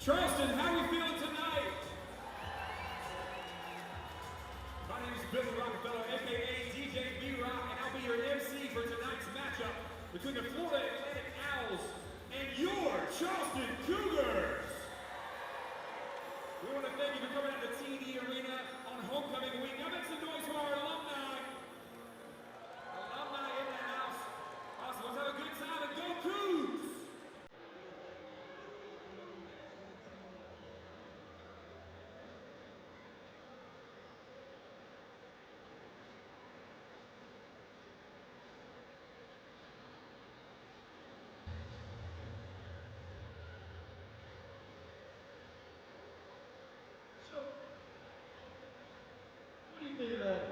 Charleston, how are we feeling tonight? My name is Billy Rockefeller, aka DJ B-Rock, and I'll be your MC for tonight's matchup between the Florida Atlantic Owls and your Charleston Cougars. We want to thank you for coming out to TD Arena on homecoming week. Now make some noise for our alumni. Alumni in the house. Awesome, let's have a good time and go Cougs! So, what do you think of that?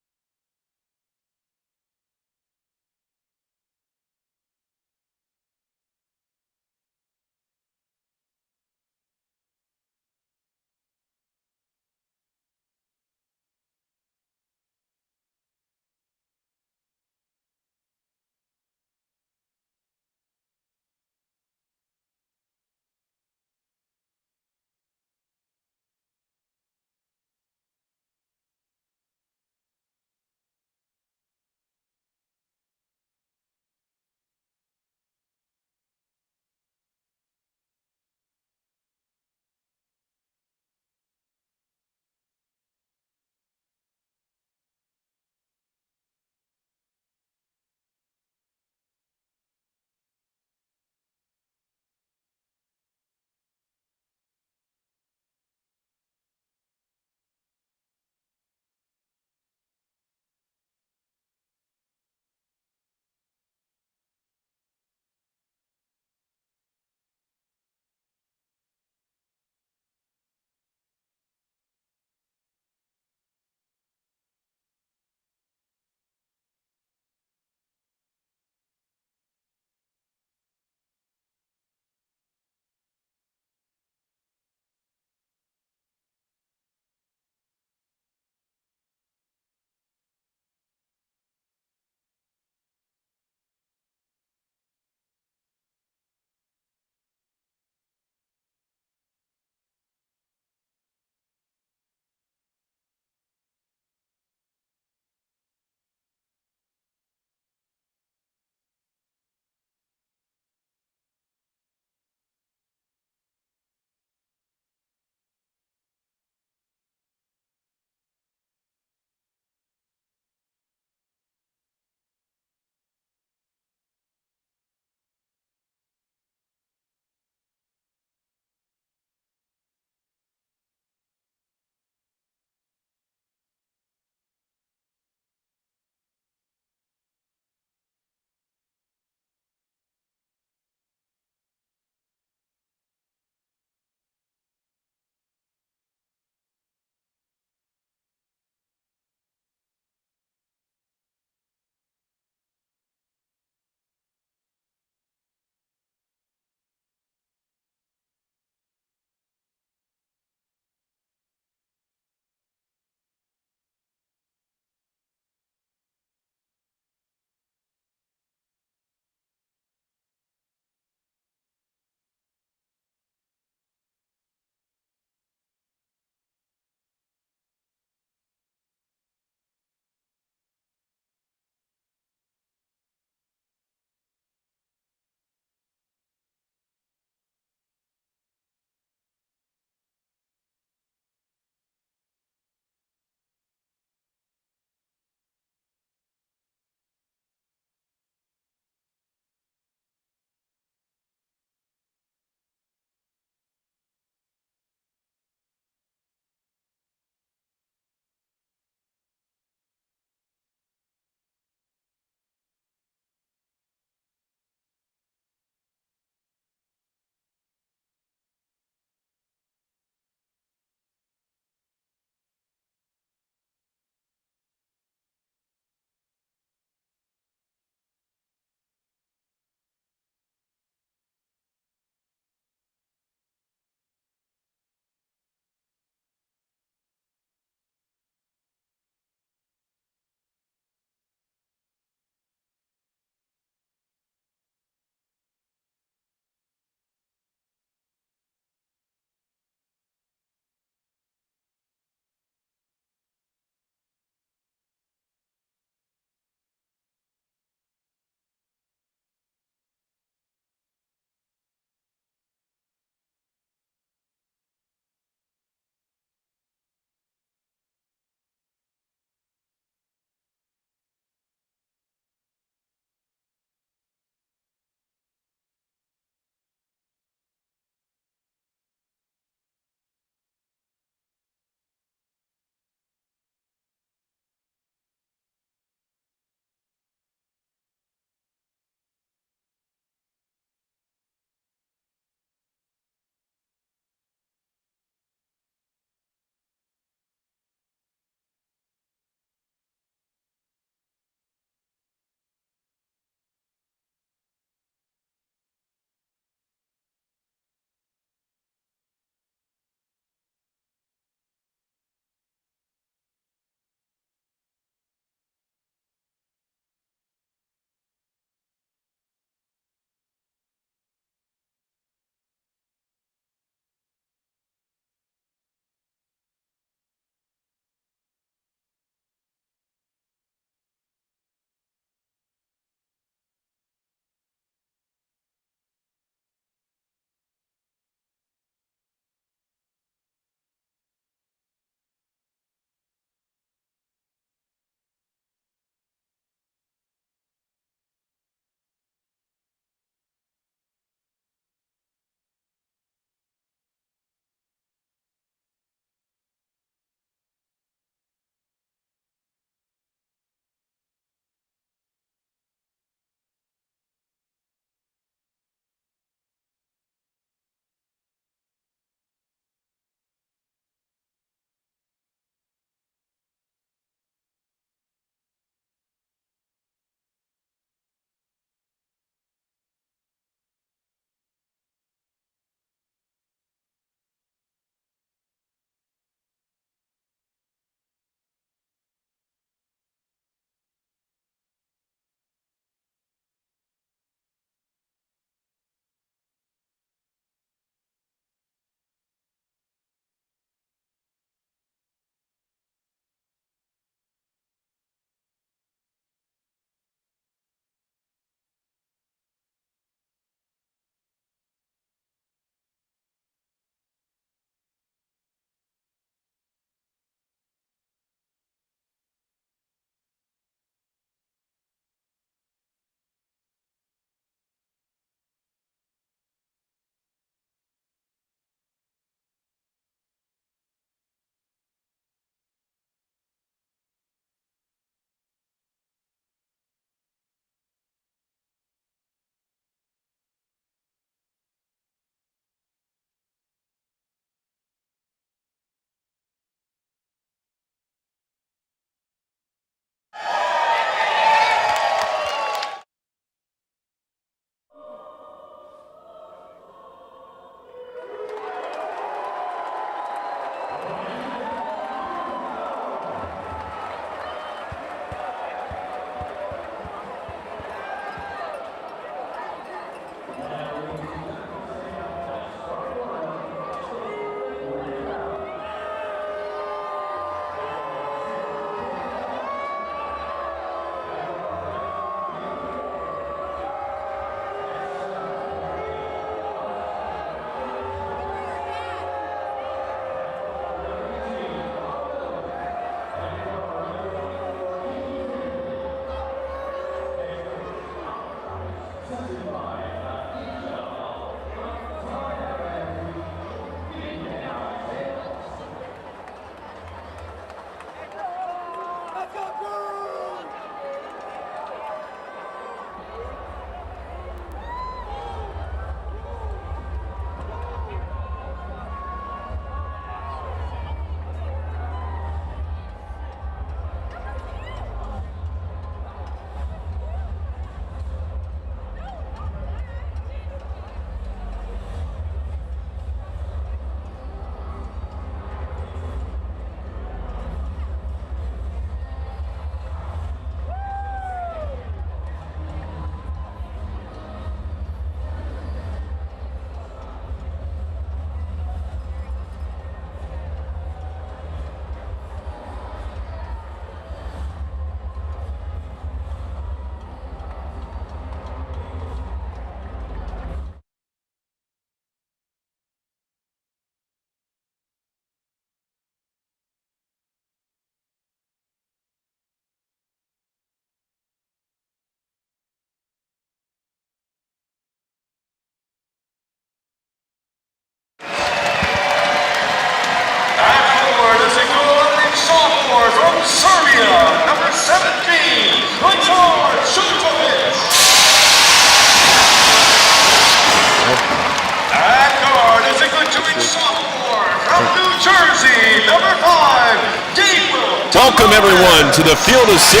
Welcome everyone to the Field of 68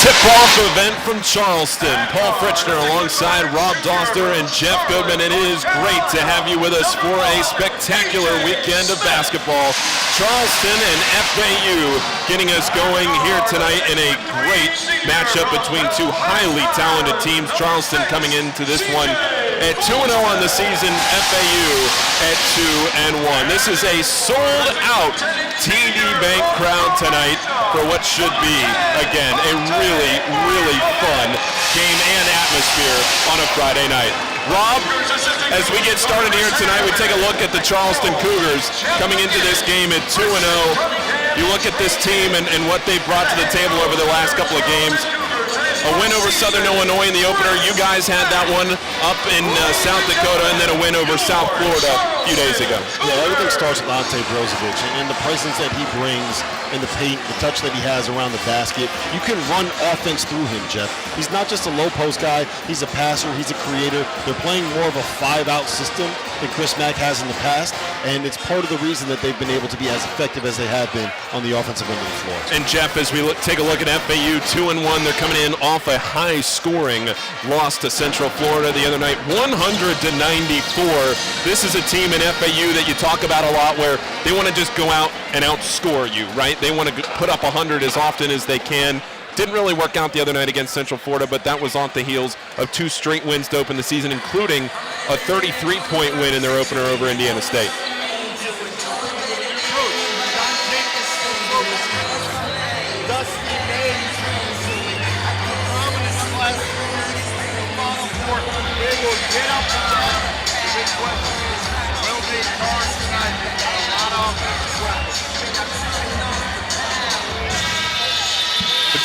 tip-off event from Charleston. Paul Fritchner alongside Rob Doster and Jeff Goodman. It is great to have you with us for a spectacular weekend of basketball. Charleston and FAU getting us going here tonight in a great matchup between two highly talented teams. Charleston coming into this one at 2-0 on the season, FAU at 2-1. This is a sold-out TD Bank crowd tonight for what should be, again, a really, really fun game and atmosphere on a Friday night. Rob, as we get started here tonight, we take a look at the Charleston Cougars coming into this game at 2-0. You look at this team and what they've brought to the table over the last couple of games. A win over Southern Illinois in the opener. You guys had that one up in South Dakota, and then a win over South Florida a few days ago. Yeah, everything starts with Ante Brozovic and the presence that he brings in the paint, the touch that he has around the basket. You can run offense through him, Jeff. He's not just a low post guy. He's a passer. He's a creator. They're playing more of a 5-out system than Chris Mack has in the past, and it's part of the reason that they've been able to be as effective as they have been on the offensive end of the floor. And Jeff, as we take a look at FAU 2-1, they're coming in off a high-scoring loss to Central Florida the other night, 100-94. This is a team in FAU that you talk about a lot where they want to just go out and outscore you, right? They want to put up 100 as often as they can. Didn't really work out the other night against Central Florida, but that was off the heels of 2 straight wins to open the season, including a 33-point win in their opener over Indiana State.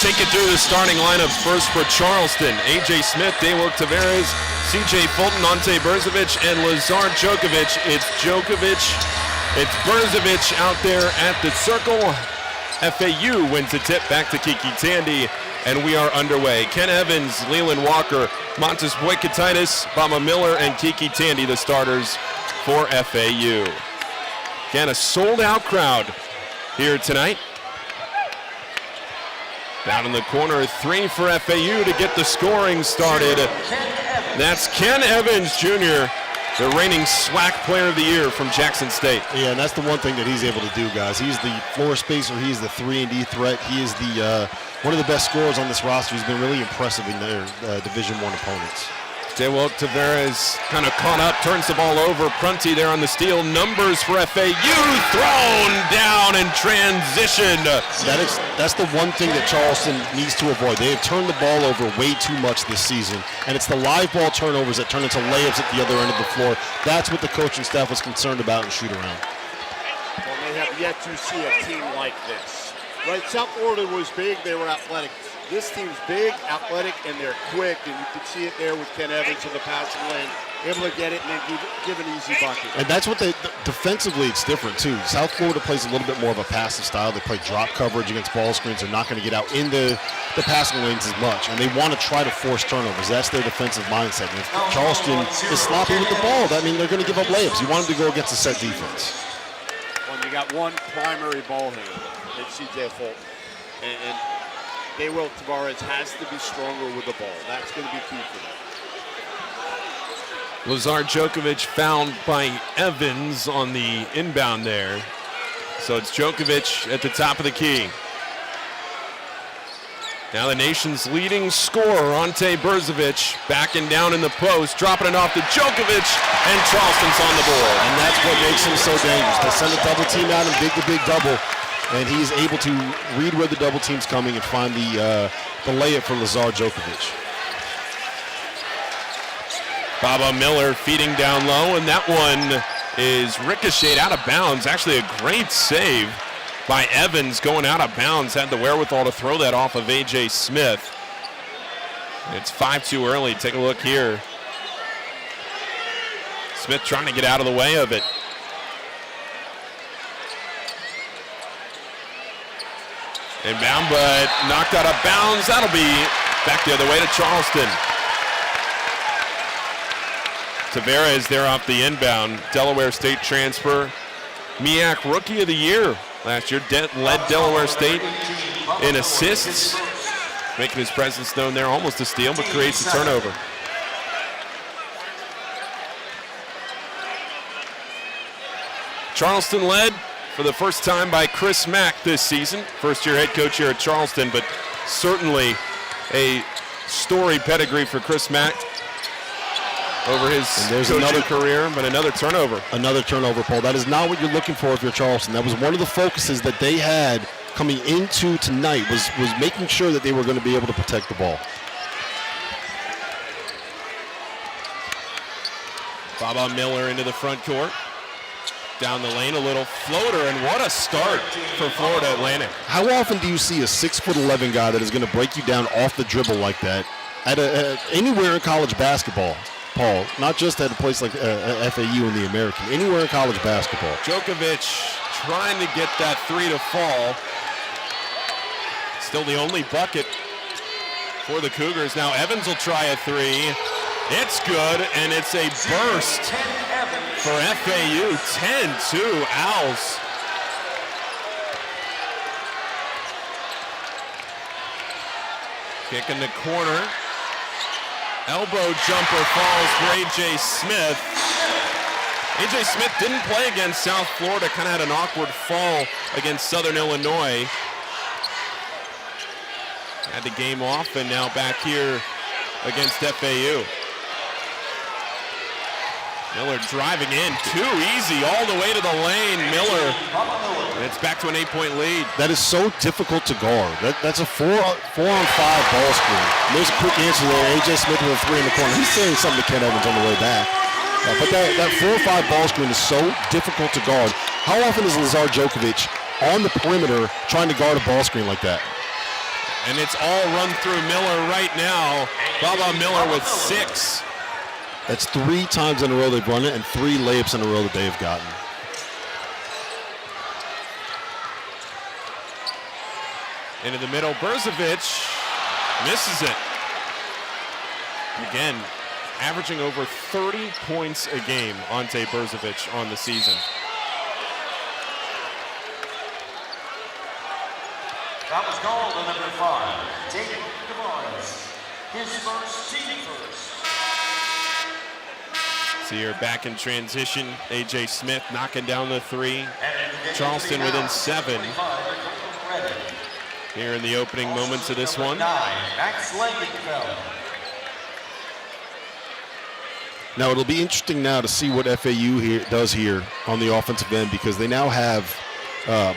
Take you through the starting lineup. First for Charleston, A.J. Smith, Daylor Tavares, C.J. Fulton, Ante Brzovic, and Lazar Djokovic. It's Djokovic, it's Brzovic out there at the circle. FAU wins the tip back to Kiki Tandy, and we are underway. Ken Evans, Leland Walker, Montes Boykatitis, Bama Miller, and Kiki Tandy, the starters for FAU. Again, a sold-out crowd here tonight. Down in the corner, 3 for FAU to get the scoring started. That's Ken Evans, Jr., the reigning SWAC Player of the Year from Jackson State. Yeah, and that's the one thing that he's able to do, guys. He's the floor spacer. He's the 3-and-D threat. He is the one of the best scorers on this roster. He's been really impressive in their Division I opponents. Daylor Tavares kind of caught up, turns the ball over. Prunty there on the steal. Numbers for FAU, thrown down in transition. That's the one thing that Charleston needs to avoid. They have turned the ball over way too much this season, and it's the live ball turnovers that turn into layups at the other end of the floor. That's what the coaching staff was concerned about in shoot-around. Well, they have yet to see a team like this. Right, South Florida was big, they were athletic. This team's big, athletic, and they're quick, and you can see it there with Ken Evans in the passing lane, able to get it and then give an easy bucket. And that's what defensively it's different too. South Florida plays a little bit more of a passive style. They play drop coverage against ball screens. They're not going to get out in the passing lanes as much, and they want to try to force turnovers. That's their defensive mindset. And if Charleston is sloppy with the ball, that means they're going to give up layups. You want them to go against a set defense. Well, you got one primary ball handler, it's C.J. Fulton, and Daylor Tavares has to be stronger with the ball. That's going to be key for them. Lazar Djokovic fouled by Evans on the inbound there. So it's Djokovic at the top of the key. Now the nation's leading scorer, Ante Brzovic, backing down in the post, dropping it off to Djokovic, and Charleston's on the board. And that's what makes him so dangerous. They send a double team out and the big double. And he's able to read where the double team's coming and find the layup for Lazar Djokovic. Baba Miller feeding down low, and that one is ricocheted out of bounds. Actually a great save by Evans going out of bounds. Had the wherewithal to throw that off of A.J. Smith. It's 5 too early. Take a look here. Smith trying to get out of the way of it. Inbound, but knocked out of bounds. That'll be back the other way to Charleston. Tavares there off the inbound. Delaware State transfer. MEAC Rookie of the Year last year. Led Delaware State in assists, making his presence known there. Almost a steal, but creates a turnover. Charleston led for the first time by Chris Mack this season. First-year head coach here at Charleston, but certainly a storied pedigree for Chris Mack over his coaching career, but another turnover. Another turnover, Paul. That is not what you're looking for if you're Charleston. That was one of the focuses that they had coming into tonight, was making sure that they were going to be able to protect the ball. Baba Miller into the front court. Down the lane, a little floater, and what a start for Florida Atlantic. How often do you see a 6'11" guy that is going to break you down off the dribble like that at anywhere in college basketball, Paul? Not just at a place like FAU in the American, anywhere in college basketball. Djokovic trying to get that three to fall. Still the only bucket for the Cougars. Now Evans will try a three. It's good, and it's a burst for FAU. 10-2 Owls. Kick in the corner. Elbow jumper falls for A.J. Smith. A.J. Smith didn't play against South Florida. Kind of had an awkward fall against Southern Illinois. Had the game off, and now back here against FAU. Miller driving in, too easy, all the way to the lane. Miller, and it's back to an 8-point lead. That is so difficult to guard. That's a 4-on-5 ball screen. And there's a quick answer there. A.J. Smith with a three in the corner. He's saying something to Ken Evans on the way back. But that 4-5 ball screen is so difficult to guard. How often is Lazar Djokovic on the perimeter trying to guard a ball screen like that? And it's all run through Miller right now. Baba Miller with 6. That's 3 times in a row they've run it, and 3 layups in a row that they've gotten. Into the middle, Brzovic misses it. Again, averaging over 30 points a game, Ante Brzovic on the season. That was called on number 5, David Tavares. His first, team first. So you're back in transition. A.J. Smith knocking down the 3. Charleston within 7. Here in the opening moments of this one. Now it'll be interesting now to see what FAU does here on the offensive end, because they now have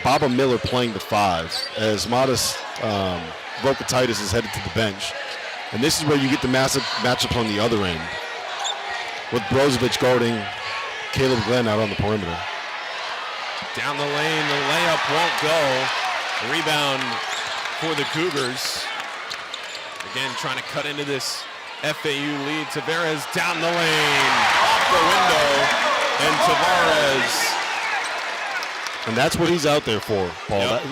Baba Miller playing the 5 as Modest Vokatitis is headed to the bench. And this is where you get the massive matchups on the other end, with Brzovic guarding Caleb Glenn out on the perimeter. Down the lane, the layup won't go. Rebound for the Cougars. Again, trying to cut into this FAU lead. Tavares down the lane, off the window, and Tavares. And that's what he's out there for, Paul. Yep.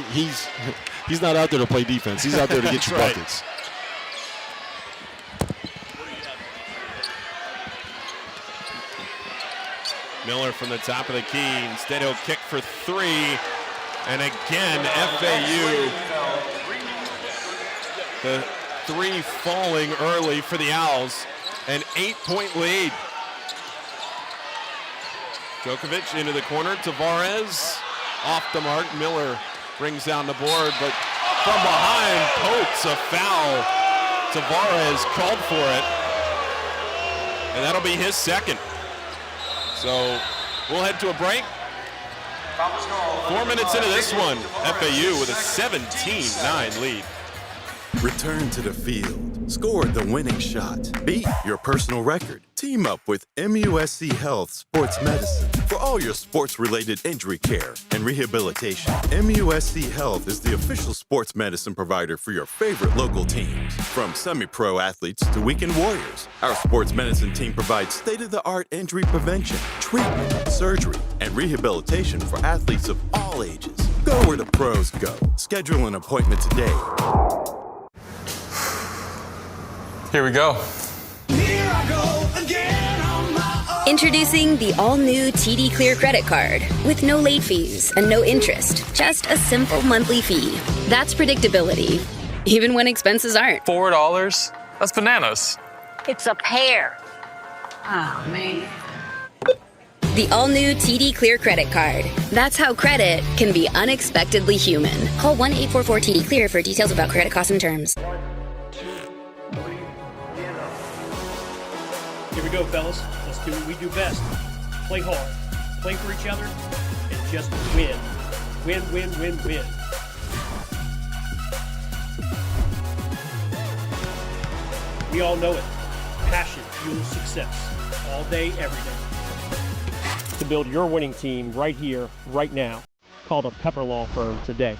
He's not out there to play defense. He's out there to get you right. buckets. Miller from the top of the key. Instead, he'll kick for 3. And again, FAU. The 3 falling early for the Owls. An 8-point lead. Djokovic into the corner. Tavares off the mark. Miller brings down the board, but from behind, pokes a foul. Tavares called for it. And that'll be his second. So we'll head to a break. 4 minutes into this one, FAU with a 17-9 lead. Return to the field. Score the winning shot. Beat your personal record. Team up with MUSC Health Sports Medicine for all your sports-related injury care and rehabilitation. MUSC Health is the official sports medicine provider for your favorite local teams. From semi-pro athletes to weekend warriors, our sports medicine team provides state-of-the-art injury prevention, treatment, surgery, and rehabilitation for athletes of all ages. Go where the pros go. Schedule an appointment today. Here we go. Here I go again on my own. Introducing the all-new TD Clear credit card with no late fees and no interest, just a simple monthly fee. That's predictability, even when expenses aren't. $4? That's bananas. It's a pear. Oh, man. The all-new TD Clear credit card. That's how credit can be unexpectedly human. Call 1-844-TD-CLEAR for details about credit costs and terms. Here we go, fellas. Let's do what we do best. Play hard. Play for each other. And just win. Win, win, win, win. We all know it. Passion fuels success. All day, every day. To build your winning team right here, right now. Call the Pepper Law Firm today.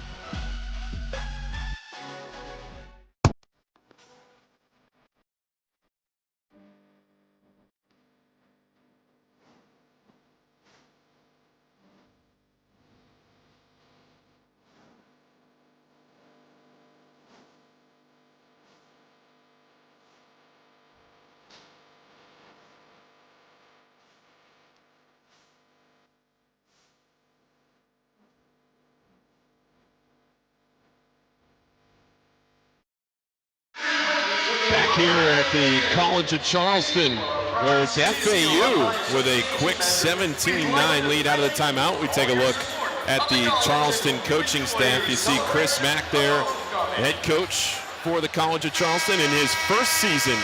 Back here at the College of Charleston, where it's FAU with a quick 17-9 lead out of the timeout. We take a look at the Charleston coaching staff. You see Chris Mack there, head coach for the College of Charleston in his first season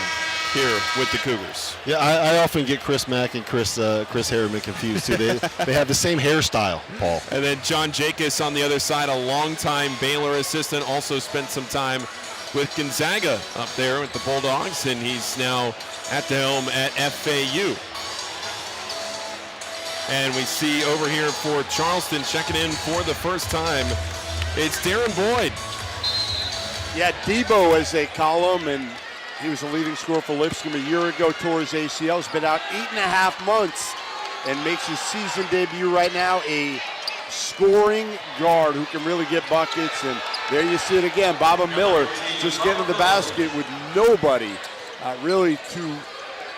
here with the Cougars. Yeah, I often get Chris Mack and Chris Harriman confused too. They have the same hairstyle, Paul. And then John Jacobs on the other side, a longtime Baylor assistant, also spent some time with Gonzaga up there with the Bulldogs, and he's now at the helm at FAU. And we see over here for Charleston, checking in for the first time, it's Darren Boyd. Yeah, Debo as a column, and he was a leading scorer for Lipscomb a year ago, tore his ACL. He's been out 8.5 months and makes his season debut right now, a scoring guard who can really get buckets. And there you see it again, Baba Miller just getting to the basket with nobody really to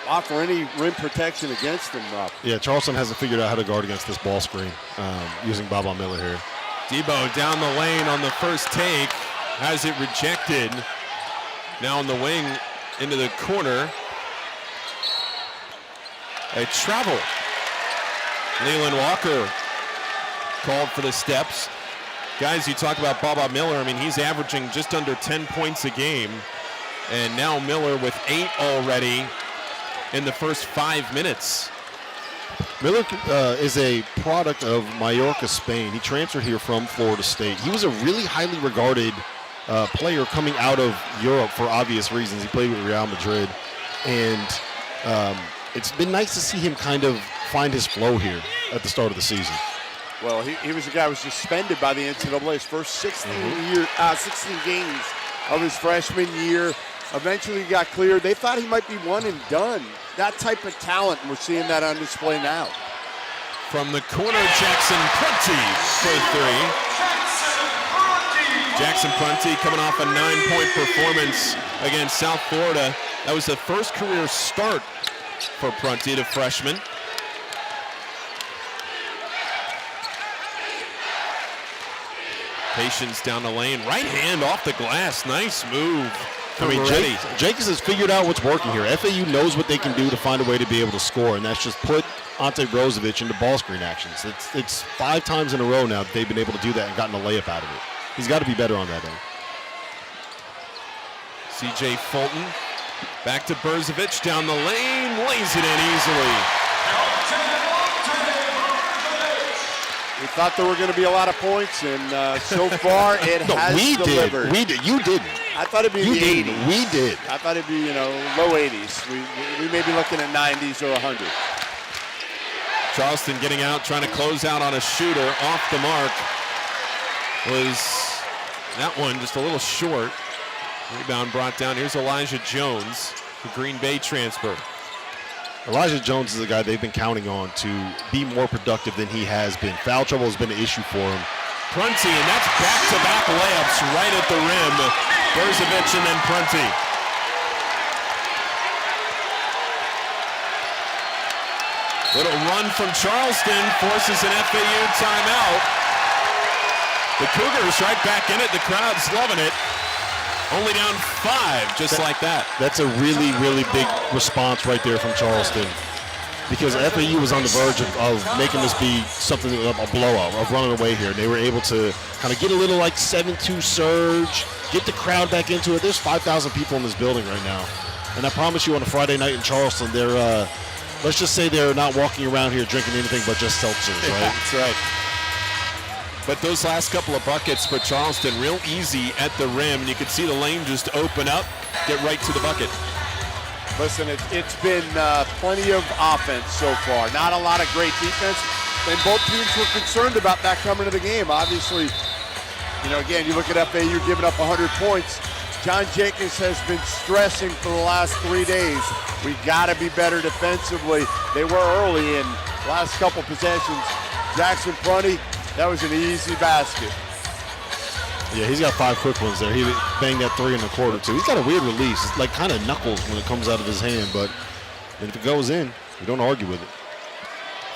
offer any rim protection against him. Yeah, Charleston hasn't figured out how to guard against this ball screen using Baba Miller here. Debo down the lane on the first take, has it rejected. Now on the wing into the corner. A travel. Leland Walker called for the steps. Guys, you talk about Baba Miller. I mean, he's averaging just under 10 points a game. And now Miller with 8 already in the first 5 minutes. Miller is a product of Mallorca, Spain. He transferred here from Florida State. He was a really highly regarded player coming out of Europe for obvious reasons. He played with Real Madrid. And it's been nice to see him kind of find his flow here at the start of the season. Well, he was a guy who was suspended by the NCAA his first 16 games of his freshman year. Eventually he got cleared. They thought he might be one and done. That type of talent, and we're seeing that on display now. From the corner, Jackson Prunty for 3. Jackson Prunty coming off a 9-point performance against South Florida. That was the first career start for Prunty, the freshman. Patience down the lane, right hand off the glass, nice move. I mean, Jacobs has figured out what's working here. FAU knows what they can do to find a way to be able to score, and that's just put Ante Brozovic into ball screen actions. It's 5 times in a row now that they've been able to do that and gotten a layup out of it. He's got to be better on that end. CJ Fulton back to Brozovic down the lane, lays it in easily. We thought there were going to be a lot of points, and so far it has delivered. We did. You didn't. I thought it'd be the 80s. We did. I thought it'd be, low 80s. We may be looking at 90s or 100. Charleston getting out, trying to close out on a shooter off the mark. Was that one just a little short. Rebound brought down. Here's Elijah Jones, the Green Bay transfer. Elijah Jones is a guy they've been counting on to be more productive than he has been. Foul trouble has been an issue for him. Prunty, and that's back-to-back layups right at the rim. Brozovic and then Prunty. Little run from Charleston forces an FAU timeout. The Cougars right back in it. The crowd's loving it. Only down 5, just like that. That's a really, really big response right there from Charleston, because FAU was on the verge of making this be something, a blowout, of running away here. They were able to kind of get a little like 7-2 surge, get the crowd back into it. There's 5,000 people in this building right now. And I promise you, on a Friday night in Charleston, they're, let's just say they're not walking around here drinking anything but just seltzers, right? That's right. But those last couple of buckets for Charleston, real easy at the rim. And you can see the lane just open up, get right to the bucket. Listen, it's been plenty of offense so far. Not a lot of great defense. And both teams were concerned about that coming to the game. Obviously, you know, again, you look at FAU giving up 100 points. John Jenkins has been stressing for the last 3 days. We got to be better defensively. They were early in last couple possessions. Jackson Prunty, that was an easy basket. Yeah, he's got 5 quick ones there. He banged that 3 in the quarter, too. He's got a weird release. It's like kind of knuckles when it comes out of his hand, but if it goes in, you don't argue with it.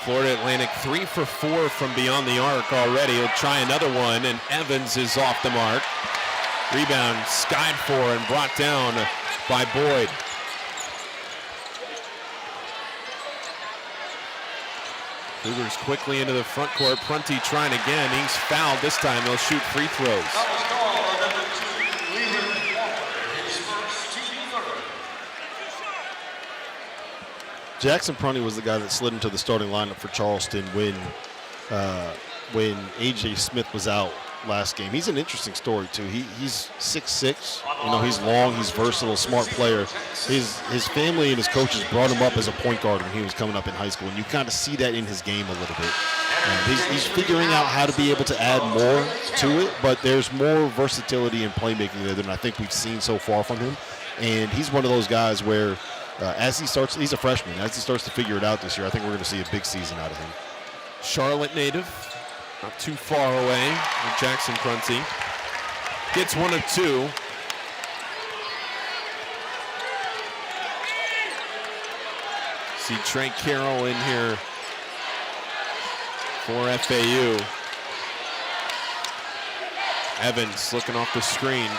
Florida Atlantic 3 for 4 from beyond the arc already. He'll try another one, and Evans is off the mark. Rebound skied for and brought down by Boyd. Cougars quickly into the front court. Prunty trying again. He's fouled. This time he'll shoot free throws. Jackson Prunty was the guy that slid into the starting lineup for Charleston when A.J. Smith was out last game. He's an interesting story too. He's 6'6". You know, he's long, he's versatile, smart player. His family and his coaches brought him up as a point guard when he was coming up in high school, and you kind of see that in his game a little bit. He's figuring out how to be able to add more to it, but there's more versatility and playmaking there than I think we've seen so far from him. And he's one of those guys where as he starts, he's a freshman, as he starts to figure it out this year, I think we're going to see a big season out of him. Charlotte native, not too far away with Jackson Prunty. Gets 1 of 2. See Trey Carroll in here for FAU. Evans looking off the screen.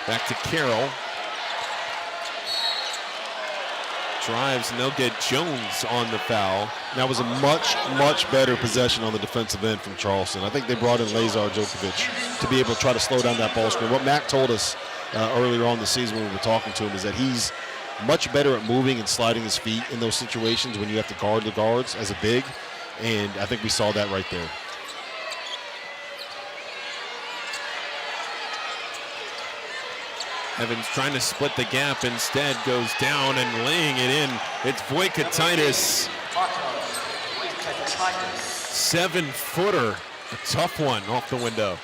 Back to Carroll. Drives, and they'll get Jones on the foul. That was a much, much better possession on the defensive end from Charleston. I think they brought in Lazar Djokovic to be able to try to slow down that ball screen. What Mac told us earlier on the season when we were talking to him is that he's much better at moving and sliding his feet in those situations when you have to guard the guards as a big, and I think we saw that right there. Evans trying to split the gap, instead goes down and laying it in. It's Voikatitis. 7-footer, a tough one off the window.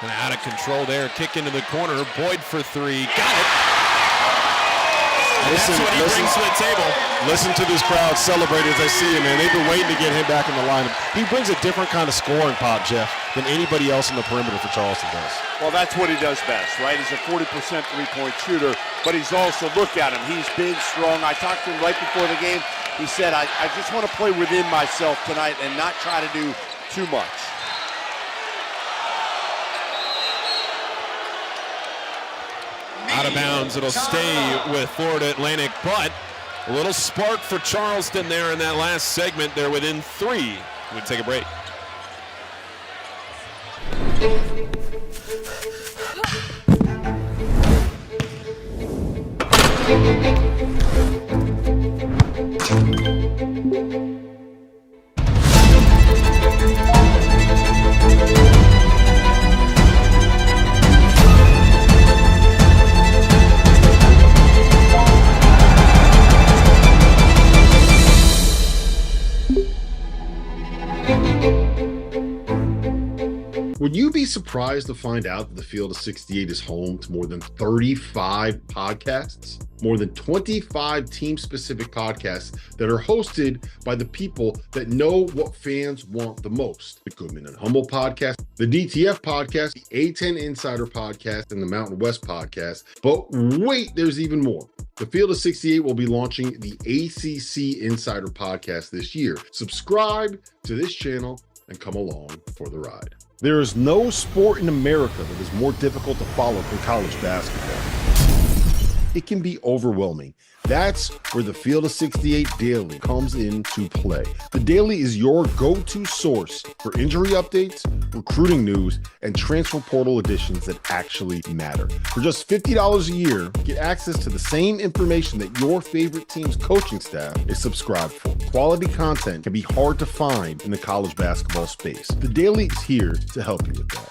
And out of control there, kick into the corner. Boyd for 3, got it. And that's what he brings to the table. Listen to this crowd celebrate as they see him, man. They've been waiting to get him back in the lineup. He brings a different kind of scoring pop, Jeff, than anybody else in the perimeter for Charleston does. Well, that's what he does best, right? He's a 40% three-point shooter, but he's also, look at him, he's big, strong. I talked to him right before the game. He said, I just want to play within myself tonight and not try to do too much. Out of bounds, it'll stay with Florida Atlantic, but a little spark for Charleston there in that last segment. They're within 3. We'll take a break. Would you be surprised to find out that the Field of 68 is home to more than 35 podcasts? More than 25 team-specific podcasts that are hosted by the people that know what fans want the most. The Goodman and Hummel podcast, the DTF podcast, the A10 Insider podcast, and the Mountain West podcast. But wait, there's even more. The Field of 68 will be launching the ACC Insider podcast this year. Subscribe to this channel and come along for the ride. There is no sport in America that is more difficult to follow than college basketball. It can be overwhelming. That's where the Field of 68 Daily comes into play. The Daily is your go-to source for injury updates, recruiting news, and transfer portal additions that actually matter. For just $50 a year, get access to the same information that your favorite team's coaching staff is subscribed for. Quality content can be hard to find in the college basketball space. The Daily is here to help you with that.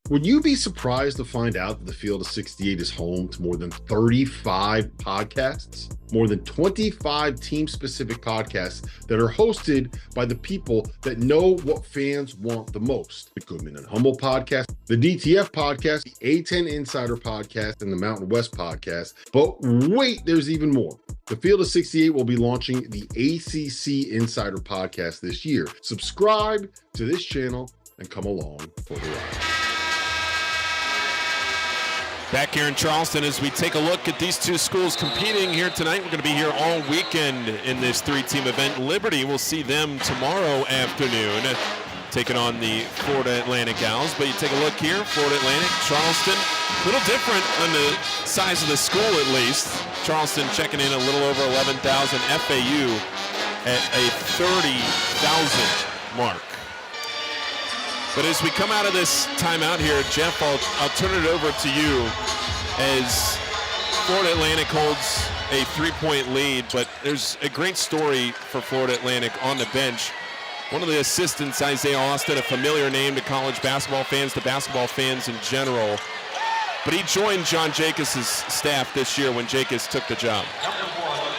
Would you be surprised to find out that the Field of 68 is home to more than 35 podcasts? More than 25 team-specific podcasts that are hosted by the people that know what fans want the most. The Goodman and Hummel podcast, the DTF podcast, the A10 Insider podcast, and the Mountain West podcast. But wait, there's even more. The Field of 68 will be launching the ACC Insider podcast this year. Subscribe to this channel and come along for the ride. Back here in Charleston as we take a look at these two schools competing here tonight. We're going to be here all weekend in this three-team event. Liberty, we'll see them tomorrow afternoon taking on the Florida Atlantic Owls. But you take a look here, Florida Atlantic, Charleston, a little different on the size of the school at least. Charleston checking in a little over 11,000, FAU at a 30,000 mark. But as we come out of this timeout here, Jeff, I'll turn it over to you as Florida Atlantic holds a 3-point lead, but there's a great story for Florida Atlantic on the bench. One of the assistants, Isaiah Austin, a familiar name to college basketball fans, to basketball fans in general. But he joined John Jacobs' staff this year when Jacobs took the job.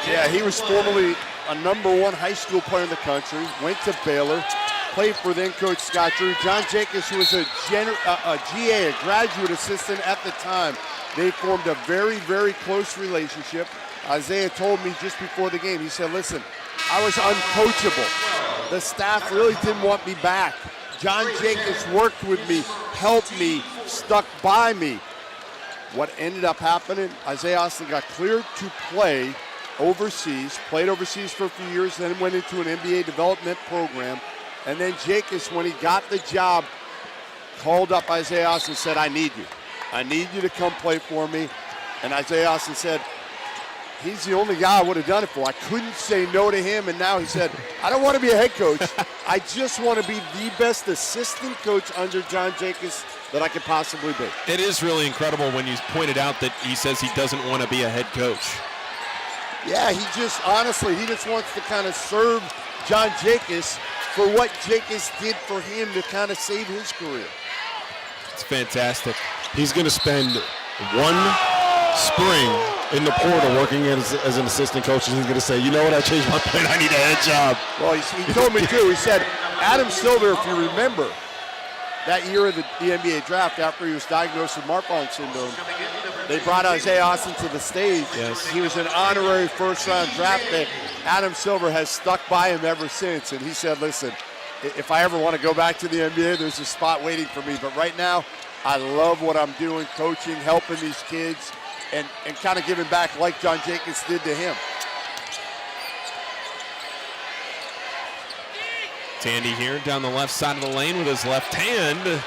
Yeah, he was formerly a #1 high school player in the country, went to Baylor, played for then Coach Scott Drew. John Jacobs, who was a GA, a graduate assistant at the time. They formed a very, very close relationship. Isaiah told me just before the game, he said, listen, I was uncoachable. The staff really didn't want me back. John Jacobs worked with me, helped me, stuck by me. What ended up happening, Isaiah Austin got cleared to play overseas, played overseas for a few years, then went into an NBA development program. And then Jacobs, when he got the job, called up Isaiah Austin and said, I need you. I need you to come play for me. And Isaiah Austin said, he's the only guy I would have done it for. I couldn't say no to him. And now he said, I don't want to be a head coach. I just want to be the best assistant coach under John Jacobs that I could possibly be. It is really incredible when you pointed out that he says he doesn't want to be a head coach. Yeah, he just wants to kind of serve John Jacobs for what Jacobs did for him to kind of save his career. It's fantastic. He's going to spend one spring in the portal working as an assistant coach, and he's going to say, you know what, I changed my plan, I need a head job. Well, he told me too. He said, Adam Silver, if you remember, that year of the NBA draft, after he was diagnosed with Marfan syndrome, they brought Isaiah Austin to the stage. Yes. He was an honorary first-round draft pick. Adam Silver has stuck by him ever since, and he said, listen, if I ever want to go back to the NBA, there's a spot waiting for me. But right now, I love what I'm doing, coaching, helping these kids, and kind of giving back like John Jacobs did to him. Tandy here down the left side of the lane with his left hand.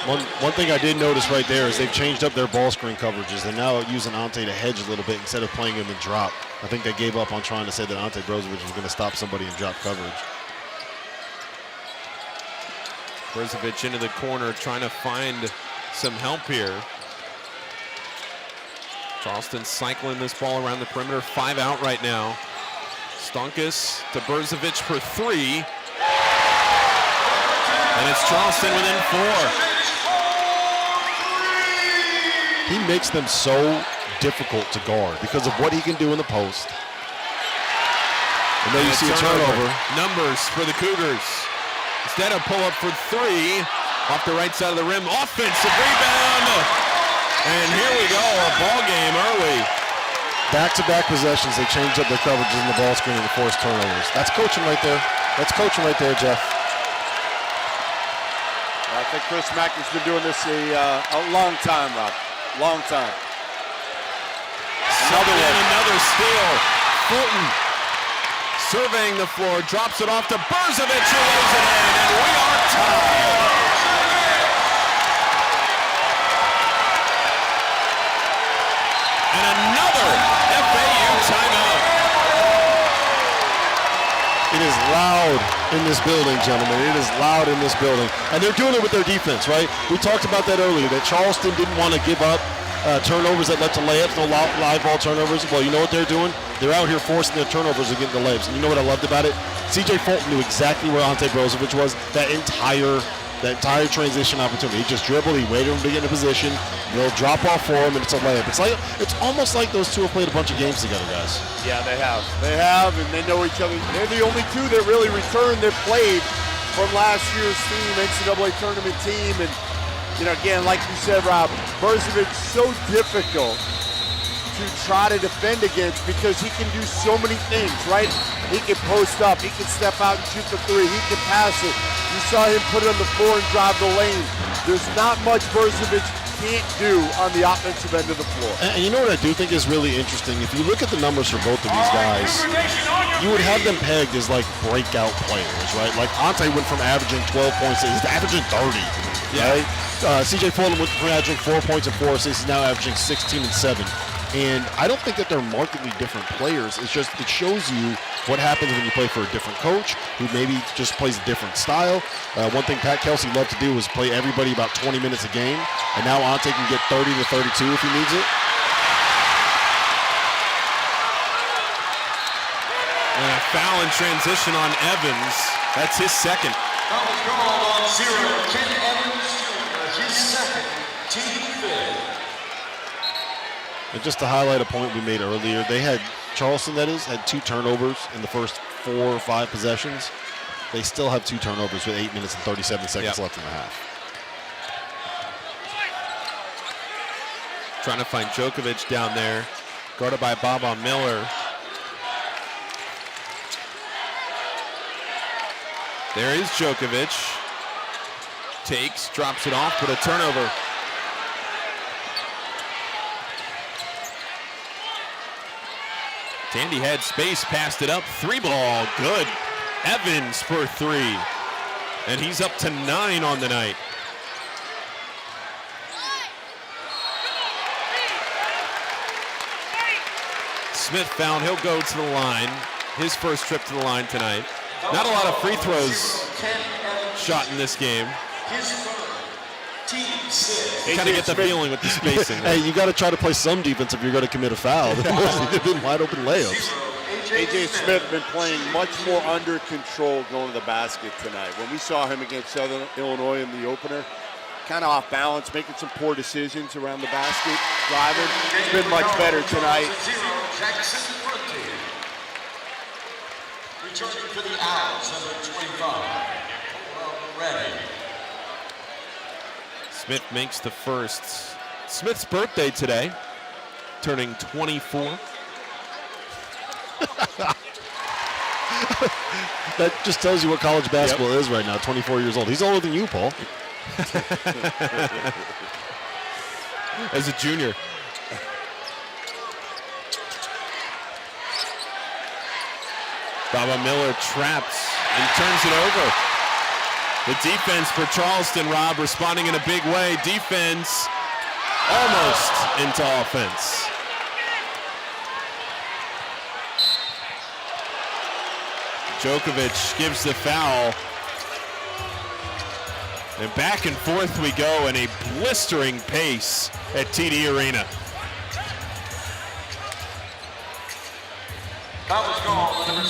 One thing I did notice right there is they've changed up their ball screen coverages. They're now using Ante to hedge a little bit instead of playing him in drop. I think they gave up on trying to say that Ante Brozovic was going to stop somebody in drop coverage. Brozovic into the corner trying to find some help here. Charleston cycling this ball around the perimeter. 5 out right now. Stonkus to Brozovic for 3. And it's Charleston within 4. He makes them so difficult to guard because of what he can do in the post. And then you see a turnover. Numbers for the Cougars. Instead of pull up for 3, Off the right side of the rim, offensive rebound. And here we go, a ball game early. Back-to-back possessions, they changed up their coverages in the ball screen and forced turnovers. That's coaching right there. That's coaching right there, Jeff. I think Chris Mackey's been doing this a long time, Rob. Long time. Another steal. Fulton surveying the floor, drops it off to Brzovic, who lays it in, and we are tied. And another FAU timeout. It is loud in this building, gentlemen. It is loud in this building. And they're doing it with their defense, right? We talked about that earlier, that Charleston didn't want to give up turnovers that led to layups, no live ball turnovers. Well, you know what they're doing? They're out here forcing their turnovers and getting the layups. And you know what I loved about it? C.J. Fulton knew exactly where Ante Brzovic was that entire transition opportunity. He just dribbled, he waited for him to get in a position, they'll drop off for him, and it's a layup. It's almost like those two have played a bunch of games together, guys. Yeah, they have. They have, and they know each other. They're the only two that really returned that played from last year's team, NCAA Tournament team. And, you know, again, like you said, Rob, Brzovic so difficult to try to defend against because he can do so many things, right? He can post up, he can step out and shoot the three, he can pass it. You saw him put it on the floor and drive the lane. There's not much Brzovic can't do on the offensive end of the floor. And you know what I do think is really interesting? If you look at the numbers for both of these guys, you would have them pegged as like breakout players, right? Like Ante went from averaging 12 points, he's averaging 30, right? C.J. Fulton went from averaging 4 points and 4 assists, he's now averaging 16 and 7. And I don't think that they're markedly different players. It's just, it shows you what happens when you play for a different coach who maybe just plays a different style. One thing Pat Kelsey loved to do was play everybody about 20 minutes a game. And now Ante can get 30 to 32 if he needs it. And a foul in transition on Evans. That's his second. Foul was called on 0. Ken Evans Jr., his second, team fifth. And just to highlight a point we made earlier, they had, Charleston that is, had 2 turnovers in the first 4 or 5 possessions. They still have 2 turnovers with 8 minutes and 37 seconds left in the half. Trying to find Djokovic down there, guarded by Baba Miller. There is Djokovic. Takes, drops it off, but a turnover. Tandy had space, passed it up, 3 ball, good. Evans for 3. And he's up to 9 on the night. Smith found, he'll go to the line. His first trip to the line tonight. Not a lot of free throws shot in this game. Kind of get the feeling with the spacing. Hey, you got to try to play some defense if you're going to commit a foul. They've been wide open layups. A.J. Smith been playing much more under control going to the basket tonight. When we saw him against Southern Illinois in the opener, kind of off balance, making some poor decisions around the basket, driving. It's been much better tonight. Returning for the Owls, number 25, ready. Smith makes the first. Smith's birthday today, turning 24. That just tells you what college basketball is right now, 24 years old. He's older than you, Paul. As a junior. Baba Miller traps and turns it over. The defense for Charleston, Rob, responding in a big way. Defense almost into offense. Djokovic gives the foul. And back and forth we go in a blistering pace at TD Arena.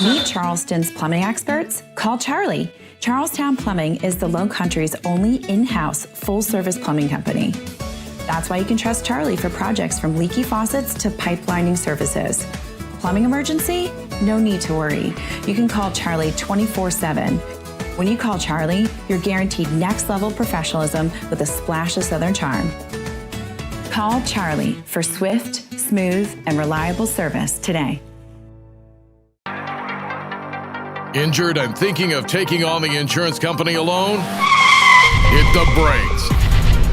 Meet Charleston's plumbing experts? Call Charlie. Charlestown Plumbing is the Low Country's only in-house full-service plumbing company. That's why you can trust Charlie for projects from leaky faucets to pipelining services. Plumbing emergency? No need to worry. You can call Charlie 24/7. When you call Charlie, you're guaranteed next-level professionalism with a splash of Southern charm. Call Charlie for swift, smooth, and reliable service today. Injured and thinking of taking on the insurance company alone? Hit the brakes.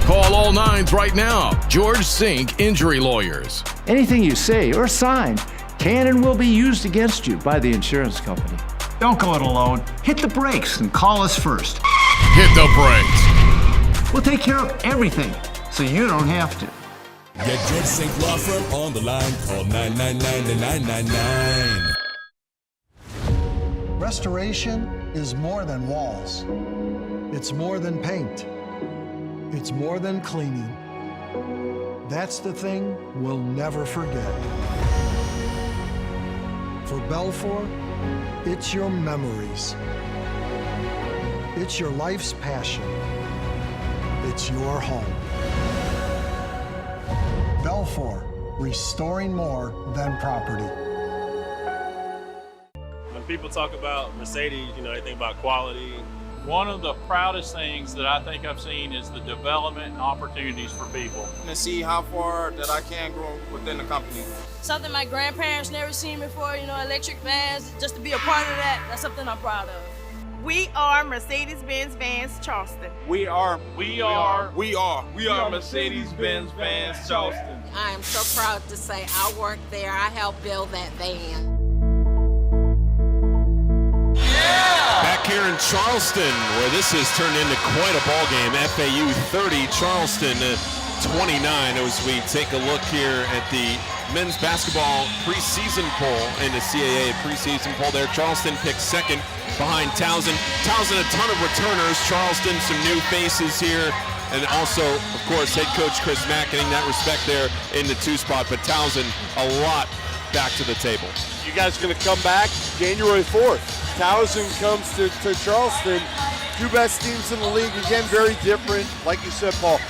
Call all nines right now. George Sink Injury Lawyers. Anything you say or sign can and will be used against you by the insurance company. Don't go it alone. Hit the brakes and call us first. Hit the brakes. We'll take care of everything, so you don't have to. Get George Sink Law Firm on the line. Call 999-9999. Restoration is more than walls. It's more than paint. It's more than cleaning. That's the thing we'll never forget. For Belfour, it's your memories. It's your life's passion. It's your home. Belfour, restoring more than property. When people talk about Mercedes, they think about quality. One of the proudest things that I think I've seen is the development and opportunities for people. To see how far that I can grow within the company. Something my grandparents never seen before, electric vans, just to be a part of that, that's something I'm proud of. We are Mercedes-Benz Vans Charleston. We are Mercedes-Benz Vans Charleston. I am so proud to say I worked there. I helped build that van. Back here in Charleston, where this has turned into quite a ball game. FAU 30, Charleston 29. As we take a look here at the men's basketball preseason poll in the CAA preseason poll there. Charleston picks second behind Towson. Towson, a ton of returners. Charleston, some new faces here. And also, of course, head coach Chris Mack getting that respect there in the 2 spot. But Towson, a lot back to the table. You guys going to come back January 4th. Towson comes to Charleston. 2 best teams in the league. Again, very different. Like you said, Paul,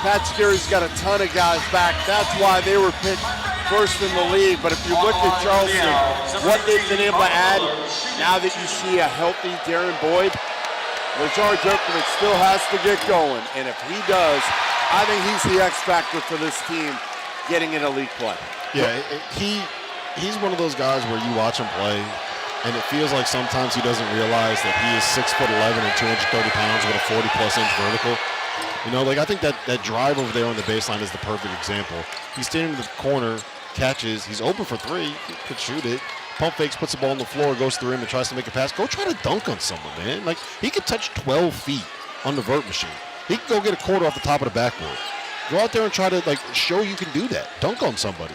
Pat Scary's got a ton of guys back. That's why they were picked first in the league. But if you look at Charleston, what they've been able to add, now that you see a healthy Darren Boyd, Rashard Jokovic still has to get going. And if he does, I think he's the X factor for this team getting in elite play. Yeah, he's one of those guys where you watch him play, and it feels like sometimes he doesn't realize that he is 6'11" and 230 pounds with a 40-plus inch vertical. I think that drive over there on the baseline is the perfect example. He's standing in the corner, catches, he's open for 3, he could shoot it. Pump fakes, puts the ball on the floor, goes through him and tries to make a pass. Go try to dunk on someone, man. Like, he could touch 12 feet on the vert machine. He could go get a quarter off the top of the backboard. Go out there and try to, show you can do that. Dunk on somebody.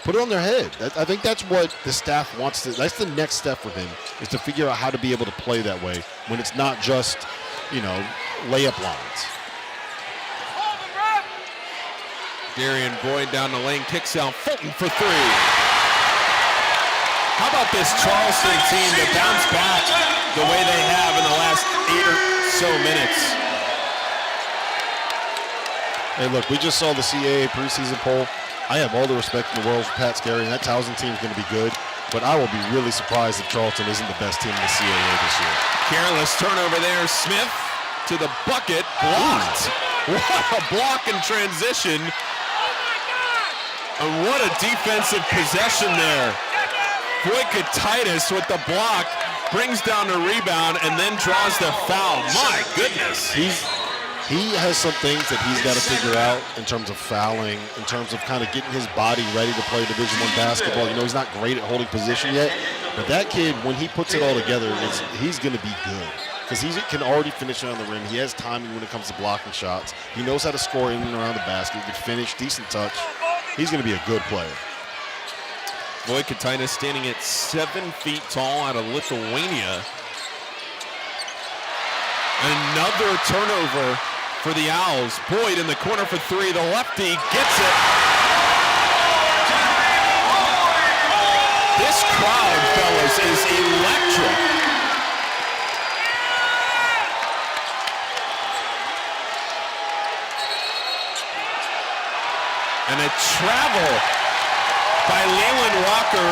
Put it on their head. I think that's what the staff wants to. That's the next step for him, is to figure out how to be able to play that way when it's not just, layup lines. Darian Boyd down the lane, kicks out Fulton for 3. How about this Charleston team to bounce back the way they have in the last 8 or so minutes? Hey, look, we just saw the CAA preseason poll. I have all the respect in the world for Pat Scarry, and that Towson team is going to be good, but I will be really surprised if Charleston isn't the best team in the CAA this year. Careless turnover there. Smith to the bucket, blocked. What a block in transition. And what a defensive possession there. Boykatitis with the block, brings down the rebound, and then draws the foul. My goodness. He has some things that he's got to figure out in terms of fouling, in terms of kind of getting his body ready to play Division I basketball. He's not great at holding position yet, but that kid, when he puts it all together, he's going to be good. Because he can already finish on the rim. He has timing when it comes to blocking shots. He knows how to score in and around the basket. He can finish, decent touch. He's going to be a good player. Boykatitis standing at 7 feet tall out of Lithuania. Another turnover for the Owls. Boyd in the corner for 3. The lefty gets it. This crowd, fellas, is electric. And a travel by Leland Walker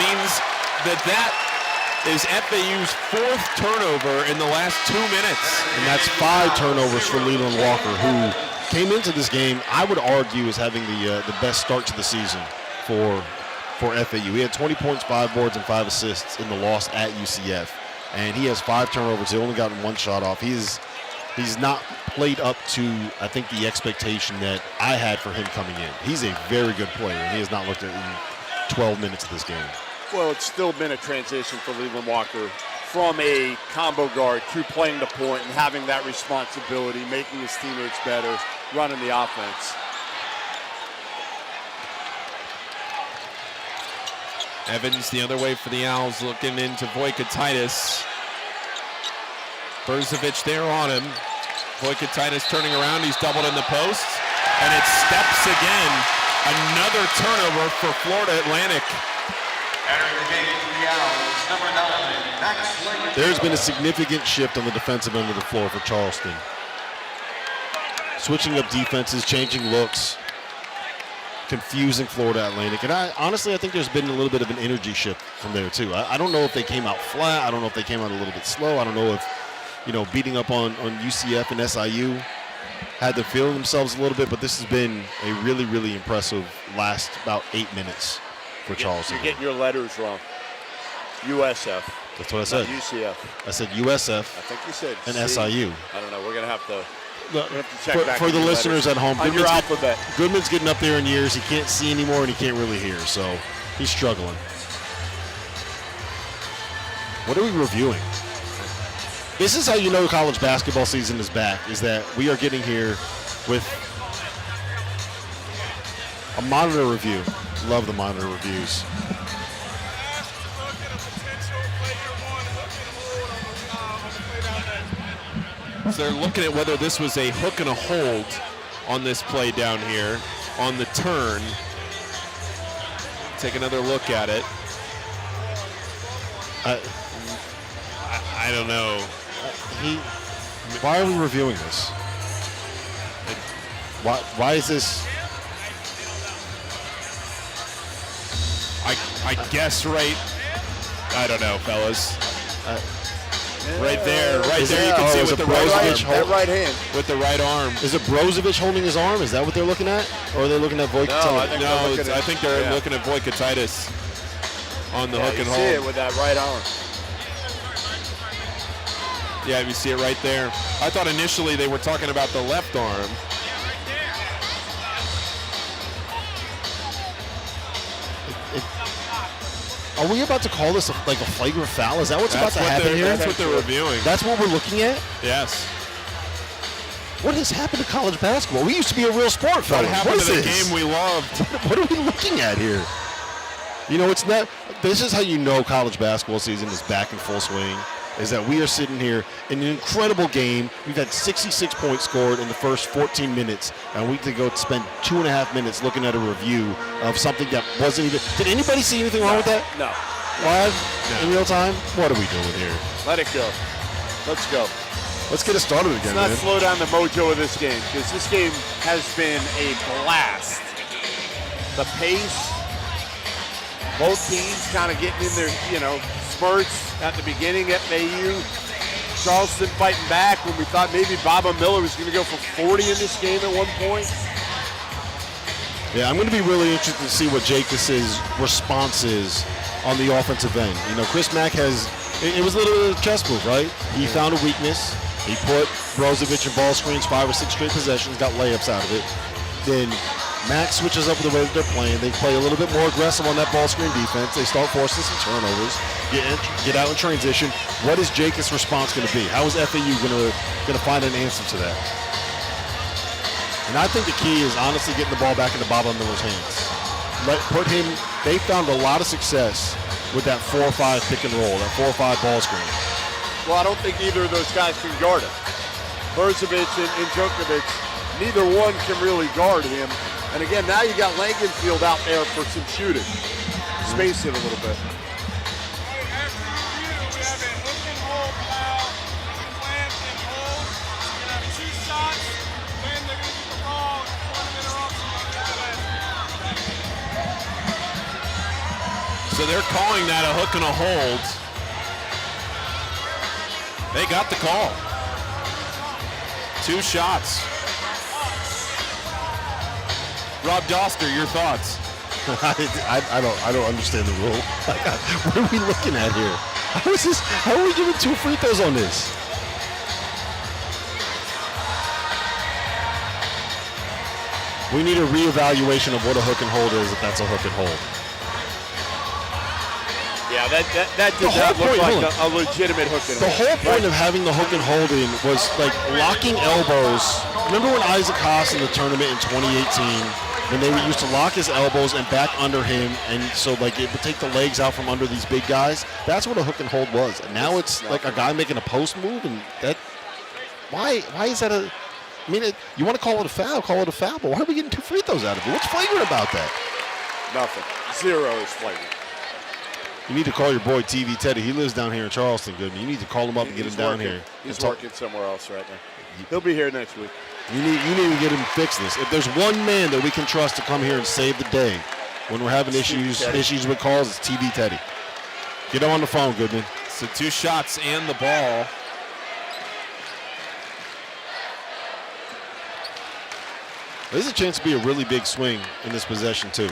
means that is FAU's 4th turnover in the last 2 minutes. And that's 5 turnovers for Leland Walker, who came into this game, I would argue, is having the best start to the season for FAU. He had 20 points, 5 boards, and 5 assists in the loss at UCF. And he has 5 turnovers. He only gotten 1 shot off. He's not played up to, I think, the expectation that I had for him coming in. He's a very good player, and he has not looked at in 12 minutes of this game. Well, it's still been a transition for Leland Walker from a combo guard to playing the point and having that responsibility, making his teammates better, running the offense. Evans the other way for the Owls, looking into Voikatitis. Brzovic there on him. Voikatitis turning around, he's doubled in the post, and it steps again. Another turnover for Florida Atlantic. Entering the game for the Owls, number 9, Max Lincoln. There's been a significant shift on the defensive end of the floor for Charleston. Switching up defenses, changing looks, confusing Florida Atlantic. And I think there's been a little bit of an energy shift from there too. I don't know if they came out flat. I don't know if they came out a little bit slow. I don't know if, beating up on UCF and SIU had them feeling themselves a little bit, but this has been a really, really impressive last about 8 minutes for Charleston. You're getting your letters wrong. USF. That's what I said. Not UCF. I said USF. I think you said and C. SIU. I don't know. We're going to have to check back for the listeners at home. On your alphabet. Goodman's getting up there in years. He can't see anymore, and he can't really hear, so he's struggling. What are we reviewing? This is how you know college basketball season is back, is that we are getting here with a monitor review. Love the monitor reviews. So they're looking at whether this was a hook and a hold on this play down here on the turn. Take another look at it. I don't know. Why are we reviewing this? Why is this? I guess right. I don't know, fellas. Right there, you can see with the right hand. With the right arm. Is it Brzovic holding his arm? Is that what they're looking at? Or are they looking at Voikatitis? I think they're looking at Voikatitis on the hook and hold. You see it with that right arm. Yeah, you see it right there. I thought initially they were talking about the left arm. Are we about to call this like a flagrant foul? Is that what's about to happen here? That's what they're reviewing. That's what we're looking at? Yes. What has happened to college basketball? We used to be a real sport, fellas. What happened to the game we loved? What are we looking at here? It's not. This is how you know college basketball season is back in full swing. Is that we are sitting here in an incredible game. We've had 66 points scored in the first 14 minutes, and we could go spend 2.5 minutes looking at a review of something that wasn't even. Did anybody see anything wrong with that? No. Live? No. In real time? What are we doing here? Let it go. Let's go. Let's get it started again, Let's not slow down the mojo of this game, because this game has been a blast. The pace, both teams kind of getting in their, spurts at the beginning. FAU, Charleston fighting back when we thought maybe Baba Miller was going to go for 40 in this game at one point. Yeah, I'm going to be really interested to see what Jacobs' response is on the offensive end. Chris Mack it was a little bit of a chess move, right? He found a weakness. He put Brzovic in ball screens 5 or 6 straight possessions, got layups out of it. Then Max switches up with the way that they're playing. They play a little bit more aggressive on that ball screen defense. They start forcing some turnovers, get out in transition. What is Jacobs' response going to be? How is FAU going to find an answer to that? And I think the key is honestly getting the ball back into Baba Miller's hands. They found a lot of success with that 4-5 pick and roll, that 4-5 ball screen. Well, I don't think either of those guys can guard him. Brzovic and Djokovic, neither one can really guard him. And again, now you got Langenfield out there for some shooting. Space it a little bit. So they're calling that a hook and a hold. They got the call. 2 shots. Rob Doster, your thoughts? I don't understand the rule. What are we looking at here? How are we giving 2 free throws on this? We need a reevaluation of what a hook and hold is if that's a hook and hold. Yeah, that did not look like a legitimate hook and hold. The whole point of having the hook and holding was like locking elbows. Remember when Isaac Haas in the tournament in 2018, when they used to lock his elbows and back under him, and so like it would take the legs out from under these big guys? That's what a hook and hold was. And now it's like a guy making a post move, and that, why is that a, I mean, you want to call it a foul, but why are we getting 2 free throws out of it? What's flagrant about that? Nothing. 0 is flagrant. You need to call your boy TV Teddy. He lives down here in Charleston, Goodman. You need to call him up and get him down here. He's working somewhere else right now. He'll be here next week. You need to get him to fix this. If there's one man that we can trust to come here and save the day when we're having issues with calls, it's TV Teddy. Get him on the phone, Goodman. So 2 shots and the ball. There's a chance to be a really big swing in this possession, too.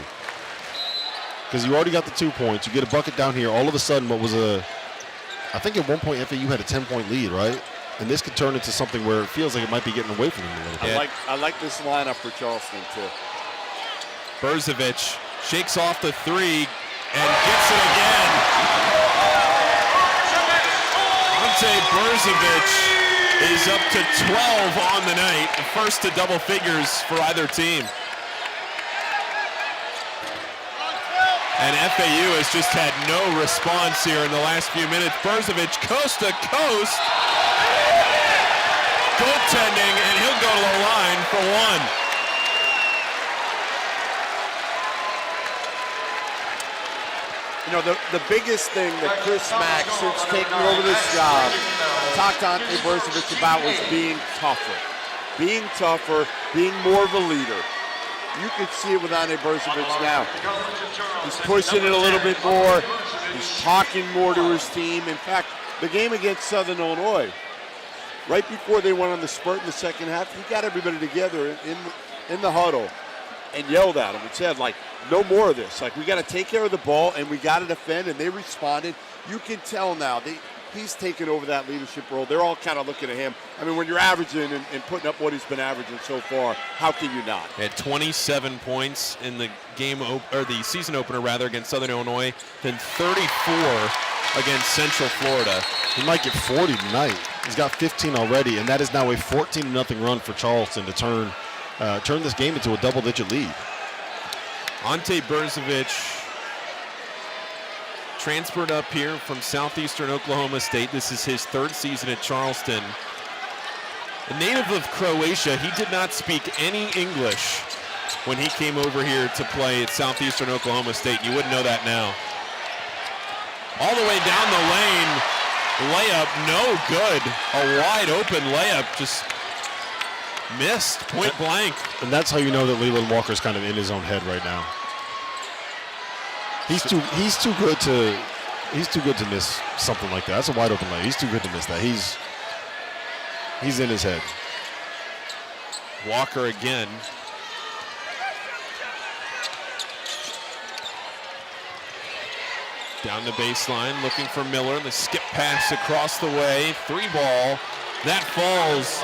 Because you already got the 2 points. You get a bucket down here. All of a sudden, I think at one point FAU had a 10-point lead, right? And this could turn into something where it feels like it might be getting away from them a little bit. I like this lineup for Charleston, too. Brzovic shakes off the 3 and gets it again. Ante Brzovic is up to 12 on the night, the first to double figures for either team. And FAU has just had no response here in the last few minutes. Brzovic coast to coast. Goaltending, and he'll go to the line for 1. You know, the biggest thing that Chris Mack, since taking over this job, talked to Ante Brzovic about was being tougher. Being tougher, being more of a leader. You can see it with Ante Brzovic now. He's pushing it a little bit more. He's talking more to his team. In fact, the game against Southern Illinois, right before they went on the spurt in the second half, he got everybody together in the huddle and yelled at him and said, like, no more of this. Like, we got to take care of the ball, and we got to defend, and they responded. You can tell now he's taken over that leadership role. They're all kind of looking at him. I mean, when you're averaging and putting up what he's been averaging so far, how can you not? He had 27 points in the the season opener against Southern Illinois, then 34 against Central Florida. He might get 40 tonight. He's got 15 already, and that is now a 14-0 run for Charleston to turn this game into a double-digit lead. Ante Brzovic transferred up here from Southeastern Oklahoma State. This is his 3rd season at Charleston. A native of Croatia, he did not speak any English when he came over here to play at Southeastern Oklahoma State. You wouldn't know that now. All the way down the lane, layup, no good. A wide open layup, just missed, point blank. And that's how you know that Leland Walker's kind of in his own head right now. He's too good to miss something like that. That's a wide open layup. He's too good to miss that. He's in his head. Walker again. Down the baseline, looking for Miller. The skip pass across the way. 3 ball. That falls.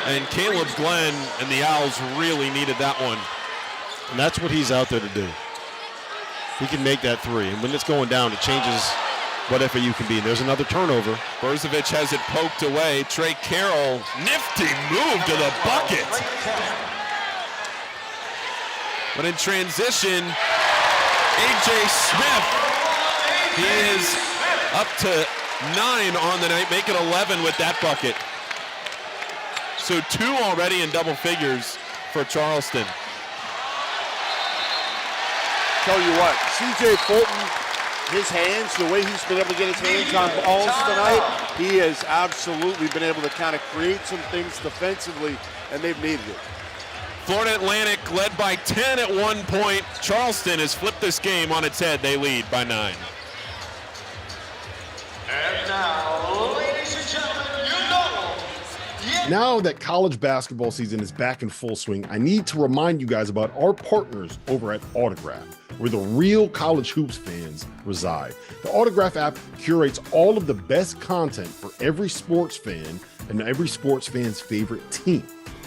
And Caleb Glenn and the Owls really needed that one. And that's what he's out there to do. He can make that 3. And when it's going down, it changes what FAU can be. And there's another turnover. Brzovic has it poked away. Trey Carroll, nifty move to the bucket. But in transition, A.J. Smith, he is up to 9 on the night, making 11 with that bucket. So 2 already in double figures for Charleston. Tell you what, C.J. Fulton, his hands, the way he's been able to get his hands on balls tonight, he has absolutely been able to kind of create some things defensively, and they've needed it. Florida Atlantic led by 10 at one point. Charleston has flipped this game on its head. They lead by 9. And now, ladies and Now that college basketball season is back in full swing, I need to remind you guys about our partners over at Autograph, where the real college hoops fans reside. The Autograph app curates all of the best content for every sports fan and every sports fan's favorite team.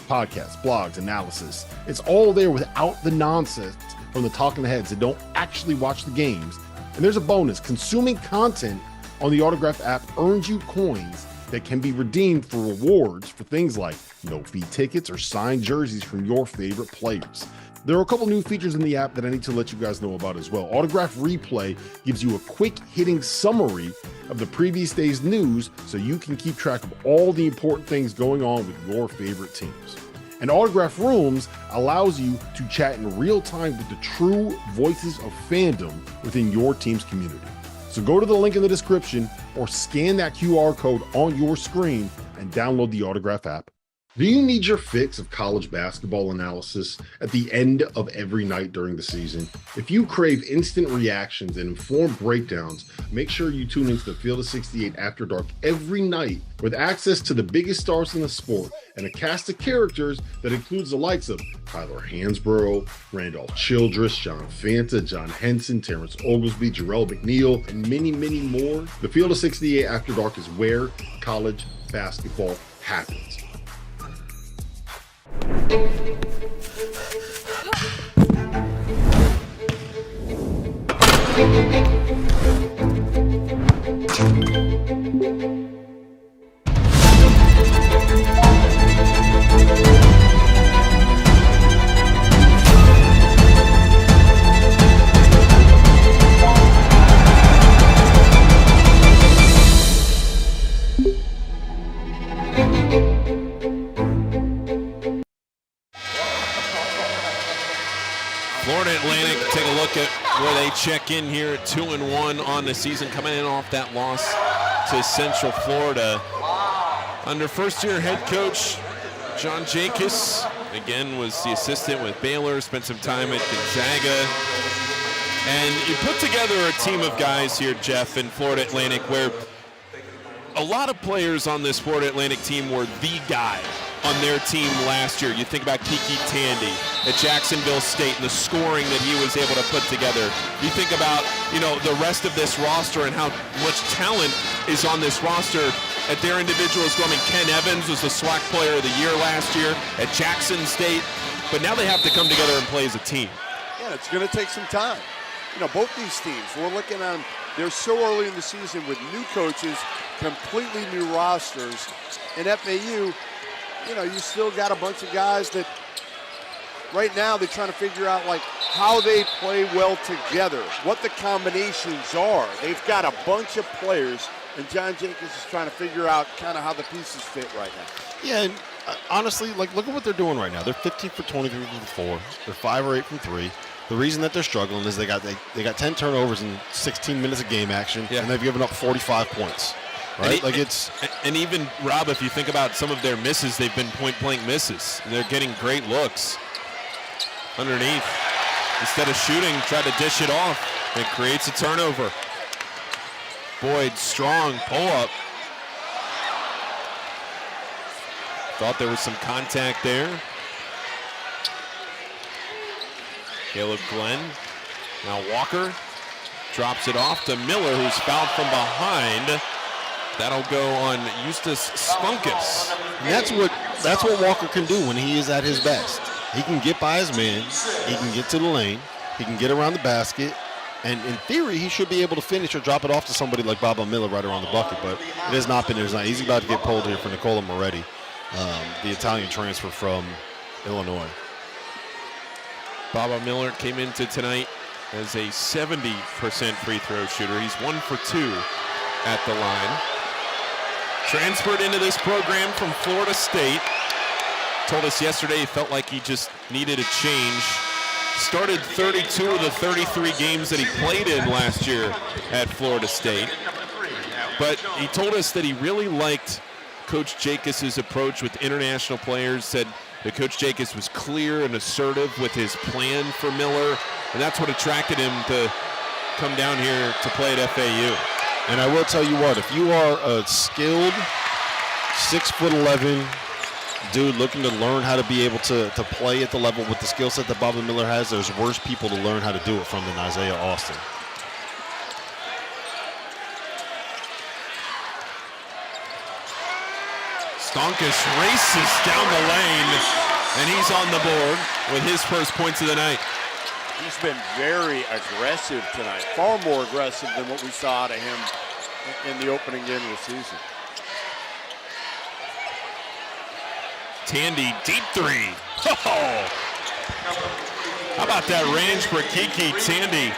Podcasts, blogs, analysis. It's all there without the nonsense from the talking heads that don't actually watch the games. And there's a bonus. Consuming content on the Autograph app earns you coins that can be redeemed for rewards for things like no-fee tickets or signed jerseys from your favorite players. There are a couple new features in the app that I need to let you guys know about as well. Autograph Replay gives you a quick-hitting summary of the previous day's news so you can keep track of all the important things going on with your favorite teams. And Autograph Rooms allows you to chat in real time with the true voices of fandom within your team's community. So go to the link in the description or scan that QR code on your screen and download the Autograph app. Do you need your fix of college basketball analysis at the end of every night during the season? If you crave instant reactions and informed breakdowns, make sure you tune into the Field of 68 After Dark every night with access to the biggest stars in the sport and a cast of characters that includes the likes of Tyler Hansborough, Randolph Childress, John Fanta, John Henson, Terrence Oglesby, Jarrell McNeil, and many, many more. The Field of 68 After Dark is where college basketball happens. Florida Atlantic, take a look at where they check in here at 2-1 on the season, coming in off that loss to Central Florida. Under first-year head coach John Jacobs, again was the assistant with Baylor, spent some time at Gonzaga. And you put together a team of guys here, Jeff, in Florida Atlantic, where a lot of players on this Florida Atlantic team were the guy on their team last year. You think about Kiki Tandy at Jacksonville State and the scoring that he was able to put together. You think about, the rest of this roster and how much talent is on this roster at their individuals. I mean, Ken Evans was the SWAC Player of the Year last year at Jackson State, but now they have to come together and play as a team. Yeah, it's going to take some time. Both these teams, we're looking on, they're so early in the season with new coaches, completely new rosters. And FAU, you still got a bunch of guys that right now they're trying to figure out how they play well together, what the combinations are. They've got a bunch of players, and John Jacobs is trying to figure out kind of how the pieces fit right now. Yeah, and honestly, look at what they're doing right now. They're 15 for 23 from 4. They're 5 or 8 from 3. The reason that they're struggling is they got 10 turnovers in 16 minutes of game action, and they've given up 45 points. Right? And even, Rob, if you think about some of their misses, they've been point-blank misses. They're getting great looks underneath. Instead of shooting, try to dish it off. It creates a turnover. Boyd, strong pull-up. Thought there was some contact there. Caleb Glenn. Now Walker drops it off to Miller, who's fouled from behind. That'll go on Eustace Spunkus. And that's what Walker can do when he is at his best. He can get by his man. He can get to the lane. He can get around the basket. And in theory, he should be able to finish or drop it off to somebody like Baba Miller right around the bucket. But it has not been his night. He's about to get pulled here for Nicola Moretti, the Italian transfer from Illinois. Baba Miller came into tonight as a 70% free throw shooter. He's 1 for 2 at the line. Transferred into this program from Florida State. Told us yesterday he felt like he just needed a change. Started 32 of the 33 games that he played in last year at Florida State. But he told us that he really liked Coach Jacobs' approach with international players, said that Coach Jacobs was clear and assertive with his plan for Miller, and that's what attracted him to come down here to play at FAU. And I will tell you what, if you are a skilled 6'11", dude looking to learn how to be able to play at the level with the skill set that Bobby Miller has. There's worse people to learn how to do it from than Isaiah Austin. Stonkus races down the lane, and he's on the board with his first points of the night. He's been very aggressive tonight, far more aggressive than what we saw out of him in the opening game of the season. Tandy, deep three. Oh. How about that range for Kiki Tandy?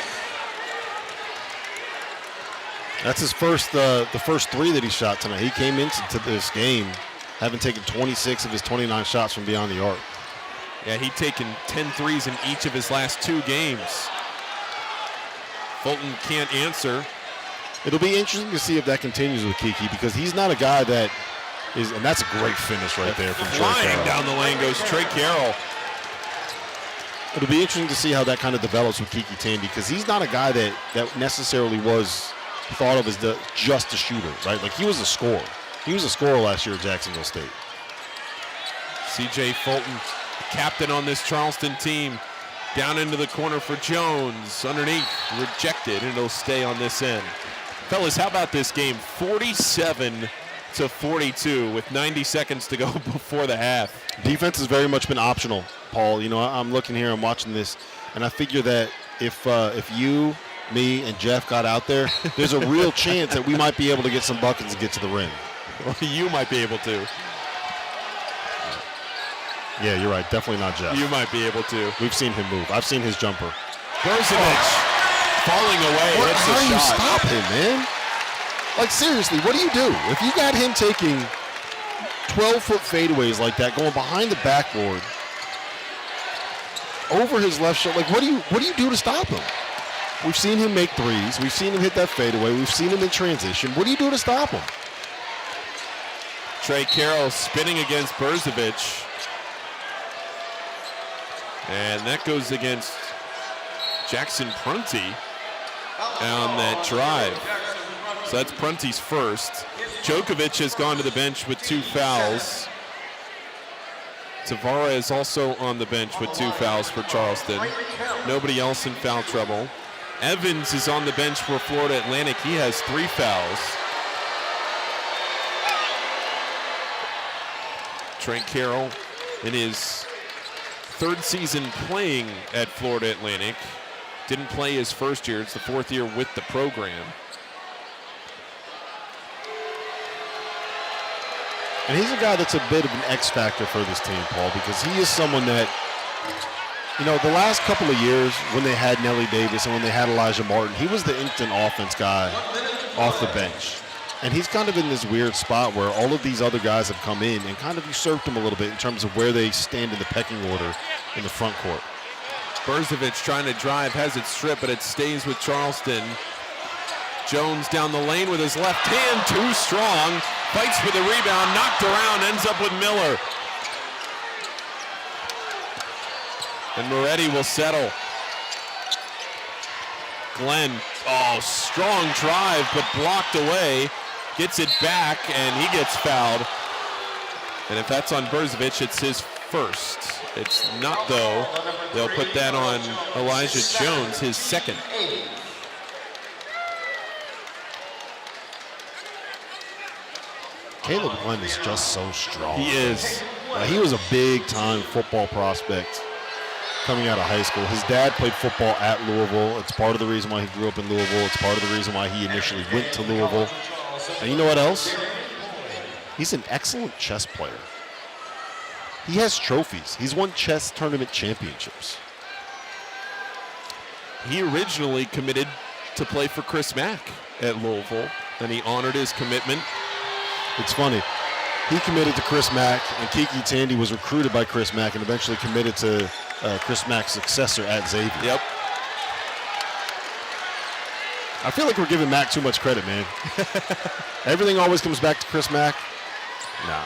That's his first, the first three that he shot tonight. He came into this game having taken 26 of his 29 shots from beyond the arc. Yeah, he'd taken 10 threes in each of his last 2 games. Fulton can't answer. It'll be interesting to see if that continues with Kiki, because he's not a guy that is, and that's a great finish right there from Trey Carroll. Flying down the lane goes Trey Carroll. It'll be interesting to see how that kind of develops with Kiki Tandy, because he's not a guy that necessarily was thought of as just a shooter, right? Like, he was a scorer. He was a scorer last year at Jacksonville State. C.J. Fulton, captain on this Charleston team, down into the corner for Jones. Underneath, rejected, and it'll stay on this end. Fellas, how about this game? 47-42 with 90 seconds to go before the half. Defense has very much been optional, Paul. You know, I'm looking here, I'm watching this, and I figure that if you, me, and Jeff got out there, there's a real chance that we might be able to get some buckets and get to the rim. Well, you might be able to. Yeah, you're right. Definitely not Jeff. You might be able to. We've seen him move. I've seen his jumper. Brozovic falling away. How do you stop him, man? Like, seriously, what do you do? If you got him taking 12-foot fadeaways like that, going behind the backboard, over his left shoulder, like, what do you do to stop him? We've seen him make threes. We've seen him hit that fadeaway. We've seen him in transition. What do you do to stop him? Trey Carroll spinning against Brozovic. And that goes against Jackson Prunty on that drive. So that's Prunty's first. Djokovic has gone to the bench with 2 fouls. Tavares also on the bench with 2 fouls for Charleston. Nobody else in foul trouble. Evans is on the bench for Florida Atlantic. He has 3 fouls. Trent Carroll in his 3rd season playing at Florida Atlantic. Didn't play his first year. It's the 4th year with the program. And he's a guy that's a bit of an X factor for this team, Paul, because he is someone that, you know, the last couple of years when they had Nelly Davis and when they had Elijah Martin, he was the instant offense guy off the bench. And he's kind of in this weird spot where all of these other guys have come in and kind of usurped him a little bit in terms of where they stand in the pecking order in the front court. Brozovic trying to drive, has it stripped, but it stays with Charleston. Jones down the lane with his left hand, too strong. Fights for the rebound, knocked around, ends up with Miller. And Moretti will settle. Glenn, strong drive, but blocked away. Gets it back, and he gets fouled. And if that's on Brozovic, it's his first. It's not, though. They'll put that on Elijah Jones, his second. Caleb Glenn is just so strong. He is. He was a big-time football prospect coming out of high school. His dad played football at Louisville. It's part of the reason why he grew up in Louisville. It's part of the reason why he initially went to Louisville. And you know what else? He's an excellent chess player. He has trophies. He's won chess tournament championships. He originally committed to play for Chris Mack at Louisville, and he honored his commitment. It's funny. He committed to Chris Mack, and Kiki Tandy was recruited by Chris Mack and eventually committed to Chris Mack's successor at Xavier. Yep. I feel like we're giving Mack too much credit, man. Everything always comes back to Chris Mack. Nah.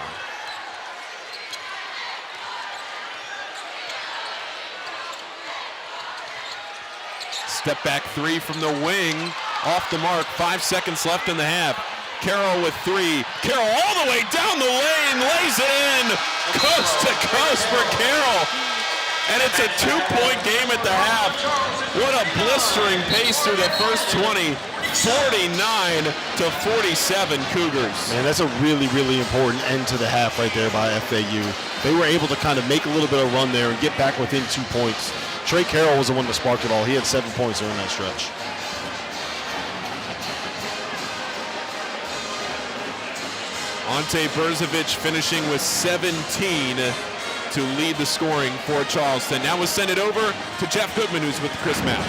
Step back 3 from the wing. Off the mark. 5 seconds left in the half. Carroll with 3. Carroll all the way down the lane, lays it in. Coast to coast for Carroll. And it's a 2-point game at the half. What a blistering pace through the first 20. 49-47 Cougars. Man, that's a really, really important end to the half right there by FAU. They were able to kind of make a little bit of run there and get back within 2 points. Trey Carroll was the one that sparked it all. He had 7 points during that stretch. Ante Brzovic finishing with 17 to lead the scoring for Charleston. Now we'll send it over to Jeff Goodman, who's with the Chris Map.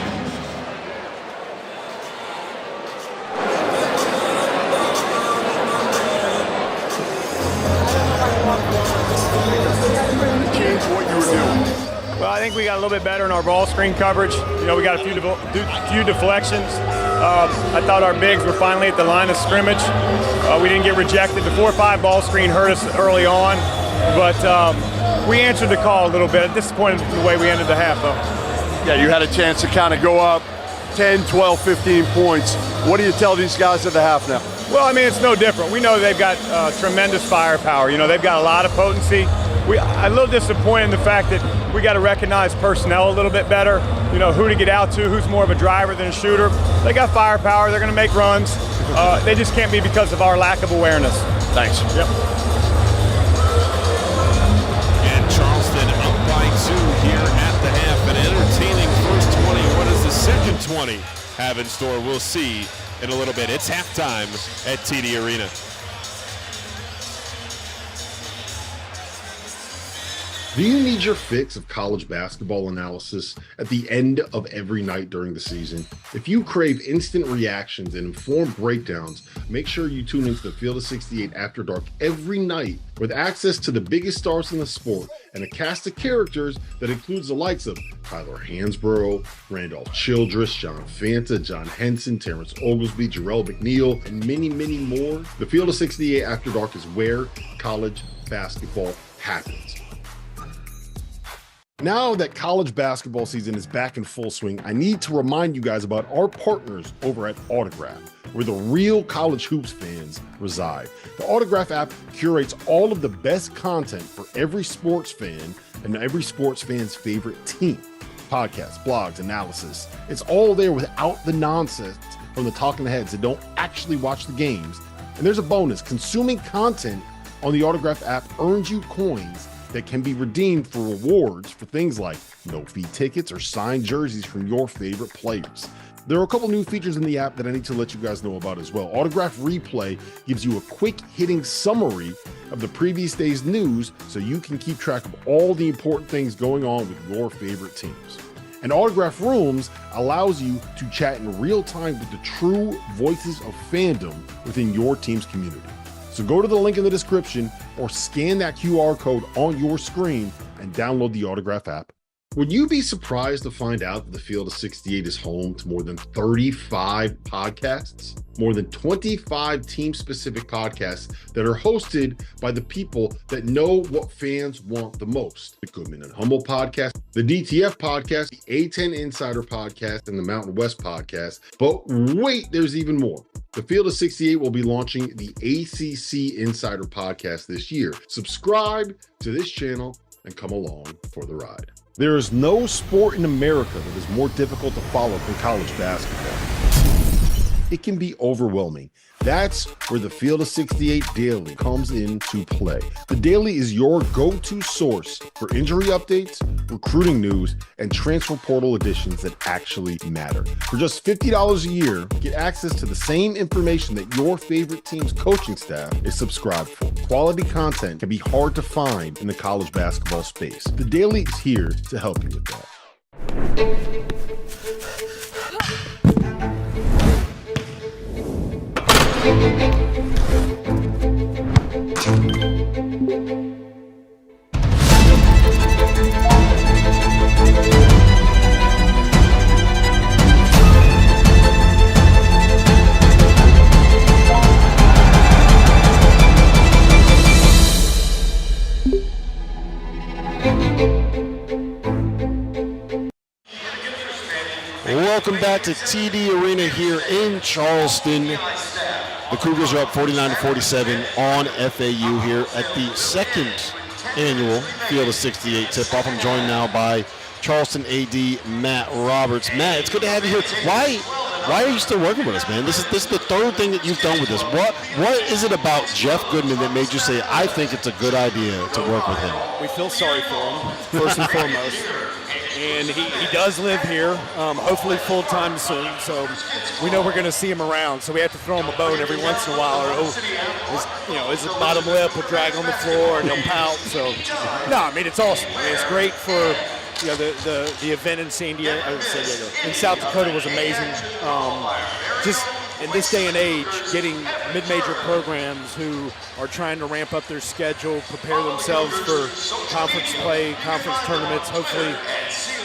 Change what you were doing. Well, I think we got a little bit better in our ball screen coverage. You know, we got a few deflections. I thought our bigs were finally at the line of scrimmage. We didn't get rejected. The 4-5 ball screen hurt us early on, but we answered the call a little bit. Disappointed in the way we ended the half, though. Yeah, you had a chance to kind of go up 10, 12, 15 points. What do you tell these guys at the half now? Well, I mean, it's no different. We know they've got tremendous firepower. You know, they've got a lot of potency. I'm a little disappointed in the fact that we got to recognize personnel a little bit better. You know, who to get out to, who's more of a driver than a shooter. They got firepower. They're going to make runs. They just can't be because of our lack of awareness. Thanks. Yep. And Charleston up by 2 here at the half. An entertaining first 20. What does the second 20 have in store? We'll see in a little bit. It's halftime at TD Arena. Do you need your fix of college basketball analysis at the end of every night during the season? If you crave instant reactions and informed breakdowns, make sure you tune into the Field of 68 After Dark every night with access to the biggest stars in the sport and a cast of characters that includes the likes of Tyler Hansborough, Randolph Childress, John Fanta, John Henson, Terrence Oglesby, Jarrell McNeil, and many, many more. The Field of 68 After Dark is where college basketball happens. Now that college basketball season is back in full swing, I need to remind you guys about our partners over at Autograph, where the real college hoops fans reside. The Autograph app curates all of the best content for every sports fan and every sports fan's favorite team. Podcasts, blogs, analysis. It's all there without the nonsense from the talking heads that don't actually watch the games. And there's a bonus. Consuming content on the Autograph app earns you coins that can be redeemed for rewards for things like no-fee tickets or signed jerseys from your favorite players. There are a couple new features in the app that I need to let you guys know about as well. Autograph Replay gives you a quick-hitting summary of the previous day's news so you can keep track of all the important things going on with your favorite teams. And Autograph Rooms allows you to chat in real time with the true voices of fandom within your team's community. So go to the link in the description or scan that QR code on your screen and download the Autograph app. Would you be surprised to find out that the Field of 68 is home to more than 35 podcasts? More than 25 team-specific podcasts that are hosted by the people that know what fans want the most. The Goodman and Humble podcast, the DTF podcast, the A10 Insider podcast, and the Mountain West podcast. But wait, there's even more. The Field of 68 will be launching the ACC Insider podcast this year. Subscribe to this channel and come along for the ride. There is no sport in America that is more difficult to follow than college basketball. It can be overwhelming. That's where the Field of 68 Daily comes into play. The Daily is your go-to source for injury updates, recruiting news, and transfer portal additions that actually matter. For just $50 a year, get access to the same information that your favorite team's coaching staff is subscribed for. Quality content can be hard to find in the college basketball space. The Daily is here to help you with that. Welcome back to TD Arena here in Charleston. The Cougars are up 49-47 on FAU here at the second annual Field of 68 tip-off. I'm joined now by Charleston AD Matt Roberts. Matt, it's good to have you here. Why are you still working with us, man? This is the third thing that you've done with us. What is it about Jeff Goodman that made you say, I think it's a good idea to work with him? We feel sorry for him, first and foremost. And he does live here, hopefully full-time soon, so we know we're going to see him around. So we have to throw him a bone every once in a while, or his bottom lip will drag on the floor and he'll pout. So, no, I mean, it's awesome. I mean, it's great for the event in San Diego, in South Dakota was amazing. Just in this day and age, getting mid-major programs who are trying to ramp up their schedule, prepare themselves for conference play, conference tournaments, hopefully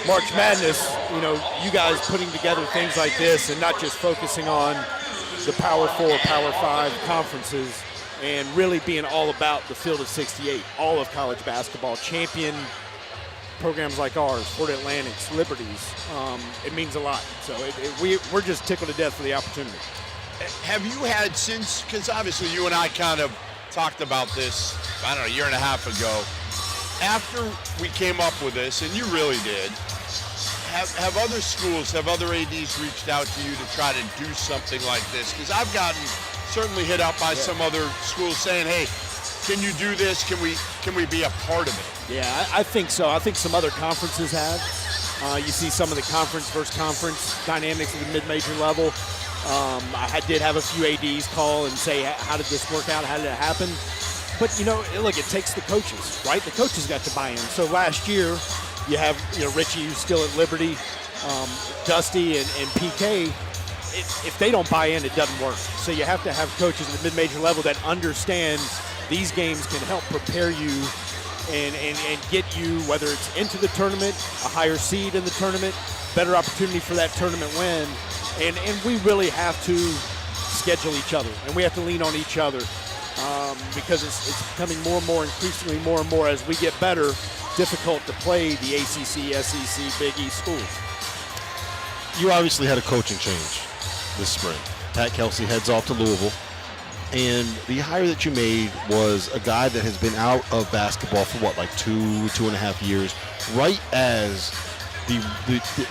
March Madness, you guys putting together things like this and not just focusing on the Power 4, Power 5 conferences and really being all about the Field of 68, all of college basketball, champion programs like ours, Florida Atlantic's, Liberties. It means a lot. So we're just tickled to death for the opportunity. Have you had since, because obviously you and I kind of talked about this, I don't know, a year and a half ago. After we came up with this, and you really did, have other schools, have other ADs reached out to you to try to do something like this? Because I've gotten certainly hit up by some other schools saying, hey, can you do this? Can we be a part of it? Yeah, I think so. I think some other conferences have. You see some of the conference versus conference dynamics at the mid-major level. I did have a few ADs call and say, how did this work out? How did it happen? But, look, it takes the coaches, right? The coaches got to buy in. So last year, you have Richie, who's still at Liberty, Dusty, and PK. If they don't buy in, it doesn't work. So you have to have coaches at the mid-major level that understand these games can help prepare you and get you, whether it's into the tournament, a higher seed in the tournament, better opportunity for that tournament win. And we really have to schedule each other, and we have to lean on each other because it's becoming more and more, increasingly more and more as we get better, difficult to play the ACC, SEC, Big East schools. You obviously had a coaching change this spring. Pat Kelsey heads off to Louisville, and the hire that you made was a guy that has been out of basketball for two and a half years, right as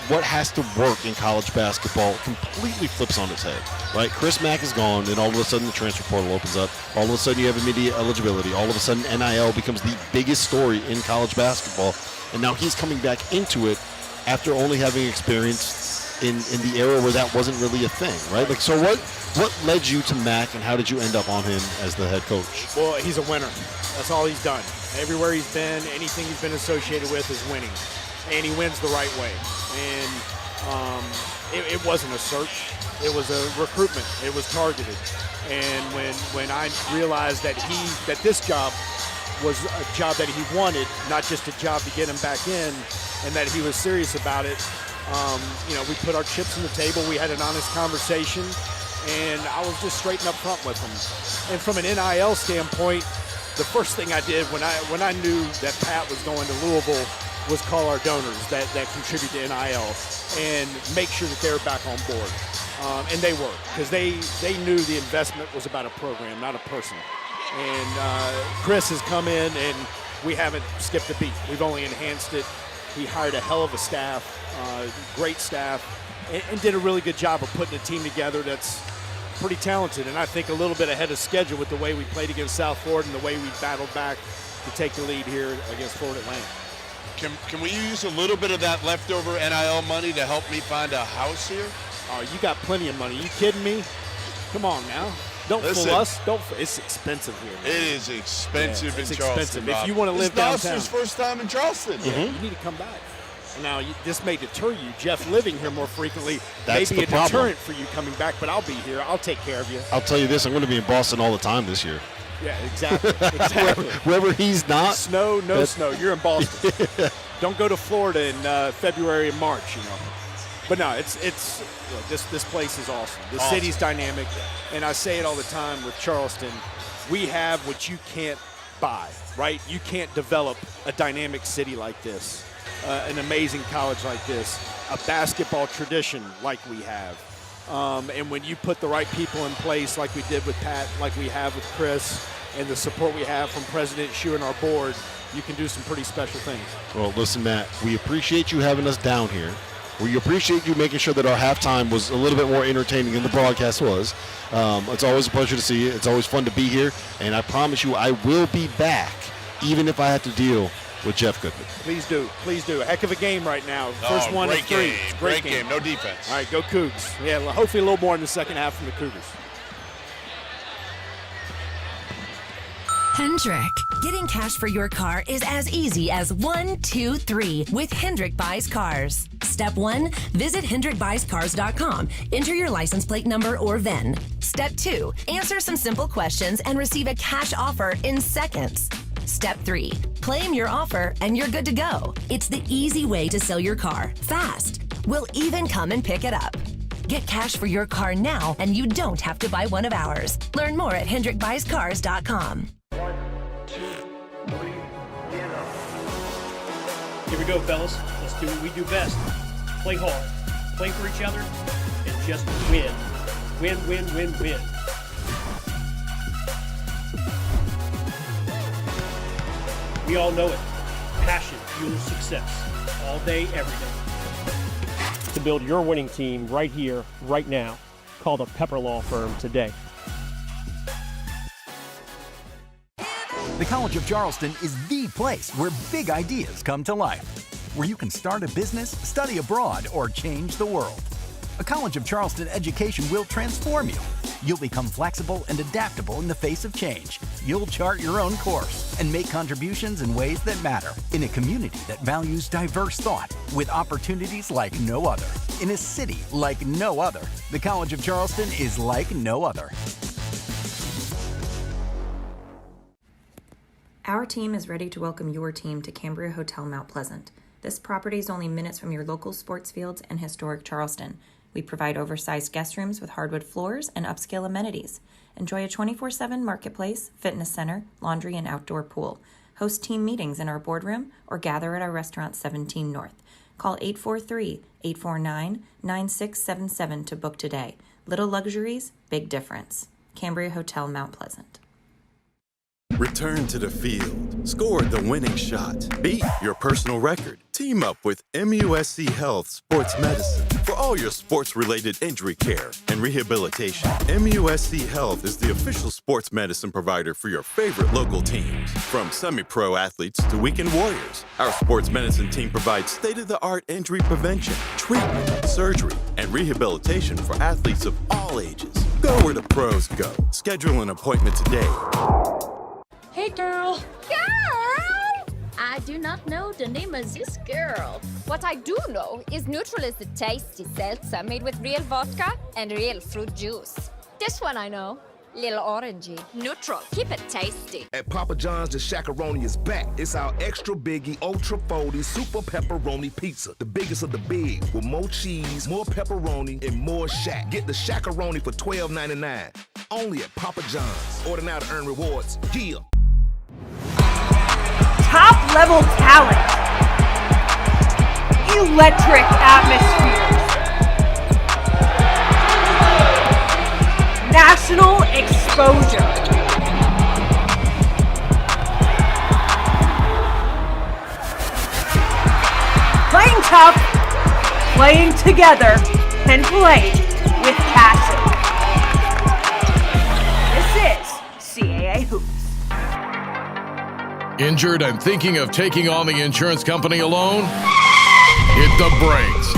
what has to work in college basketball completely flips on its head, right? Chris Mack is gone, and all of a sudden the transfer portal opens up. All of a sudden you have immediate eligibility. All of a sudden NIL becomes the biggest story in college basketball, and now he's coming back into it after only having experience in the era where that wasn't really a thing, right? So what led you to Mack, and how did you end up on him as the head coach? Well, he's a winner. That's all he's done. Everywhere he's been, anything he's been associated with is winning. And he wins the right way. And it wasn't a search. It was a recruitment. It was targeted. And when I realized that this job was a job that he wanted, not just a job to get him back in, and that he was serious about it, we put our chips on the table. We had an honest conversation, and I was just straight and up front with him. And from an NIL standpoint, the first thing I did when I knew that Pat was going to Louisville was call our donors that contribute to NIL and make sure that they're back on board. And they were, because they knew the investment was about a program, not a person. And Chris has come in, and we haven't skipped a beat. We've only enhanced it. He hired a hell of a staff, great staff, and did a really good job of putting a team together that's pretty talented. And I think a little bit ahead of schedule with the way we played against South Florida and the way we battled back to take the lead here against Florida Atlantic. Can we use a little bit of that leftover NIL money to help me find a house here? Oh, you got plenty of money. You kidding me? Come on now. Don't fool us. It's expensive here, man. It is expensive in Charleston. Expensive. If you want to live downtown. It's first time in Charleston. Yeah, you need to come back. Now, this may deter you. Jeff living here more frequently That's may be the a problem. deterrent for you coming back, but I'll be here. I'll take care of you. I'll tell you this, I'm going to be in Boston all the time this year. Yeah, exactly. Exactly. Wherever he's not. Snow, no snow. You're in Boston. Don't go to Florida in February and March, But no, this place is awesome. The city's dynamic, and I say it all the time with Charleston. We have what you can't buy, right? You can't develop a dynamic city like this, an amazing college like this, a basketball tradition like we have, And when you put the right people in place, like we did with Pat, like we have with Chris, and the support we have from President Shu and our board, you can do some pretty special things. Well, listen, Matt, we appreciate you having us down here. We appreciate you making sure that our halftime was a little bit more entertaining than the broadcast was. It's always a pleasure to see you. It's always fun to be here. And I promise you I will be back, even if I have to deal with Jeff Goodman. Please do. Please do. A heck of a game right now. First one of three. Game. Great game. No defense. All right, go Cougs. Yeah, hopefully a little more in the second half from the Cougars. Hendrick. Getting cash for your car is as easy as 1, 2, 3 with Hendrick Buys Cars. Step 1, visit HendrickBuysCars.com. Enter your license plate number or VIN. Step 2, answer some simple questions and receive a cash offer in seconds. Step 3, claim your offer and you're good to go. It's the easy way to sell your car, fast. We'll even come and pick it up. Get cash for your car now and you don't have to buy one of ours. Learn more at HendrickBuysCars.com. 1, 2, 3, get up. Here we go, fellas. Let's do what we do best. Play hard, play for each other, and just win. Win, win, win, win. We all know it. Passion fuels success. All day, every day. To build your winning team right here, right now, call the Pepper Law Firm today. The College of Charleston is the place where big ideas come to life. Where you can start a business, study abroad, or change the world. A College of Charleston education will transform you. You'll become flexible and adaptable in the face of change. You'll chart your own course and make contributions in ways that matter. In a community that values diverse thought with opportunities like no other. In a city like no other. The College of Charleston is like no other. Our team is ready to welcome your team to Cambria Hotel Mount Pleasant. This property is only minutes from your local sports fields and historic Charleston. We provide oversized guest rooms with hardwood floors and upscale amenities. Enjoy a 24/7 marketplace, fitness center, laundry, and outdoor pool. Host team meetings in our boardroom or gather at our restaurant 17 North. Call 843-849-9677 to book today. Little luxuries, big difference. Cambria Hotel Mount Pleasant. Return to the field. Score the winning shot. Beat your personal record. Team up with MUSC Health Sports Medicine for all your sports-related injury care and rehabilitation. MUSC Health is the official sports medicine provider for your favorite local teams. From semi-pro athletes to weekend warriors, our sports medicine team provides state-of-the-art injury prevention, treatment, surgery, and rehabilitation for athletes of all ages. Go where the pros go. Schedule an appointment today. Hey, girl. Girl! I do not know the name of this girl. What I do know is Neutral is a tasty seltzer made with real vodka and real fruit juice. This one I know. Little orangey. Neutral. Keep it tasty. At Papa John's, the Shakaroni is back. It's our extra biggie, ultra foldy, super pepperoni pizza. The biggest of the big, with more cheese, more pepperoni, and more Shack. Get the Shakaroni for $12.99. Only at Papa John's. Order now to earn rewards. Yeah. Top-level talent. Electric atmospheres. National exposure. Playing tough, playing together, and playing with passion. This is CAA Hoops. Injured and thinking of taking on the insurance company alone? Hit the brakes.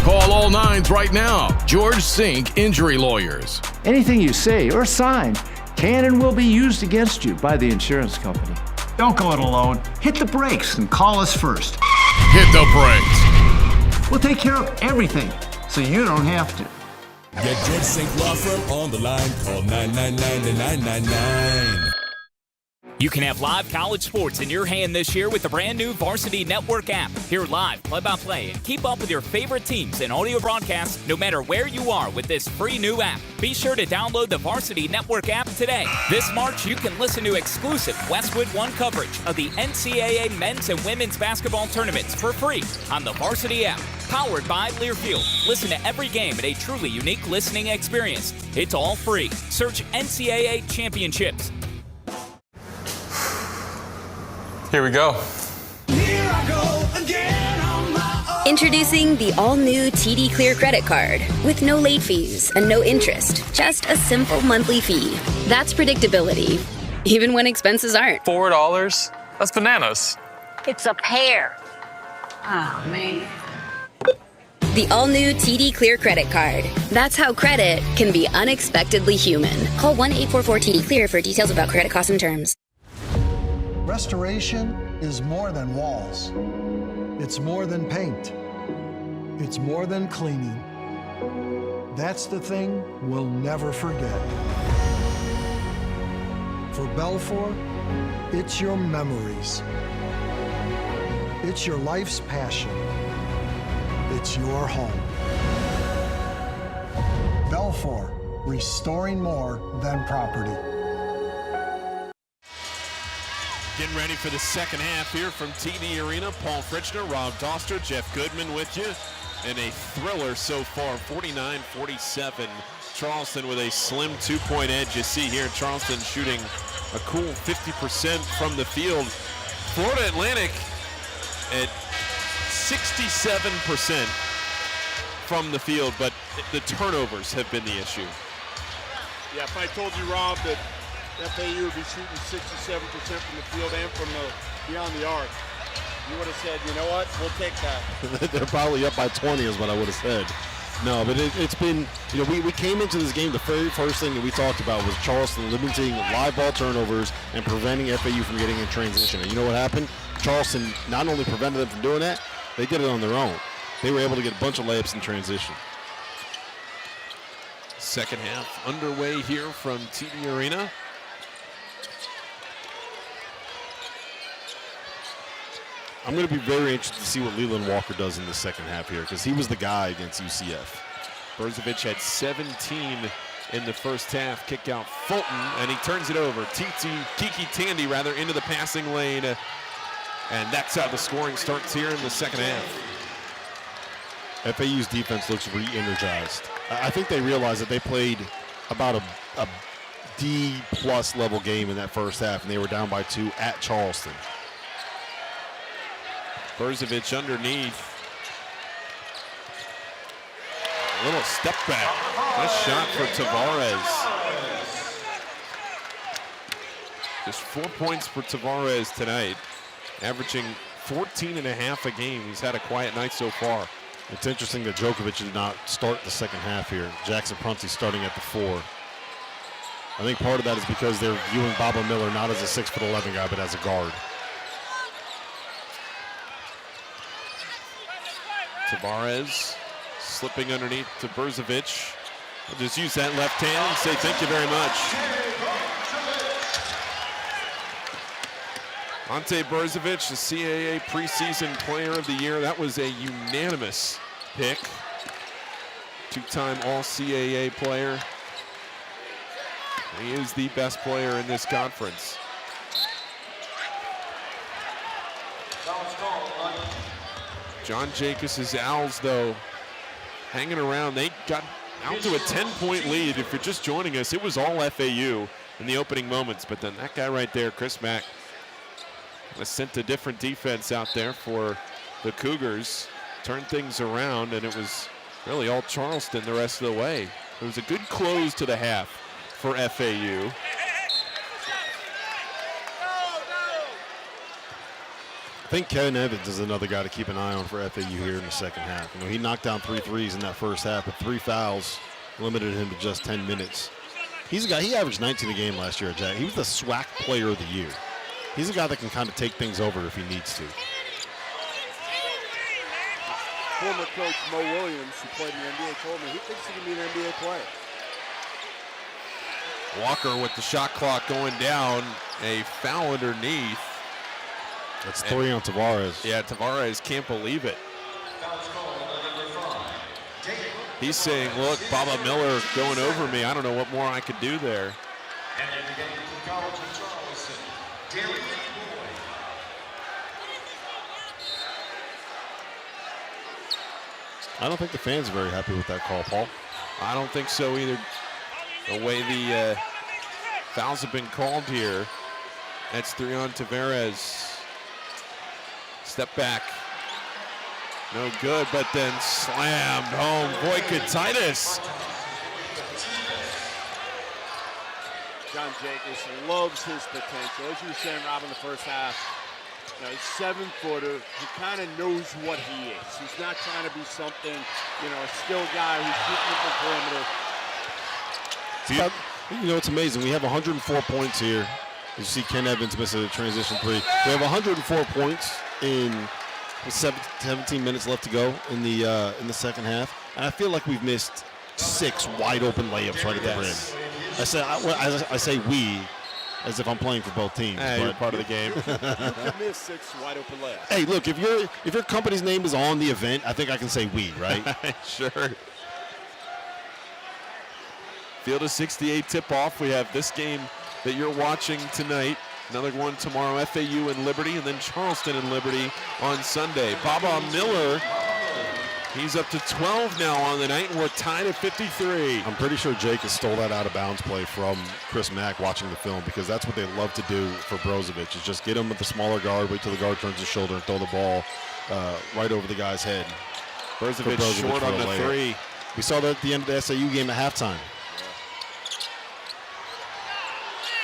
Call all nines right now. George Sink Injury Lawyers. Anything you say or sign can and will be used against you by the insurance company. Don't go it alone. Hit the brakes and call us first. Hit the brakes. We'll take care of everything, so you don't have to. Get George Sink Law Firm on the line. Call 999-999. You can have live college sports in your hand this year with the brand new Varsity Network app. Hear live, play-by-play, and keep up with your favorite teams and audio broadcasts no matter where you are with this free new app. Be sure to download the Varsity Network app today. This March, you can listen to exclusive Westwood One coverage of the NCAA men's and women's basketball tournaments for free on the Varsity app. Powered by Learfield. Listen to every game at a truly unique listening experience. It's all free. Search NCAA Championships. Here we go. Introducing the all-new TD Clear credit card with no late fees and no interest, just a simple monthly fee. That's predictability, even when expenses aren't. $4? That's bananas. It's a pear. Oh, man. The all-new TD Clear credit card. That's how credit can be unexpectedly human. Call 1-844-TD-CLEAR for details about credit costs and terms. Restoration is more than walls. It's more than paint. It's more than cleaning. That's the thing we'll never forget. For Belfour, it's your memories. It's your life's passion. It's your home. Belfour, restoring more than property. Getting ready for the second half here from TD Arena. Paul Fritchner, Rob Doster, Jeff Goodman with you. And a thriller so far, 49-47. Charleston with a slim 2-point edge. You see here, Charleston shooting a cool 50% from the field. Florida Atlantic at 67% from the field, but the turnovers have been the issue. Yeah, if I told you, Rob, that FAU would be shooting 67% from the field and from beyond the arc, you would have said, you know what, we'll take that. They're probably up by 20 is what I would have said. No, but it's been, you know, we came into this game, the very first thing that we talked about was Charleston limiting live ball turnovers and preventing FAU from getting in transition. And you know what happened? Charleston not only prevented them from doing that, they did it on their own. They were able to get a bunch of layups in transition. Second half underway here from TD Arena. I'm going to be very interested to see what Leland Walker does in the second half here, because he was the guy against UCF. Brzovic had 17 in the first half. Kick out Fulton, and he turns it over. Kiki Tandy, into the passing lane. And that's how the scoring starts here in the second half. FAU's defense looks re-energized. I think they realized that they played about a D-plus level game in that first half, and they were down by 2 at Charleston. Brzovic underneath. A little step back. Nice shot for Tavares. Just 4 points for Tavares tonight, averaging 14.5 a game. He's had a quiet night so far. It's interesting that Djokovic did not start the second half here. Jackson Prunty starting at the 4. I think part of that is because they're viewing Baba Miller not as a 6'11" guy, but as a guard. Tavares slipping underneath to Brzovic. We'll just use that left hand and say thank you very much. Ante Brzovic, the CAA preseason player of the year. That was a unanimous pick. Two-time All-CAA player. He is the best player in this conference. John Jacobs' Owls, though, hanging around. They got out to a 10-point lead. If you're just joining us, it was all FAU in the opening moments. But then that guy right there, Chris Mack, sent a different defense out there for the Cougars. Turned things around, and it was really all Charleston the rest of the way. It was a good close to the half for FAU. I think Ken Evans is another guy to keep an eye on for FAU here in the second half. You know, he knocked down 3 threes in that first half, but 3 fouls limited him to just 10 minutes. He's a guy, he averaged 19 a game last year at Jack. He was the SWAC player of the year. He's a guy that can kind of take things over if he needs to. Former coach Mo Williams, who played in the NBA, told me he thinks he can be an NBA player. Walker with the shot clock going down. a foul underneath. That's 3 on Tavares. Yeah, Tavares can't believe it. He's saying, look, Baba Miller going over me. I don't know what more I could do there. And then we get to the College of Charleston, Darian Boyd. I don't think the fans are very happy with that call, Paul. I don't think so either. The way the fouls have been called here. That's 3 on Tavares. Step back. No good, but then slammed home. Voikatitis. John Jacobs loves his potential. As you were saying, Rob, in the first half, you know, he's 7-footer. He kind of knows what he is. He's not trying to be something, you know, a skilled guy who's shooting the perimeter. You know, it's amazing. We have 104 points here. You see Ken Evans miss a transition 3. We have 104 points in 17 minutes left to go in the second half, and I feel like we've missed 6 wide open layups right at the rim. I say we, as if I'm playing for both teams. Hey, you're part of the game. You can miss 6 wide open layups. Hey, look, if your company's name is on the event, I think I can say we, right? Sure. Field of 68 tip-off. We have this game that you're watching tonight. Another one tomorrow, FAU and Liberty, and then Charleston and Liberty on Sunday. Baba Miller, he's up to 12 now on the night, and we're tied at 53. I'm pretty sure Jake has stole that out-of-bounds play from Chris Mack watching the film, because that's what they love to do for Brozovic, is just get him with the smaller guard, wait till the guard turns his shoulder, and throw the ball right over the guy's head. Brozovic short on the 3. We saw that at the end of the SAU game at halftime.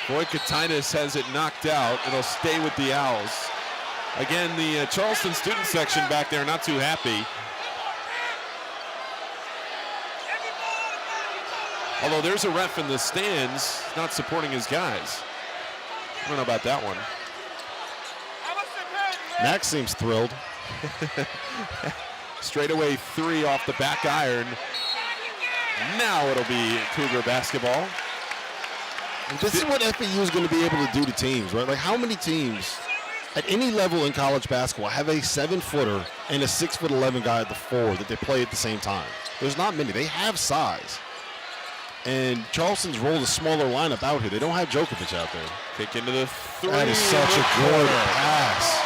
Voikatitis has it knocked out. It'll stay with the Owls. Again, the Charleston student section back there not too happy. Although there's a ref in the stands not supporting his guys. I don't know about that one. Max seems thrilled. Straightaway 3 off the back iron. Now it'll be Cougar basketball. This is what FAU is going to be able to do to teams, right? Like, how many teams at any level in college basketball have a 7-footer and a 6'11" guy at the 4 that they play at the same time? There's not many. They have size. And Charleston's rolled a smaller lineup out here. They don't have Djokovic out there. Kick into the 3. That is such a good pass.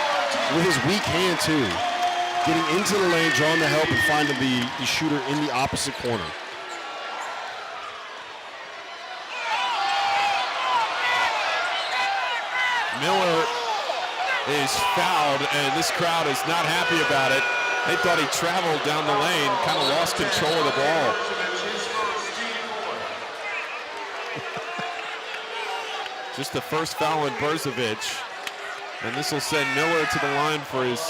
With his weak hand, too. Getting into the lane, drawing the help, and finding the shooter in the opposite corner. Miller is fouled, and this crowd is not happy about it. They thought he traveled down the lane, kind of lost control of the ball. Just the first foul on Brozovic, and this will send Miller to the line for his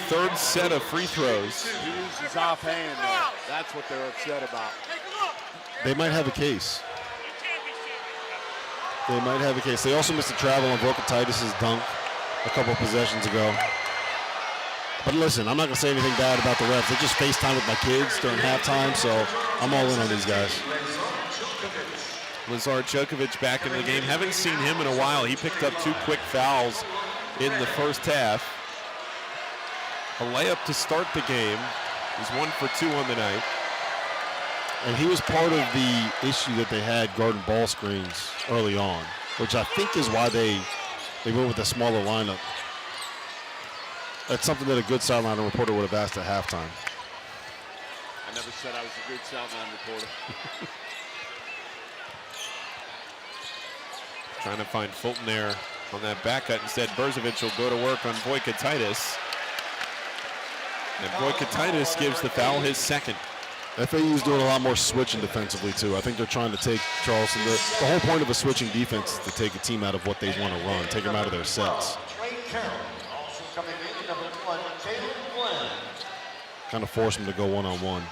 3rd set of free throws. He uses offhand there. That's what they're upset about. They might have a case. They might have a case. They also missed a travel on Voikatitis' dunk a couple possessions ago. But listen, I'm not going to say anything bad about the refs. They just FaceTime with my kids during halftime, so I'm all in on these guys. Lazar Djokovic back in the game. Haven't seen him in a while. He picked up 2 quick fouls in the first half. A layup to start the game. He's 1 for 2 on the night. And he was part of the issue that they had guarding ball screens early on, which I think is why they went with a smaller lineup. That's something that a good sideline reporter would have asked at halftime. I never said I was a good sideline reporter. Trying to find Fulton there on that back cut. Instead, Brozovic will go to work on Voikatitis. And Voikatitis gives the foul his 2nd. FAU is doing a lot more switching defensively, too. I think they're trying to take Charleston. The whole point of a switching defense is to take a team out of what they want to run, take them out of their sets. Kind of force them to go one-on-one.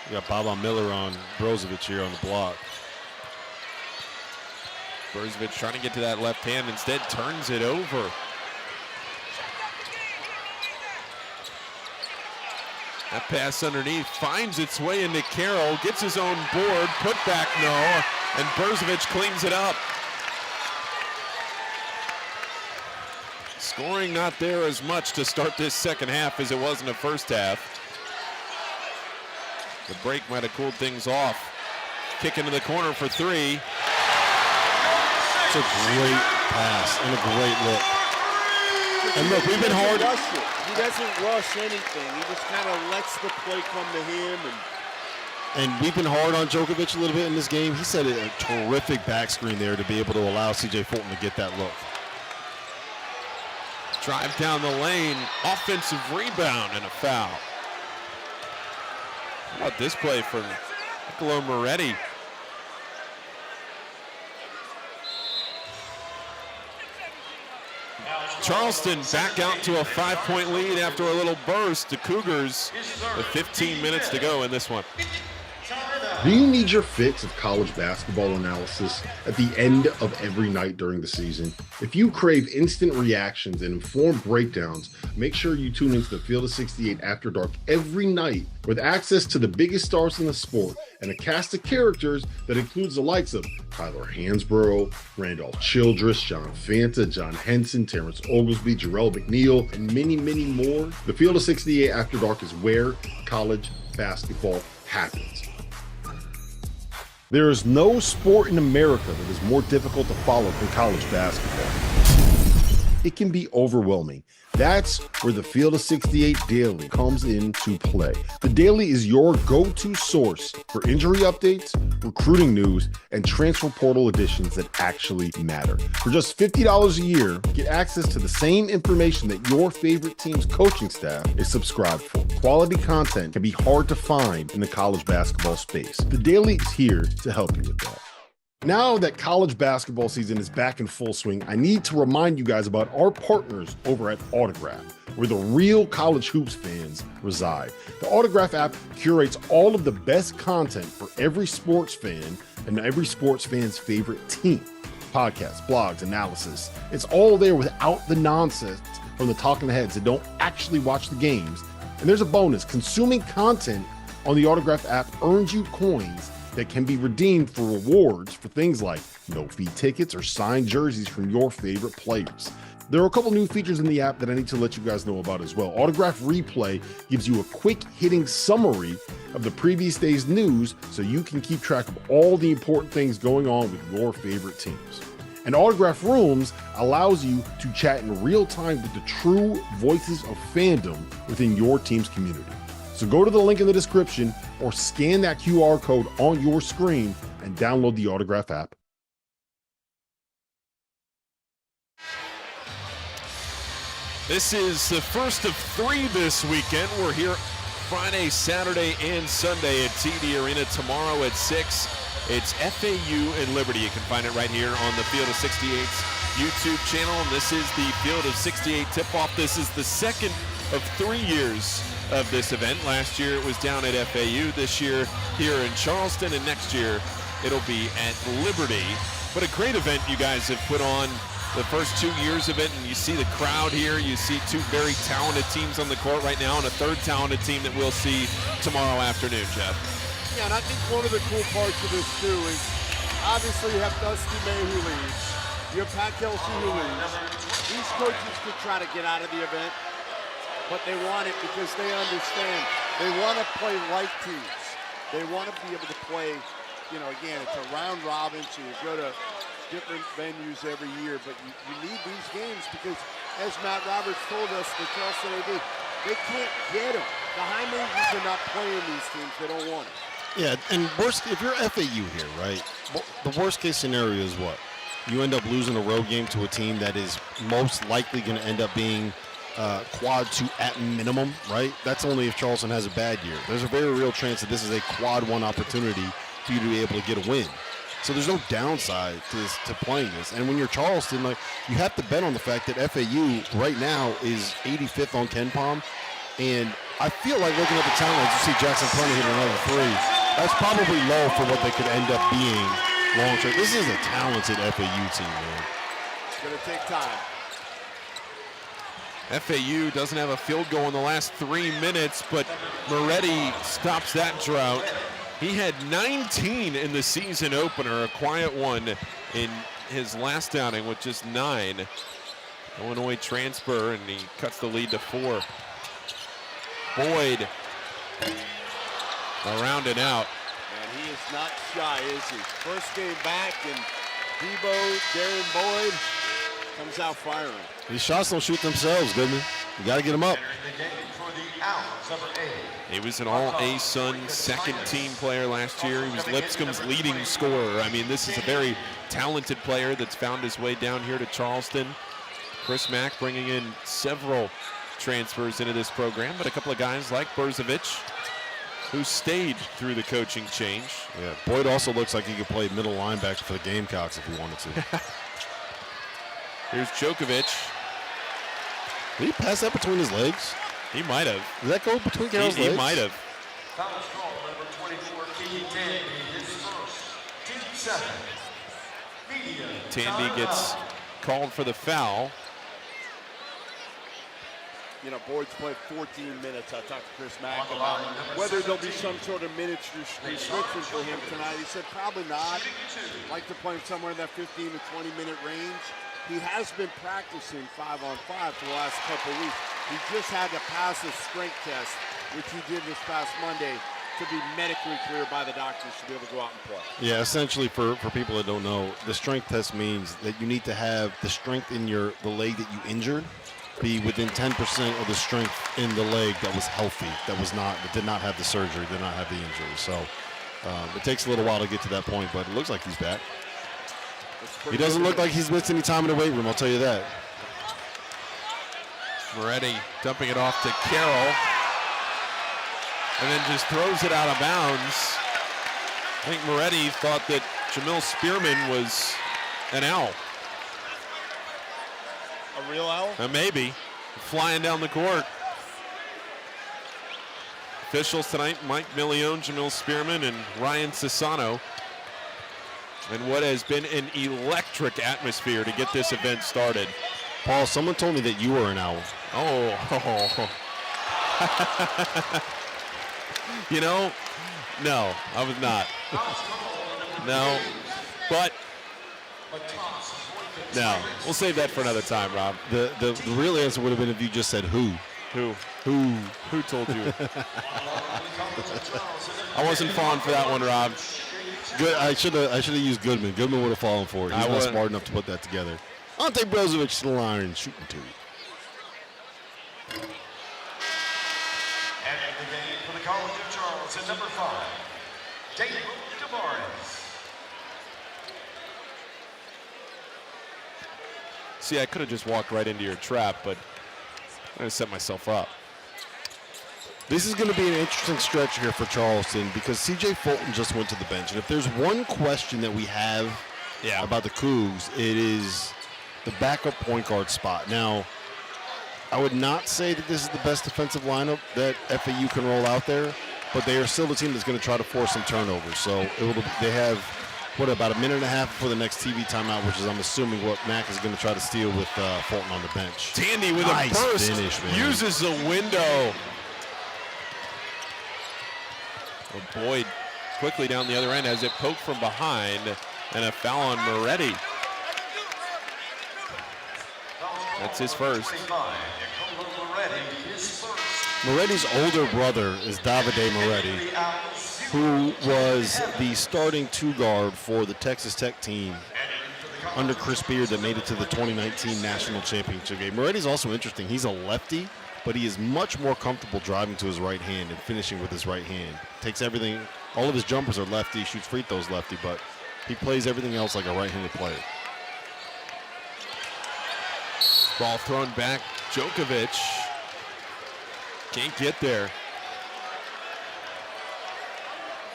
We got Baba Miller on Brozovic here on the block. Berzovic trying to get to that left hand, instead turns it over. That pass underneath finds its way into Carroll, gets his own board, put back no, and Berzovic cleans it up. Scoring not there as much to start this second half as it was in the first half. The break might have cooled things off. Kick into the corner for three. It's a great pass and a great look. And look, we've been hard. He doesn't rush anything. He just kind of lets the play come to him. And we've been hard on Djokovic a little bit in this game. He set a terrific back screen there to be able to allow C.J. Fulton to get that look. Drive down the lane, offensive rebound and a foul. How about this play from Niccolo Moretti? Charleston back out to a 5-point lead after a little burst. The Cougars with 15 minutes to go in this one. Do you need your fix of college basketball analysis at the end of every night during the season? If you crave instant reactions and informed breakdowns, make sure you tune into the Field of 68 After Dark every night with access to the biggest stars in the sport and a cast of characters that includes the likes of Tyler Hansborough, Randolph Childress, John Fanta, John Henson, Terrence Oglesby, Jarrell McNeil, and many, many more. The Field of 68 After Dark is where college basketball happens. There is no sport in America that is more difficult to follow than college basketball. It can be overwhelming. That's where the Field of 68 Daily comes into play. The Daily is your go-to source for injury updates, recruiting news, and transfer portal editions that actually matter. For just $50 a year, get access to the same information that your favorite team's coaching staff is subscribed for. Quality content can be hard to find in the college basketball space. The Daily is here to help you with that. Now that college basketball season is back in full swing, I need to remind you guys about our partners over at Autograph, where the real college hoops fans reside. The Autograph app curates all of the best content for every sports fan and every sports fan's favorite team. Podcasts, blogs, analysis. It's all there without the nonsense from the talking heads that don't actually watch the games. And there's a bonus. Consuming content on the Autograph app earns you coins that can be redeemed for rewards for things like no-fee tickets or signed jerseys from your favorite players. There are a couple new features in the app that I need to let you guys know about as well. Autograph Replay gives you a quick-hitting summary of the previous day's news so you can keep track of all the important things going on with your favorite teams. And Autograph Rooms allows you to chat in real time with the true voices of fandom within your team's community. So go to the link in the description or scan that QR code on your screen and download the Autograph app. This is the first of three this weekend. We're here Friday, Saturday, and Sunday at TD Arena. Tomorrow at 6, it's FAU and Liberty. You can find it right here on the Field of 68's YouTube channel. And this is the Field of 68 tip-off. This is the second of 3 years of this event. Last year it was down at FAU, this year here in Charleston, and next year it'll be at Liberty. But a great event you guys have put on the first 2 years of it, and you see the crowd here, you see two very talented teams on the court right now, and a third talented team that we'll see tomorrow afternoon, Jeff. Yeah, and I think one of the cool parts of this too is obviously you have Dusty May who leads, you have Pat Kelsey who leads. These coaches could try to get out of the event, but they want it because they understand. They want to play like teams. They want to be able to play, you know, again, it's a round robin, so you go to different venues every year, but you need these games because, as Matt Roberts told us, the Charleston AD, they can't get them. The high majors are not playing these teams. They don't want it. Yeah, and worst, if you're FAU here, right, the worst case scenario is what? You end up losing a road game to a team that is most likely going to end up being quad 2 at minimum, right? That's only if Charleston has a bad year. There's a very real chance that this is a quad 1 opportunity for you to be able to get a win. So there's no downside to this, to playing this. And when you're Charleston, like, you have to bet on the fact that FAU right now is 85th on KenPom. And I feel like looking at the talent, you see Jackson Plenty hit another 3. That's probably low for what they could end up being long term. This is a talented FAU team, man. It's going to take time. FAU doesn't have a field goal in the last 3 minutes, but Moretti stops that drought. He had 19 in the season opener, a quiet one in his last outing with just 9. Illinois transfer, and he cuts the lead to 4. Boyd around and out. And he is not shy, is he? First game back, and Debo, Darren Boyd comes out firing. These shots don't shoot themselves, Goodman. You got to get them up. He was an all-ASUN second-team player last year. He was Lipscomb's leading scorer. I mean, this is a very talented player that's found his way down here to Charleston. Chris Mack bringing in several transfers into this program, but a couple of guys like Berzovich who stayed through the coaching change. Yeah, Boyd also looks like he could play middle linebacker for the Gamecocks if he wanted to. Here's Djokovic. Did he pass that between his legs? He might have. Did that go between Carroll's legs? He might have. Tandy gets called for the foul. You know, Boyd's played 14 minutes. I talked to Chris Mack about whether there'll be some sort of minutes restriction for him tonight. He said probably not. Like to play him somewhere in that 15 to 20-minute range. He has been practicing 5-on-5 for the last couple of weeks. He just had to pass a strength test, which he did this past Monday, to be medically cleared by the doctors to be able to go out and play. Yeah, essentially for people that don't know, the strength test means that you need to have the strength in the leg that you injured be within 10% of the strength in the leg that was healthy, that did not have the surgery, did not have the injury. So it takes a little while to get to that point, but it looks like he's back. He doesn't look like he's missed any time in the weight room, I'll tell you that. Moretti dumping it off to Carroll, and then just throws it out of bounds. I think Moretti thought that Jamil Spearman was an owl. A real owl? Maybe. Flying down the court. Officials tonight, Mike Milione, Jamil Spearman, and Ryan Sassano. And what has been an electric atmosphere to get this event started. Paul, someone told me that you were an owl. Oh. You know, no, I was not. No, but no, we'll save that for another time, Rob. The real answer would have been if you just said who. Who told you? I wasn't falling for that one, Rob. Good. I should have used Goodman. Goodman would have fallen for it. He's not smart enough to put that together. Ante Brozovic to the line, shooting 2. Entering the game for the College of Charleston, number 5, David Tavares. See, I could have just walked right into your trap, but I'm going to set myself up. This is going to be an interesting stretch here for Charleston because C.J. Fulton just went to the bench. And if there's one question that we have about the Cougs, it is the backup point guard spot. Now, I would not say that this is the best defensive lineup that FAU can roll out there, but they are still the team that's going to try to force some turnovers. So they have, about a minute and a half before the next TV timeout, which is, I'm assuming, what Mack is going to try to steal with Fulton on the bench. Tandy with nice a burst, finish, man. uses the window. Boyd quickly down the other end as it poked from behind, and a foul on Moretti. That's his first. Moretti's older brother is Davide Moretti, who was the starting 2-guard for the Texas Tech team under Chris Beard that made it to the 2019 National Championship game. Moretti's also interesting. He's a lefty, but he is much more comfortable driving to his right hand and finishing with his right hand. Takes everything, all of his jumpers are lefty, shoots free throws lefty, but he plays everything else like a right-handed player. Ball thrown back, Djokovic can't get there.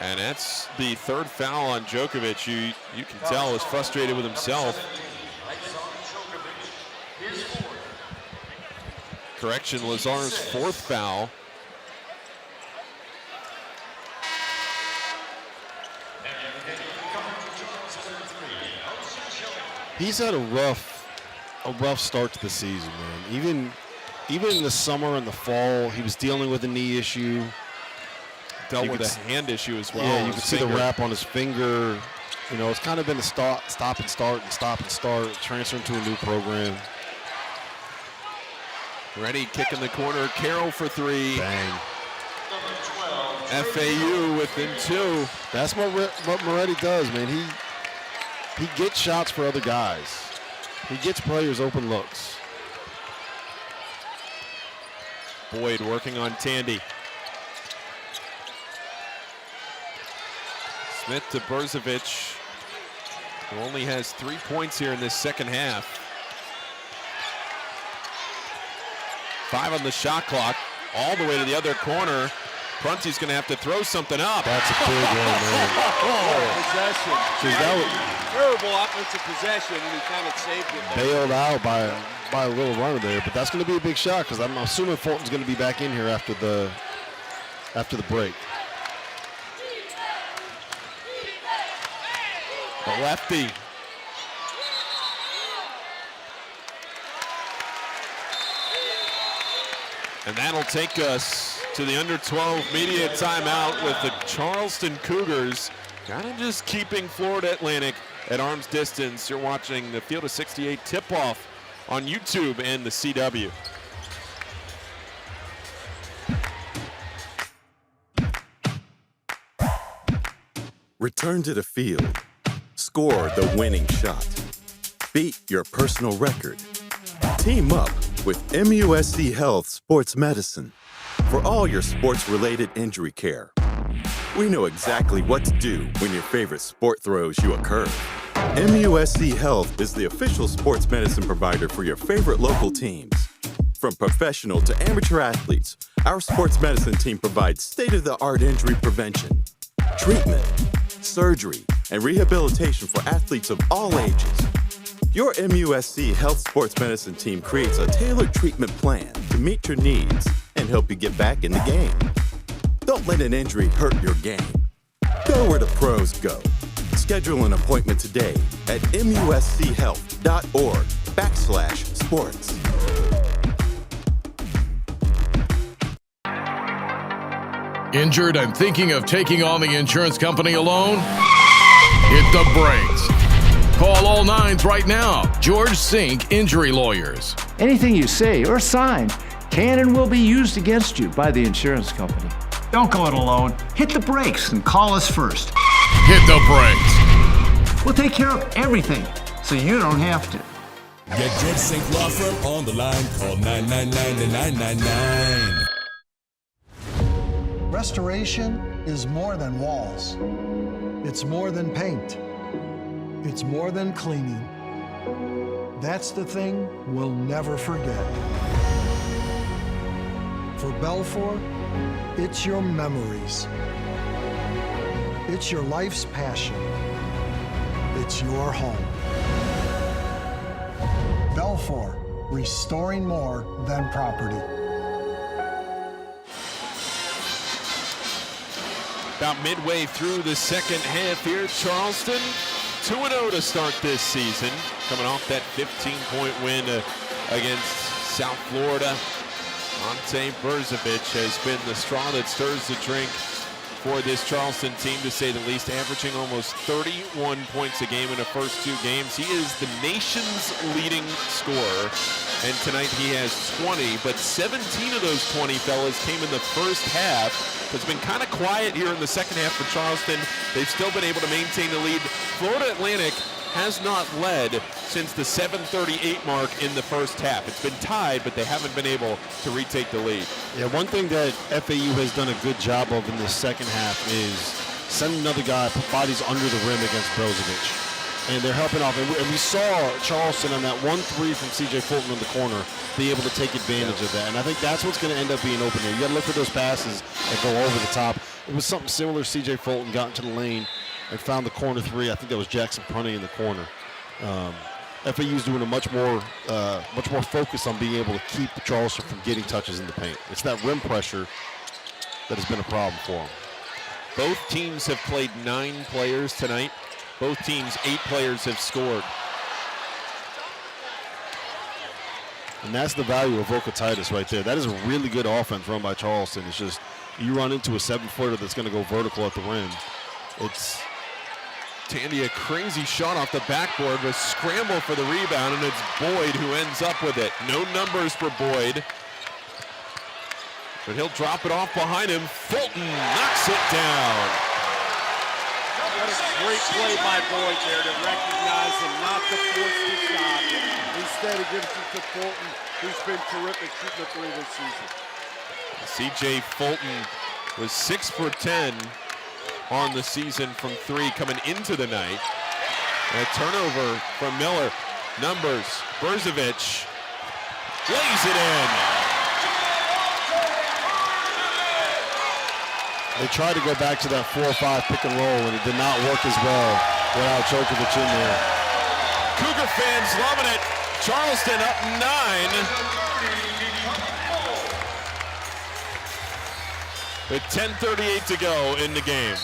And that's the third foul on Djokovic. You can tell is frustrated with himself. Correction, Lazar's 4th foul. He's had a rough start to the season, man. Even in the summer and the fall, he was dealing with a knee issue. Dealt with a hand issue as well. Yeah, you can see the wrap on his finger. You know, it's kind of been a stop and start, transferring to a new program. Ready, kick in the corner. Carroll for three. Bang. FAU within two. That's what Moretti does, man. He gets shots for other guys. He gets players open looks. Boyd working on Tandy. Smith to Brzovic, who only has 3 points here in this second half. 5 on the shot clock, all the way to the other corner. Prunty's going to have to throw something up. That's a big one, man. Possession. Terrible offensive possession, and he kind of saved it there. Bailed out by a little runner there, but that's going to be a big shot because I'm assuming Fulton's going to be back in here after the break. The lefty. And that'll take us to the under-12 media timeout with the Charleston Cougars kind of just keeping Florida Atlantic at arm's distance. You're watching the Field of 68 tip-off on YouTube and the CW. Return to the field. Score the winning shot. Beat your personal record. Team up with MUSC Health Sports Medicine for all your sports-related injury care. We know exactly what to do when your favorite sport throws you a curve. MUSC Health is the official sports medicine provider for your favorite local teams. From professional to amateur athletes, our sports medicine team provides state-of-the-art injury prevention, treatment, surgery, and rehabilitation for athletes of all ages. Your MUSC Health Sports Medicine team creates a tailored treatment plan to meet your needs and help you get back in the game. Don't let an injury hurt your game. Go where the pros go. Schedule an appointment today at muschealth.org/sports. Injured and thinking of taking on the insurance company alone? Hit the brakes. Call all nines right now. George Sink Injury Lawyers. Anything you say or sign can and will be used against you by the insurance company. Don't go it alone. Hit the brakes and call us first. Hit the brakes. We'll take care of everything, so you don't have to. Get George Sink Law Firm on the line. Call 999-9999. Restoration is more than walls. It's more than paint. It's more than cleaning. That's the thing we'll never forget. For Belfour, it's your memories. It's your life's passion. It's your home. Belfour, restoring more than property. About midway through the second half here, Charleston 2-0 to start this season, coming off that 15-point win against South Florida. Ante Brzovic has been the straw that stirs the drink for this Charleston team, to say the least, averaging almost 31 points a game in the first 2 games. He is the nation's leading scorer, and tonight he has 20, but 17 of those 20, fellas, came in the first half. It's been kind of quiet here in the second half for Charleston. They've still been able to maintain the lead. Florida Atlantic has not led since the 7:38 mark in the first half. It's been tied, but they haven't been able to retake the lead. Yeah, one thing that FAU has done a good job of in this second half is sending another guy, put bodies under the rim against Brzovic. And they're helping off. And we saw Charleston on that 1-3 from C.J. Fulton in the corner be able to take advantage of that. And I think that's what's going to end up being open here. You got to look for those passes that go over the top. It was something similar. C.J. Fulton got into the lane and found the corner 3. I think that was Jackson Prunty in the corner. FAU's doing a much more focus on being able to keep Charleston from getting touches in the paint. It's that rim pressure that has been a problem for them. Both teams have played 9 players tonight. Both teams, 8 players have scored. And that's the value of Okatitis right there. That is a really good offense run by Charleston. It's just you run into a 7-footer that's going to go vertical at the rim. It's Tandy, a crazy shot off the backboard, but scramble for the rebound, and it's Boyd who ends up with it. No numbers for Boyd, but he'll drop it off behind him. Fulton knocks it down. What a great play by Boyd there to recognize and not to force the shot. Instead, he gives it to Fulton, who's been terrific shooting the three this season. C.J. Fulton was 6 for 10 on the season from 3 coming into the night. And a turnover from Miller. Numbers, Brzovic lays it in. They tried to go back to that 4-5 pick and roll, and it did not work as well without Djokovic in there. Cougar fans loving it. Charleston up 9. With 10:38 to go in the game.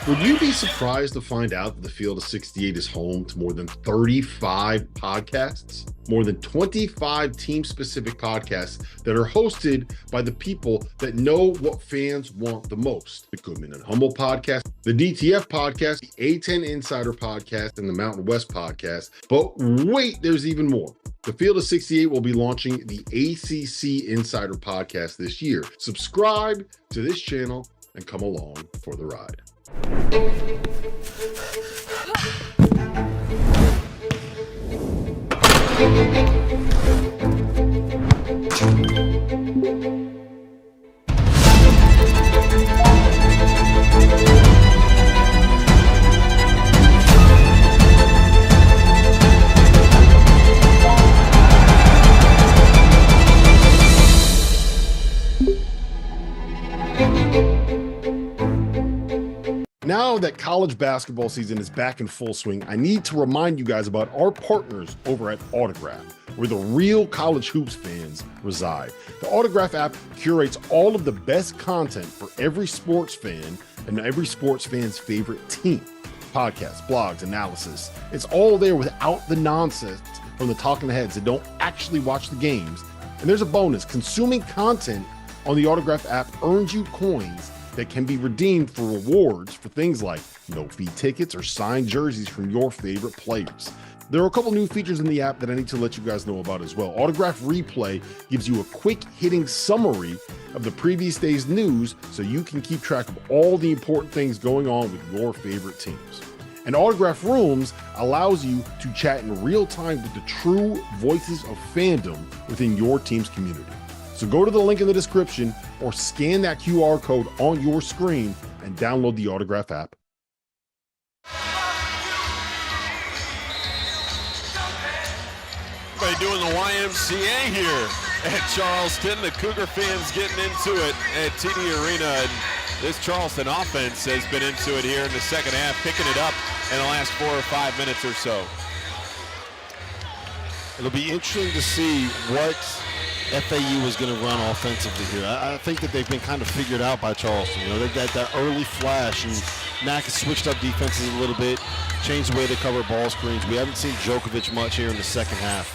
Would you be surprised to find out that the Field of 68 is home to more than 35 podcasts? More than 25 team-specific podcasts that are hosted by the people that know what fans want the most. The Goodman and Humble podcast, the DTF podcast, the A10 Insider podcast, and the Mountain West podcast. But wait, there's even more. The Field of 68 will be launching the ACC Insider podcast this year. Subscribe to this channel and come along for the ride. Now that college basketball season is back in full swing, I need to remind you guys about our partners over at Autograph, where the real college hoops fans reside. The Autograph app curates all of the best content for every sports fan and every sports fan's favorite team. Podcasts, blogs, analysis. It's all there without the nonsense from the talking heads that don't actually watch the games. And there's a bonus. Consuming content on the Autograph app earns you coins that can be redeemed for rewards for things like no-fee tickets or signed jerseys from your favorite players. There are a couple new features in the app that I need to let you guys know about as well. Autograph Replay gives you a quick-hitting summary of the previous day's news so you can keep track of all the important things going on with your favorite teams. And Autograph Rooms allows you to chat in real time with the true voices of fandom within your team's community. So go to the link in the description or scan that QR code on your screen and download the Autograph app. Everybody doing the YMCA here at Charleston. The Cougar fans getting into it at TD Arena. And this Charleston offense has been into it here in the second half, picking it up in the last 4 or 5 minutes or so. It'll be interesting to see what FAU is going to run offensively here. I think that they've been kind of figured out by Charleston. You know, they've got that early flash, and Mack has switched up defenses a little bit, changed the way they cover ball screens. We haven't seen Djokovic much here in the second half.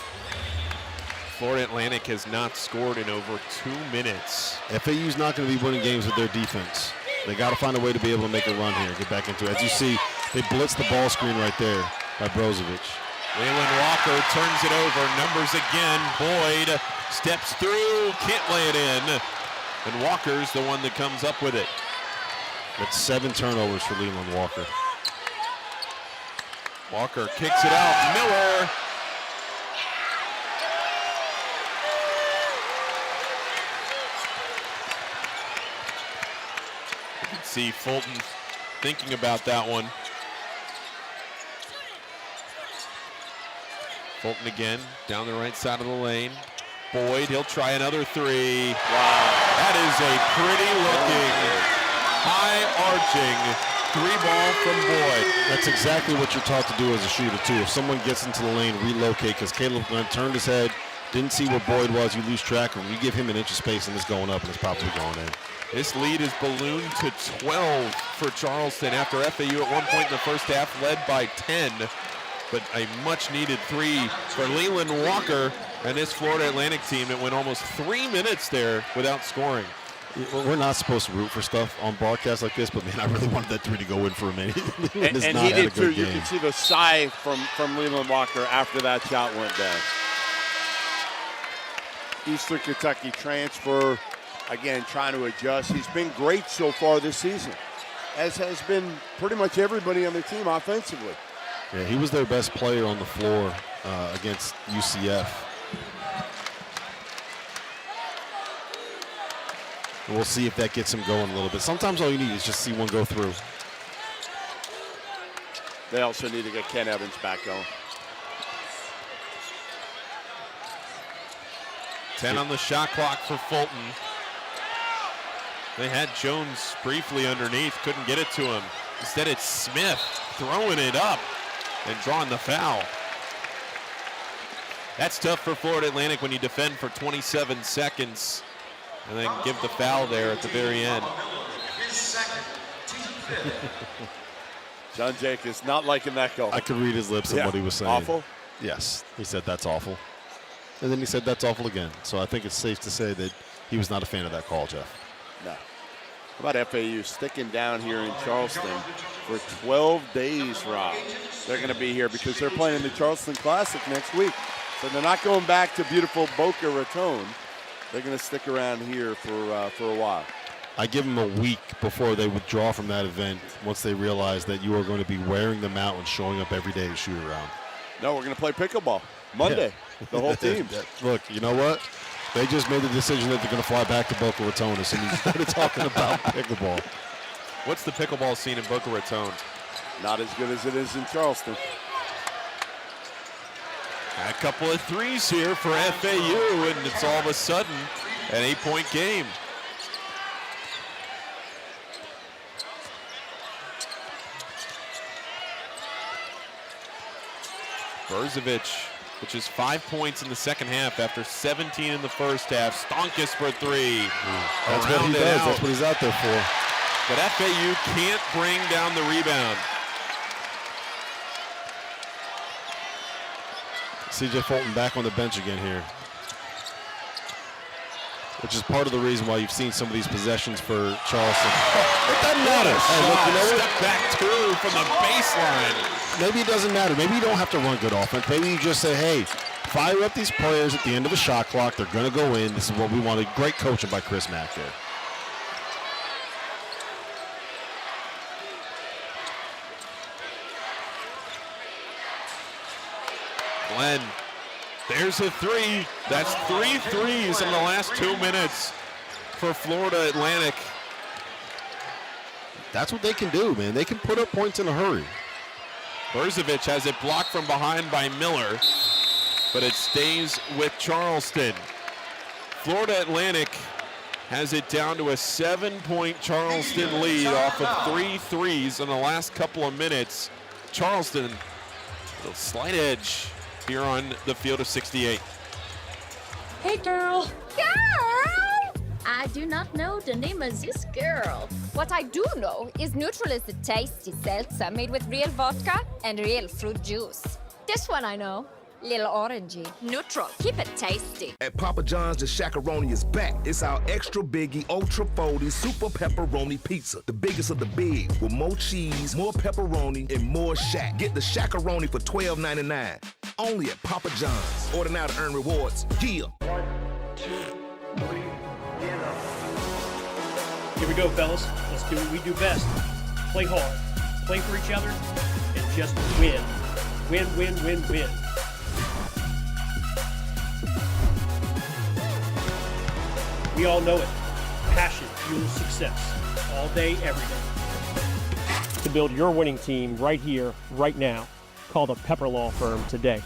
Florida Atlantic has not scored in over 2 minutes. FAU's not going to be winning games with their defense. They got to find a way to be able to make a run here, get back into it. As you see, they blitz the ball screen right there by Brzovic. Waylon Walker turns it over. Numbers again. Boyd steps through, can't lay it in. And Walker's the one that comes up with it. That's 7 turnovers for Leland Walker. Walker kicks it out. Miller. You can see Fulton thinking about that one. Fulton again, down the right side of the lane. Boyd, he'll try another 3. Wow. That is a pretty looking, high-arching 3-ball from Boyd. That's exactly what you're taught to do as a shooter, too. If someone gets into the lane, relocate, because Caleb Glenn turned his head, Didn't see where Boyd was. You lose track of him. You give him an inch of space and it's going up and it's probably going in. This lead is ballooned to 12 for Charleston after FAU at one point in the first half led by 10. But a much-needed 3 for Leland Walker and this Florida Atlantic team. It went almost 3 minutes there without scoring. We're not supposed to root for stuff on broadcasts like this, but man, I really wanted that 3 to go in for a minute. and he did too. You can see the sigh from Leland Walker after that shot went down. Eastern Kentucky transfer, again, trying to adjust. He's been great so far this season, as has been pretty much everybody on the team offensively. Yeah, he was their best player on the floor against UCF. And we'll see if that gets him going a little bit. Sometimes all you need is just see one go through. They also need to get Ken Evans back going. 10 on the shot clock for Fulton. They had Jones briefly underneath, couldn't get it to him. Instead, it's Smith throwing it up and drawing the foul. That's tough for Florida Atlantic when you defend for 27 seconds and then give the foul there at the very end. John Jake is not liking that goal. I could read his lips on what he was saying. Awful? Yes, he said that's awful. And then he said that's awful again. So I think it's safe to say that he was not a fan of that call, Jeff. No. How about FAU sticking down here in Charleston for 12 days, Rob? They're going to be here because they're playing in the Charleston Classic next week. So they're not going back to beautiful Boca Raton. They're going to stick around here for a while. I give them a week before they withdraw from that event once they realize that you are going to be wearing them out and showing up every day to shoot around. No, we're going to play pickleball Monday, the whole team. Look, you know what? They just made the decision that they're going to fly back to Boca Raton as soon as you started talking about pickleball. What's the pickleball scene in Boca Raton? Not as good as it is in Charleston. A couple of threes here for FAU, and it's all of a sudden an 8-point game. Berzovic, which is 5 points in the second half after 17 in the first half. Stonkus for 3. That's what he does. That's what he's out there for. But FAU can't bring down the rebound. C.J. Fulton back on the bench again here, which is part of the reason why you've seen some of these possessions for Charleston. It doesn't matter. Hey, look, you know what? Step back 2 from the baseline. Maybe it doesn't matter. Maybe you don't have to run good offense. Maybe you just say, hey, fire up these players at the end of the shot clock. They're going to go in. This is what we wanted. Great coaching by Chris Mack there. Glenn, there's a 3. That's 3 threes in the last 2 minutes for Florida Atlantic. That's what they can do, man. They can put up points in a hurry. Berzovic has it blocked from behind by Miller, but it stays with Charleston. Florida Atlantic has it down to a 7-point Charleston lead off of 3 threes in the last couple of minutes. Charleston, a slight edge here on the field of 68. Hey, girl. Girl! I do not know the name of this girl. What I do know is neutral is the tasty seltzer made with real vodka and real fruit juice. This one I know. Little orangey. Neutral. Keep it tasty. At Papa John's, the Shakaroni is back. It's our extra biggie, ultra foldy, super pepperoni pizza. The biggest of the big, with more cheese, more pepperoni, and more shack. Get the Shakaroni for $12.99. Only at Papa John's. Order now to earn rewards. Yeah. 1, 2, 3, get up. Here we go, fellas. Let's do what we do best. Play hard, play for each other, and just win. Win, win, win, win. We all know it. Passion fuels success. All day, every day. To build your winning team right here, right now, call the Pepper Law Firm today.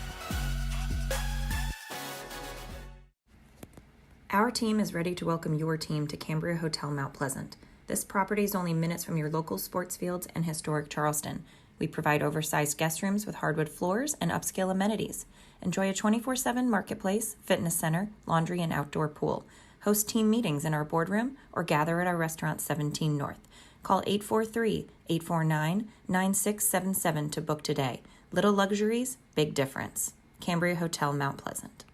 Our team is ready to welcome your team to Cambria Hotel Mount Pleasant. This property is only minutes from your local sports fields and historic Charleston. We provide oversized guest rooms with hardwood floors and upscale amenities. Enjoy a 24/7 marketplace, fitness center, laundry, and outdoor pool. Host team meetings in our boardroom or gather at our restaurant 17 North. Call 843-849-9677 to book today. Little luxuries, big difference. Cambria Hotel, Mount Pleasant.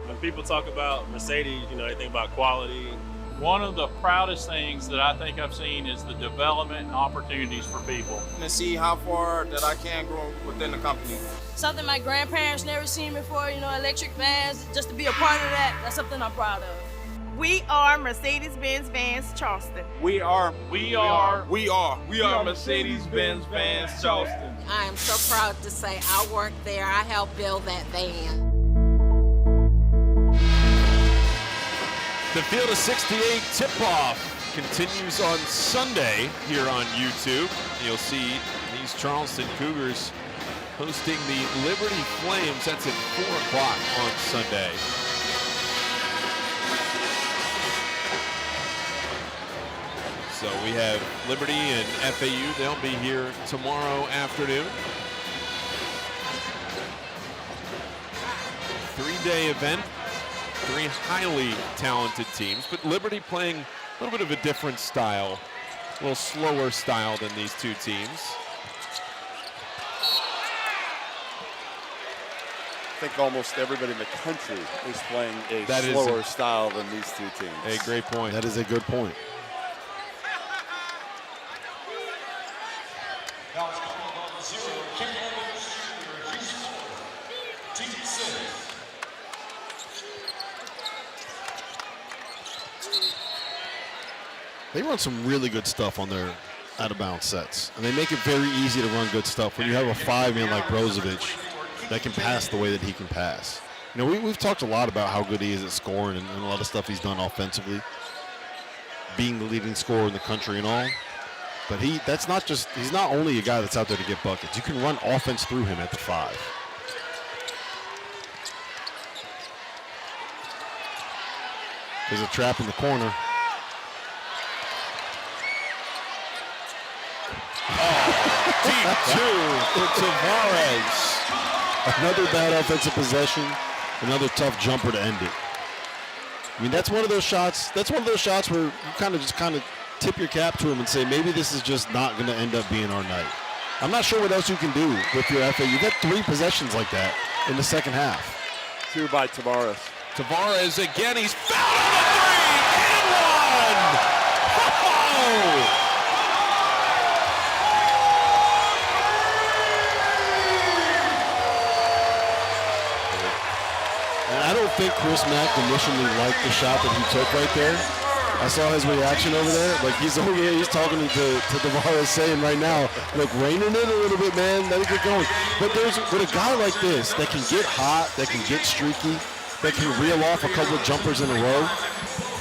When people talk about Mercedes, they think about quality. One of the proudest things that I think I've seen is the development and opportunities for people. To see how far that I can grow within the company. Something my grandparents never seen before, electric vans, just to be a part of that, that's something I'm proud of. We are Mercedes-Benz Vans Charleston. We are Mercedes-Benz Vans Charleston. I am so proud to say I worked there. I helped build that van. The Field of 68 tip-off continues on Sunday here on YouTube. You'll see these Charleston Cougars hosting the Liberty Flames. That's at 4 o'clock on Sunday. So we have Liberty and FAU. They'll be here tomorrow afternoon. 3-day event. 3 highly talented teams, but Liberty playing a little bit of a different style, a little slower style than these two teams. I think almost everybody in the country is playing a slower style than these two teams. A great point. That is a good point. They run some really good stuff on their out-of-bounds sets, and they make it very easy to run good stuff when you have a 5-man like Brozovic that can pass the way that he can pass. We've talked a lot about how good he is at scoring and a lot of stuff he's done offensively, being the leading scorer in the country and all. But he's not only a guy that's out there to get buckets. You can run offense through him at the 5. There's a trap in the corner. Deep 2 for Tavares. Another bad offensive possession. Another tough jumper to end it. I mean, that's one of those shots. That's one of those shots where you kind of tip your cap to him and say, maybe this is just not going to end up being our night. I'm not sure what else you can do with your FA. You get 3 possessions like that in the second half. 2 by Tavares. Tavares again. He's fouled on the 3 and 1. Oh! I don't think Chris Mack initially liked the shot that he took right there. I saw his reaction over there. Like, he's over here, he's talking to Tavares, saying right now, look, reining it a little bit, man, let it get going. But with a guy like this that can get hot, that can get streaky, that can reel off a couple of jumpers in a row,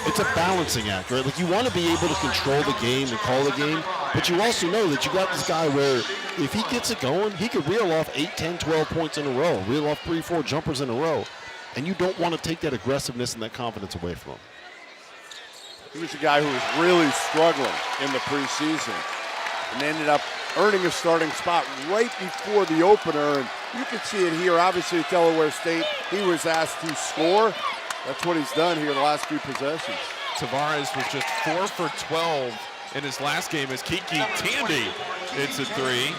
it's a balancing act, right? Like, you want to be able to control the game and call the game, but you also know that you got this guy where if he gets it going, he could reel off 8, 10, 12 points in a row, reel off 3, 4 jumpers in a row. And you don't want to take that aggressiveness and that confidence away from him. He was a guy who was really struggling in the preseason and ended up earning a starting spot right before the opener. And you can see it here. Obviously, at Delaware State, he was asked to score. That's what he's done here the last few possessions. Tavares was just 4 for 12 in his last game as Kiki Tandy hits a 3.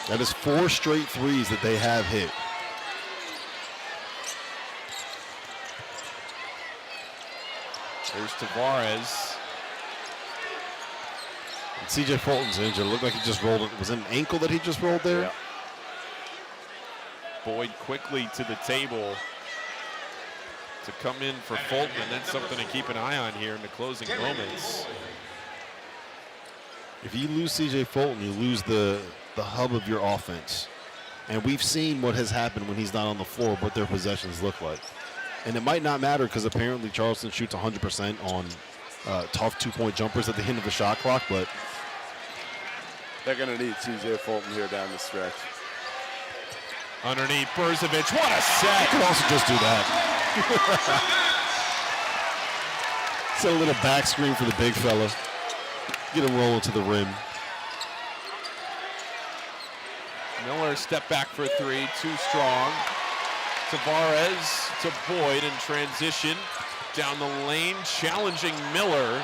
That is 4 straight threes that they have hit. There's Tavares. And CJ Fulton's injured. It looked like he just rolled it. Was it an ankle that he just rolled there? Yeah. Boyd quickly to the table to come in for Fulton. That's something to keep an eye on here in the closing moments. If you lose CJ Fulton, you lose the hub of your offense. And we've seen what has happened when he's not on the floor, what their possessions look like. And it might not matter because apparently Charleston shoots 100% on tough 2-point jumpers at the end of the shot clock, but they're going to need CJ Fulton here down the stretch. Underneath Brzovic, what a set! You could also just do that. Set a little back screen for the big fella. Get him rolling to the rim. Miller step back for three, too strong. Tavares to Boyd in transition. Down the lane, challenging Miller.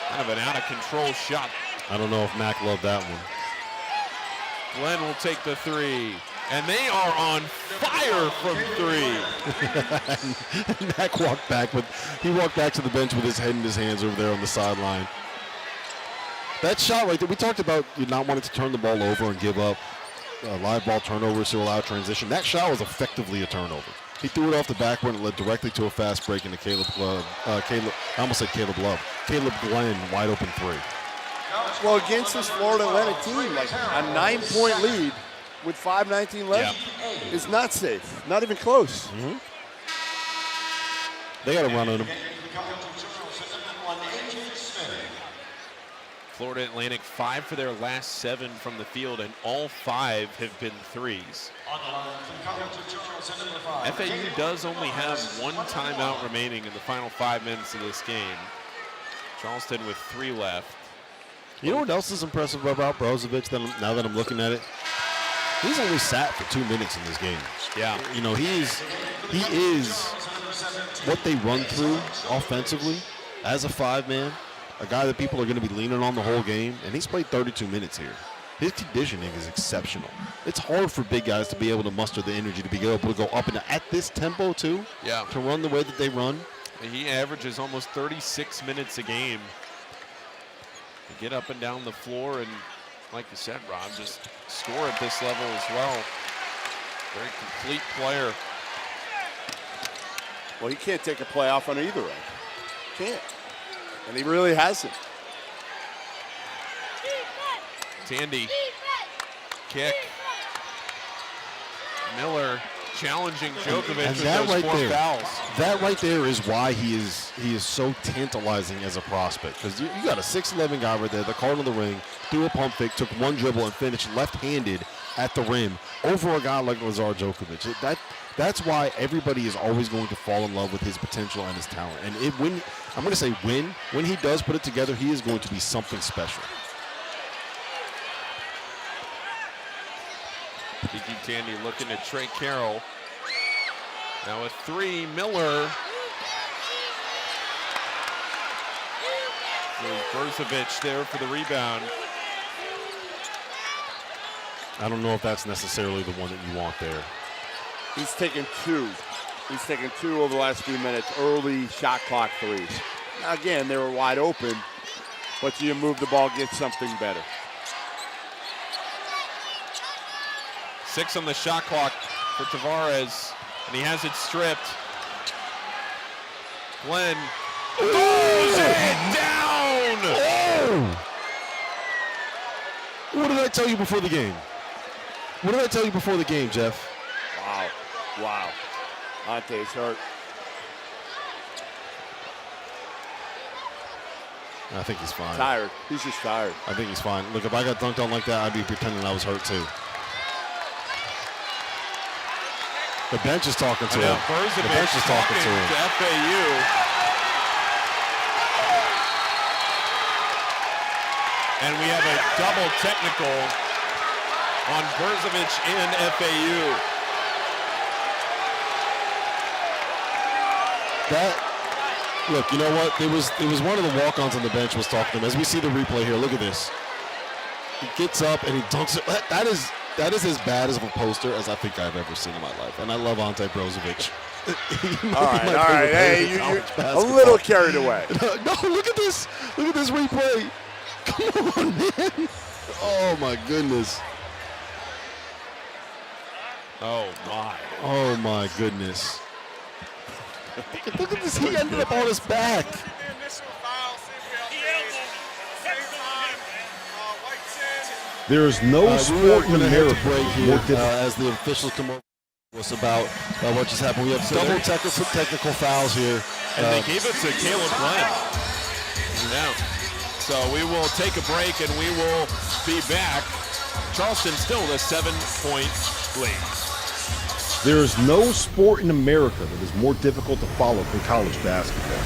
Kind of an out-of-control shot. I don't know if Mac loved that one. Glenn will take the three. And they are on fire from three. And Mac walked back to the bench with his head in his hands over there on the sideline. That shot right there, we talked about you not wanting to turn the ball over and give up live ball turnovers to allow transition. That shot was effectively a turnover. He threw it off the backboard and led directly to a fast break into Caleb Love. Caleb Glenn, wide open three. Well, against this Florida Atlantic team, like a 9-point lead with 5:19 left is not safe. Not even close. Mm-hmm. They got to run on him. Florida Atlantic 5 for their last 7 from the field, and all 5 have been threes. FAU does only have 1 timeout remaining in the final 5 minutes of this game. Charleston with 3 left. You know what else is impressive about Brozovic now that I'm looking at it? He's only sat for 2 minutes in this game. Yeah. You know, he is what they run through offensively as a 5-man. A guy that people are going to be leaning on the whole game, and he's played 32 minutes here. His conditioning is exceptional. It's hard for big guys to be able to muster the energy to be able to go up and at this tempo too. Yeah. To run the way that they run. He averages almost 36 minutes a game to get up and down the floor, and like you said, Rob, just score at this level as well. Very complete player. Well, he can't take a play off on either end. Can't. And he really hasn't. Tandy, kick. Miller challenging Djokovic with those 4 fouls. That right there is why he is so tantalizing as a prospect. Because you got a 6'11" guy right there, the card on the ring, threw a pump fake, took 1 dribble, and finished left-handed at the rim over a guy like Lazar Djokovic. That's why everybody is always going to fall in love with his potential and his talent. And when he does put it together, he is going to be something special. Kiki Tandy looking at Trey Carroll. Now a 3, Miller. Brozovic there for the rebound. I don't know if that's necessarily the one that you want there. He's taken 2. He's taken 2 over the last few minutes, early shot clock threes. Now again, they were wide open, but you move the ball, get something better. 6 on the shot clock for Tavares, and he has it stripped. Glenn goes it down! Oh! What did I tell you before the game? Jeff? Wow. Ante's hurt. I think he's fine. Tired. He's just tired. I think he's fine. Look, if I got dunked on like that, I'd be pretending I was hurt too. The bench is talking to him. The bench is talking to him. To FAU. And we have a double technical on Brozovic and FAU. Look, you know what? It was one of the walk-ons on the bench was talking to him. As we see the replay here, look at this. He gets up and he dunks it. That is as bad as of a poster as I think I've ever seen in my life. And I love Ante Brozovic. All right. Hey, you're a little carried away. No, look at this. Look at this replay. Come on, man. Oh, my goodness. Oh, my goodness. Look at this. He ended up on his back. There is no sport in America break here more difficult. As the officials come over to us about what just happened. We have double technical fouls here. And they gave it to Caleb Glenn. Yeah. So we will take a break and we will be back. Charleston still with a 7-point lead. There is no sport in America that is more difficult to follow than college basketball.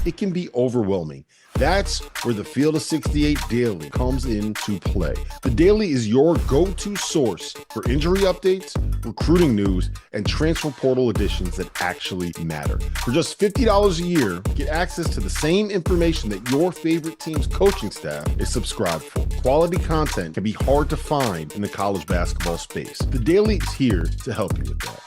it can be overwhelming. That's where the Field of 68 Daily comes into play. The Daily is your go-to source for injury updates, recruiting news, and transfer portal additions that actually matter. For just $50 a year, get access to the same information that your favorite team's coaching staff is subscribed for. Quality content can be hard to find in the college basketball space. The Daily is here to help you with that.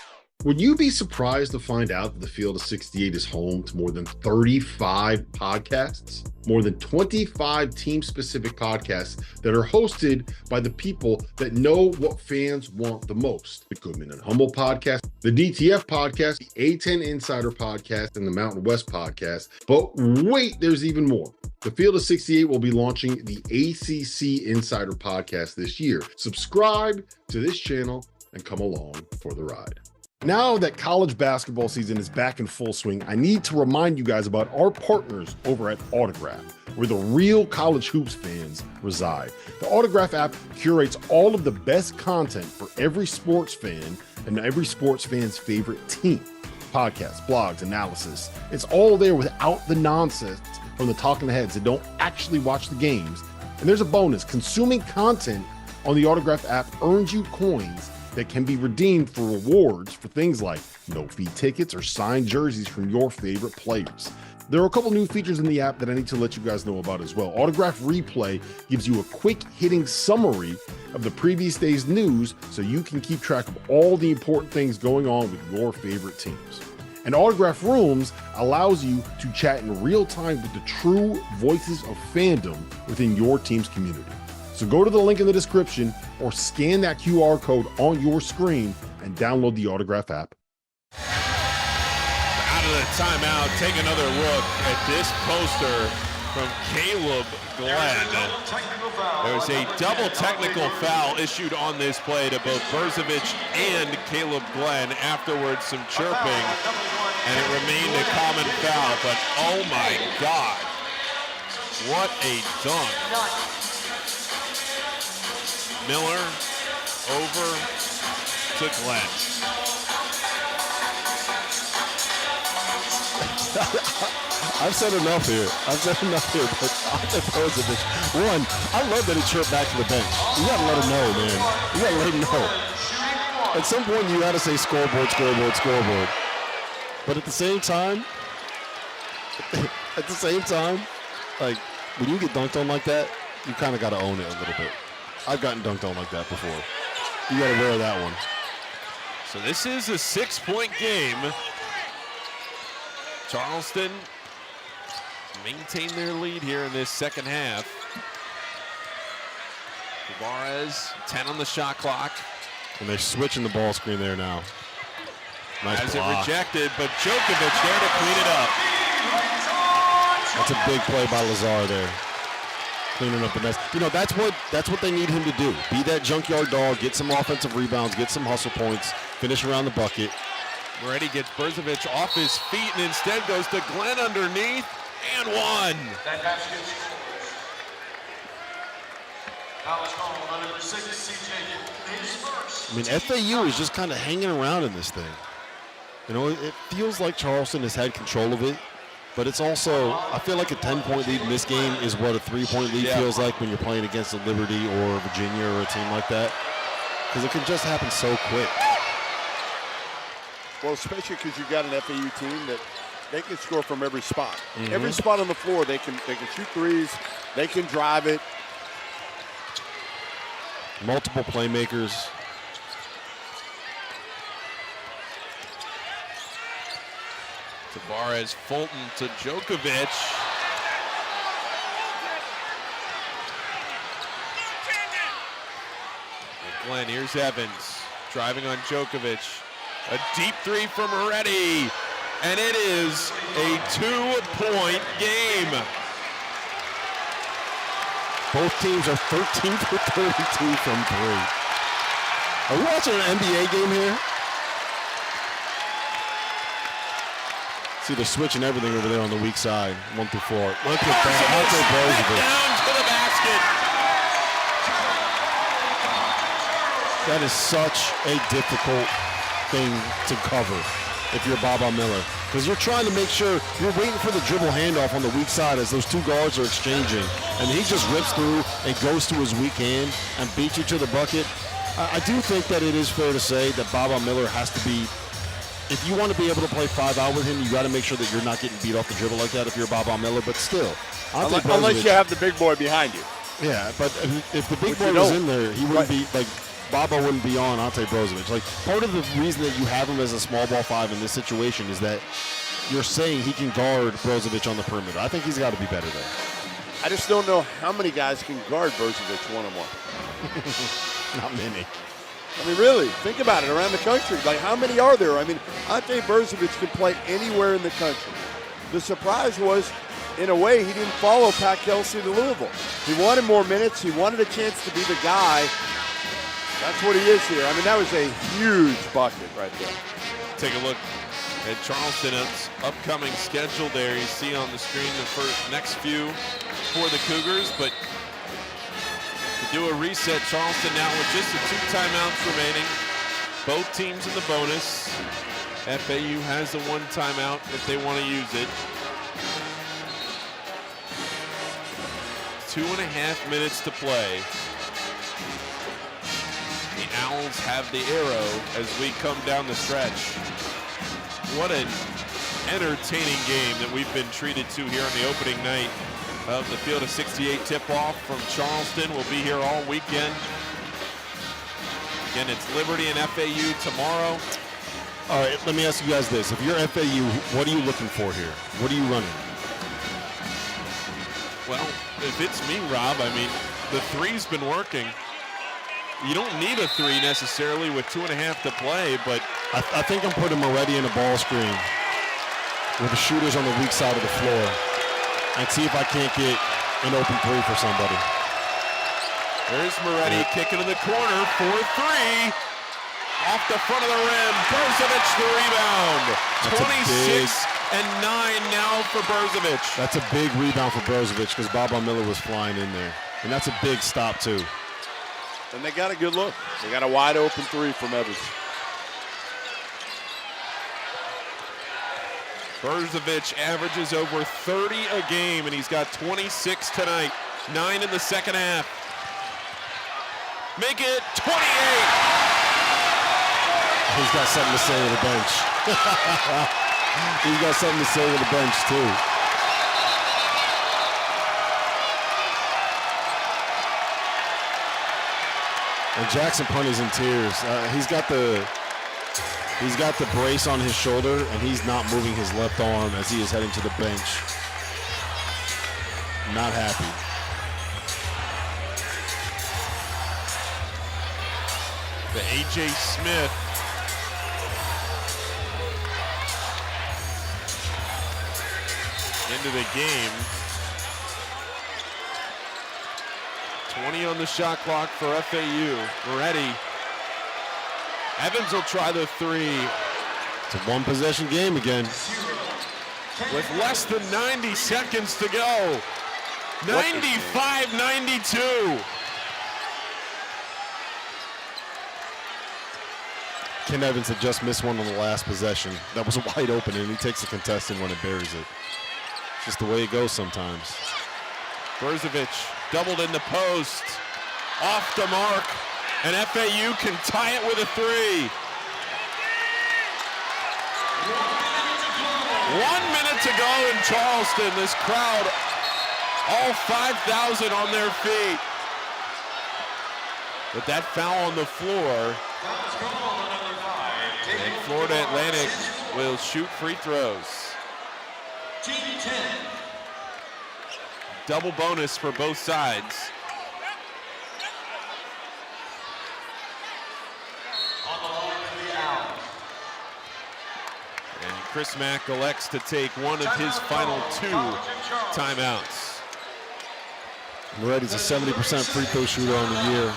Would you be surprised to find out that the Field of 68 is home to more than 35 podcasts? More than 25 team-specific podcasts that are hosted by the people that know what fans want the most. The Goodman and Hummel podcast, the DTF podcast, the A10 Insider podcast, and the Mountain West podcast. But wait, there's even more. The Field of 68 will be launching the ACC Insider podcast this year. Subscribe to this channel and come along for the ride. Now that college basketball season is back in full swing, I need to remind you guys about our partners over at Autograph, where the real college hoops fans reside. The Autograph app curates all of the best content for every sports fan and every sports fan's favorite team. Podcasts, blogs, analysis. It's all there without the nonsense from the talking heads that don't actually watch the games. And there's a bonus. Consuming content on the Autograph app earns you coins that can be redeemed for rewards for things like no-fee tickets or signed jerseys from your favorite players. There are a couple new features in the app that I need to let you guys know about as well. Autograph Replay gives you a quick hitting summary of the previous day's news so you can keep track of all the important things going on with your favorite teams. And Autograph Rooms allows you to chat in real time with the true voices of fandom within your team's community. So go to the link in the description or scan that QR code on your screen and download the Autograph app. Out of the timeout, take another look at this poster from Caleb Glenn. There's a double technical foul issued on this play to both Brzovic and Caleb Glenn. Afterwards, some chirping, and it remained a common foul. But oh my God, what a dunk. Miller over to Glenn. I've said enough here. But Brzovic, one, I love that he chirped back to the bench. You gotta let him know, man. You gotta let him know. At some point, you gotta say scoreboard, scoreboard, scoreboard. But at the same time, like, when you get dunked on like that, you kind of gotta own it a little bit. I've gotten dunked on like that before. You got to wear that one. So this is a 6-point game. Charleston maintain their lead here in this second half. Tavares, 10 on the shot clock. And they're switching the ball screen there now. Nice Has block. it rejected, but Djokovic there to clean it up. That's a big play by Lazar there. Cleaning up the mess. You know, that's what they need him to do. Be that junkyard dog, get some offensive rebounds, get some hustle points, finish around the bucket. Moretti gets Brzovic off his feet and instead goes to Glenn underneath and one. I mean, FAU is just kind of hanging around in this thing. You know, it feels like Charleston has had control of it. But it's also, I feel like a 10-point lead in this game is what a 3-point lead feels like when you're playing against a Liberty or Virginia or a team like that. Because it can just happen so quick. Well, especially because you've got an FAU team that they can score from every spot. Mm-hmm. Every spot on the floor, they can shoot threes, they can drive it. Multiple playmakers. Tavares, Fulton to Djokovic. And Glenn, here's Evans, driving on Djokovic. A deep three from Moretti, and it is a 2-point game. Both teams are 13 for 32 from three. Are we watching an NBA game here? See, they're switching everything over there on the weak side, 1 through 4. Look at that, down to the basket. That is such a difficult thing to cover if you're Baba Miller. because you're trying to make sure you're waiting for the dribble handoff on the weak side as those two guards are exchanging. And he just rips through and goes to his weak hand and beats you to the bucket. I do think that it is fair to say that Baba Miller has to be, if you want to be able to play 5-out with him, you got to make sure that you're not getting beat off the dribble like that if you're Baba Miller. But still, unless you have the big boy behind you. Yeah, but if the big boy was in there, he wouldn't be like Baba wouldn't be on Ante Brozovic. Like, part of the reason that you have him as a small ball 5 in this situation is that you're saying he can guard Brozovic on the perimeter. I think he's got to be better there. I just don't know how many guys can guard Brozovic one-on-one. Not many. I mean, really, think about it around the country. Like, how many are there? I mean, Ante Brozovic can play anywhere in the country. The surprise was, in a way, he didn't follow Pat Kelsey to Louisville. He wanted more minutes. He wanted a chance to be the guy. That's what he is here. I mean, that was a huge bucket right there. Take a look at Charleston's upcoming schedule there. You see on the screen the first next few for the Cougars, but to do a reset, Charleston now with just the 2 timeouts remaining. Both teams in the bonus. FAU has the 1 timeout if they want to use it. 2.5 minutes to play. The Owls have the arrow as we come down the stretch. What an entertaining game that we've been treated to here on the opening night of the Field of 68 tip-off from Charleston. We'll be here all weekend. Again, it's Liberty and FAU tomorrow. All right, let me ask you guys this. If you're FAU, what are you looking for here? What are you running? Well, if it's me, Rob, I mean, the 3's been working. You don't need a 3 necessarily with 2.5 to play, but I think I'm putting Moretti in a ball screen with the shooters on the weak side of the floor and see if I can't get an open 3 for somebody. There's Moretti kicking in the corner for 3. Off the front of the rim, Brozovic the rebound. 26-9 now for Brozovic. That's a big rebound for Brozovic because Baba Miller was flying in there. And that's a big stop too. And they got a good look. They got a wide open 3 from Evans. Brozovic averages over 30 a game, and he's got 26 tonight. 9 in the second half. Make it 28. He's got something to say to the bench. He's got something to say to the bench too. And Jackson Punty's in tears. He's got the brace on his shoulder, and he's not moving his left arm as he is heading to the bench. Not happy. The A.J. Smith. Into the game. 20 on the shot clock for FAU. Moretti. Evans will try the 3. It's a 1-possession game again. With less than 90 seconds to go. 95-92. Ken Evans had just missed one on the last possession. That was wide open, and he takes a contested one and buries it. It's just the way it goes sometimes. Brozovic doubled in the post. Off the mark. And FAU can tie it with a 3. 1 minute to go in Charleston. This crowd, all 5,000 on their feet. With that foul on the floor. And Florida Atlantic will shoot free throws. Team 10. Double bonus for both sides. And Chris Mack elects to take one of his final 2 timeouts. Moretti's a 70% free throw shooter on the year.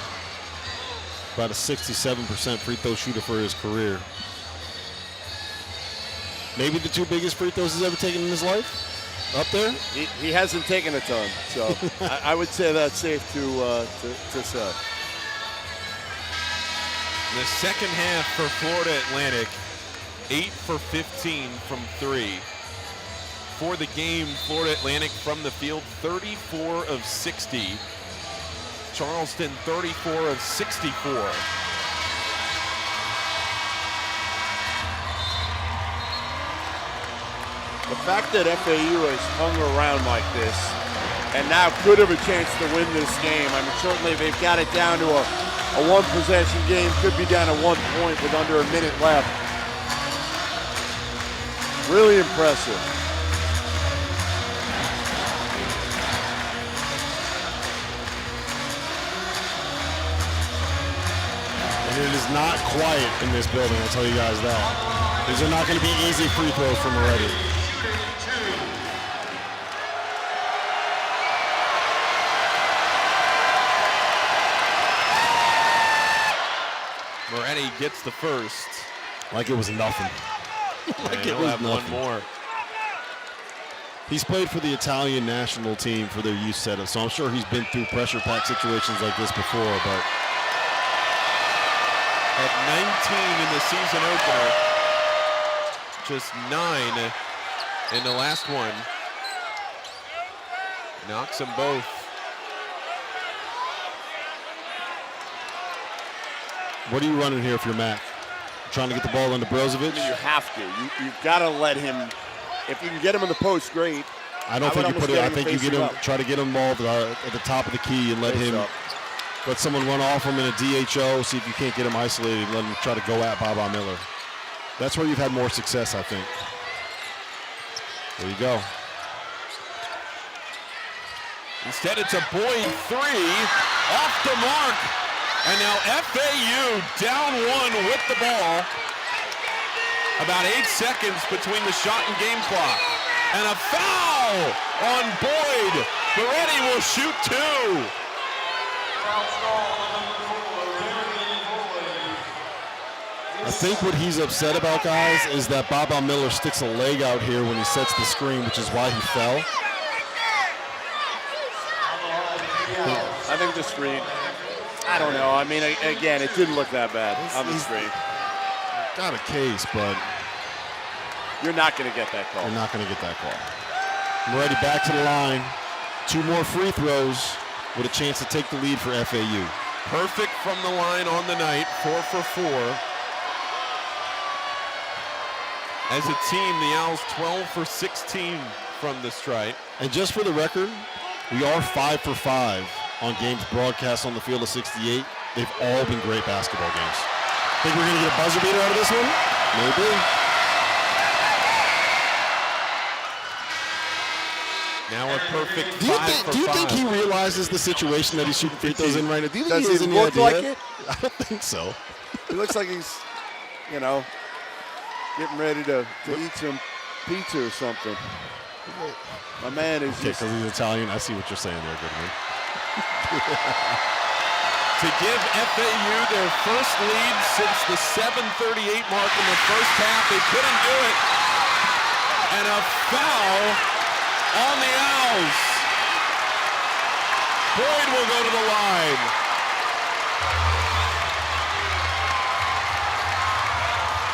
About a 67% free throw shooter for his career. Maybe the 2 biggest free throws he's ever taken in his life? Up there? He hasn't taken a ton, so I would say that's safe to say. The second half for Florida Atlantic. 8 for 15 from 3. For the game, Florida Atlantic from the field, 34 of 60. Charleston, 34 of 64. The fact that FAU has hung around like this and now could have a chance to win this game. I mean, certainly they've got it down to a one-possession game, could be down to 1 point with under a minute left. Really impressive. And it is not quiet in this building, I'll tell you guys that. These are not going to be easy free throws from Moretti. Moretti gets the first. Like it was nothing. Like it was nothing. One more. He's played for the Italian national team for their youth setup, so I'm sure he's been through pressure pack situations like this before, but at 19 in the season opener, just 9 in the last one. Knocks them both. What are you running here if you're Mac? Trying to get the ball into Brozovic? I mean, you have to. You've got to let him. If you can get him in the post, great. I don't think you put it. I think you get him. Try to get him involved at the top of the key and let someone run off him in a DHO. See if you can't get him isolated. And let him try to go at Baba Miller. That's where you've had more success, I think. There you go. Instead, it's a Boyd 3 off the mark. And now FAU down 1 with the ball. About 8 seconds between the shot and game clock. And a foul on Boyd. Moretti will shoot 2. I think what he's upset about, guys, is that Baba Miller sticks a leg out here when he sets the screen, which is why he fell. I think the screen. I don't know. I mean, again, it didn't look that bad on the screen. Got a case, but you're not going to get that call. You're not going to get that call. Moretti back to the line. 2 more free throws with a chance to take the lead for FAU. Perfect from the line on the night, 4 for 4. As a team, the Owls 12 for 16 from the stripe. And just for the record, we are 5 for 5 on games broadcast on the field of 68. They've all been great basketball games. Think we're going to get a buzzer beater out of this one? Maybe. Now a perfect 5 for 5. Do you think he realizes the situation that he's shooting free throws in right now? Do you think Does he has he any look idea? like it? I don't think so. He looks like he's, getting ready to eat some pizza or something. My man is okay, because he's Italian. I see what you're saying there, Goodman. To give FAU their first lead since the 7:38 mark in the first half. They couldn't do it. And a foul on the Owls. Boyd will go to the line.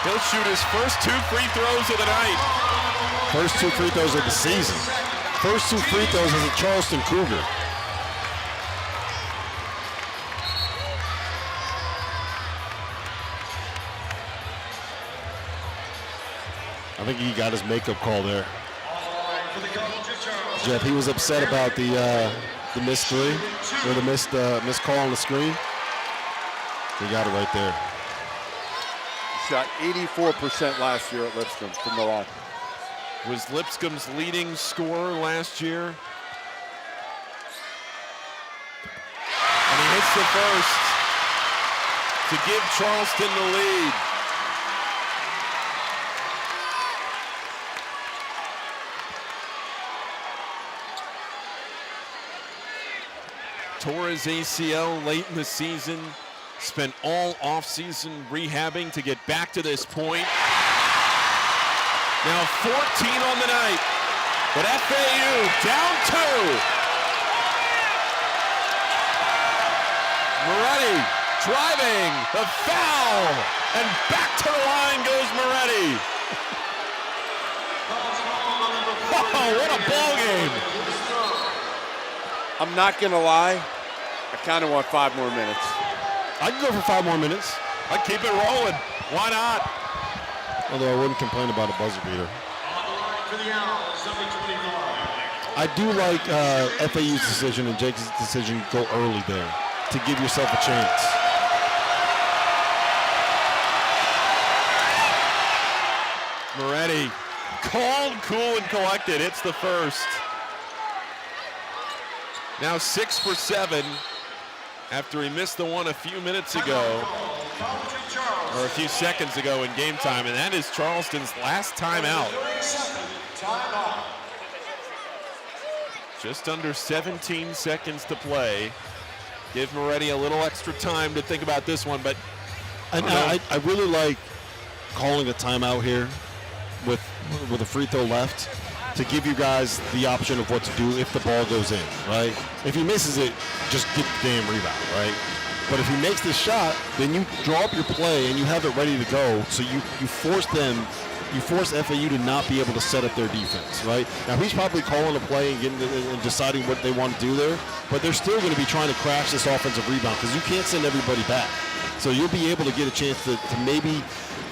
He'll shoot his first 2 free throws of the night. First 2 free throws of the season. First 2 free throws as a Charleston Cougar. I think he got his makeup call there. Jeff, he was upset about the missed 3 or the missed call on the screen. He got it right there. Shot 84% last year at Lipscomb from the line. Was Lipscomb's leading scorer last year. And he hits the first to give Charleston the lead. Tore his ACL late in the season. Spent all offseason rehabbing to get back to this point. Now 14 on the night, but FAU down 2. Moretti driving, the foul, and back to the line goes Moretti. Oh, what a ball game. I'm not going to lie. I kind of want 5 more minutes. I can go for 5 more minutes. I'd keep it rolling. Why not? Although I wouldn't complain about a buzzer beater. I do like FAU's decision and Jake's decision to go early there to give yourself a chance. Moretti, calm, cool, and collected. Hits the first. Now 6 for 7 after he missed the one a few minutes ago, or a few seconds ago in game time, and that is Charleston's last timeout. Just under 17 seconds to play. Give Moretti a little extra time to think about this one, but I really like calling a timeout here with a free throw left to give you guys the option of what to do if the ball goes in, right? If he misses it, just get the damn rebound, right? But if he makes the shot, then you draw up your play and you have it ready to go, so you force FAU to not be able to set up their defense, right? Now, he's probably calling a play and deciding what they want to do there, but they're still going to be trying to crash this offensive rebound because you can't send everybody back. So you'll be able to get a chance to maybe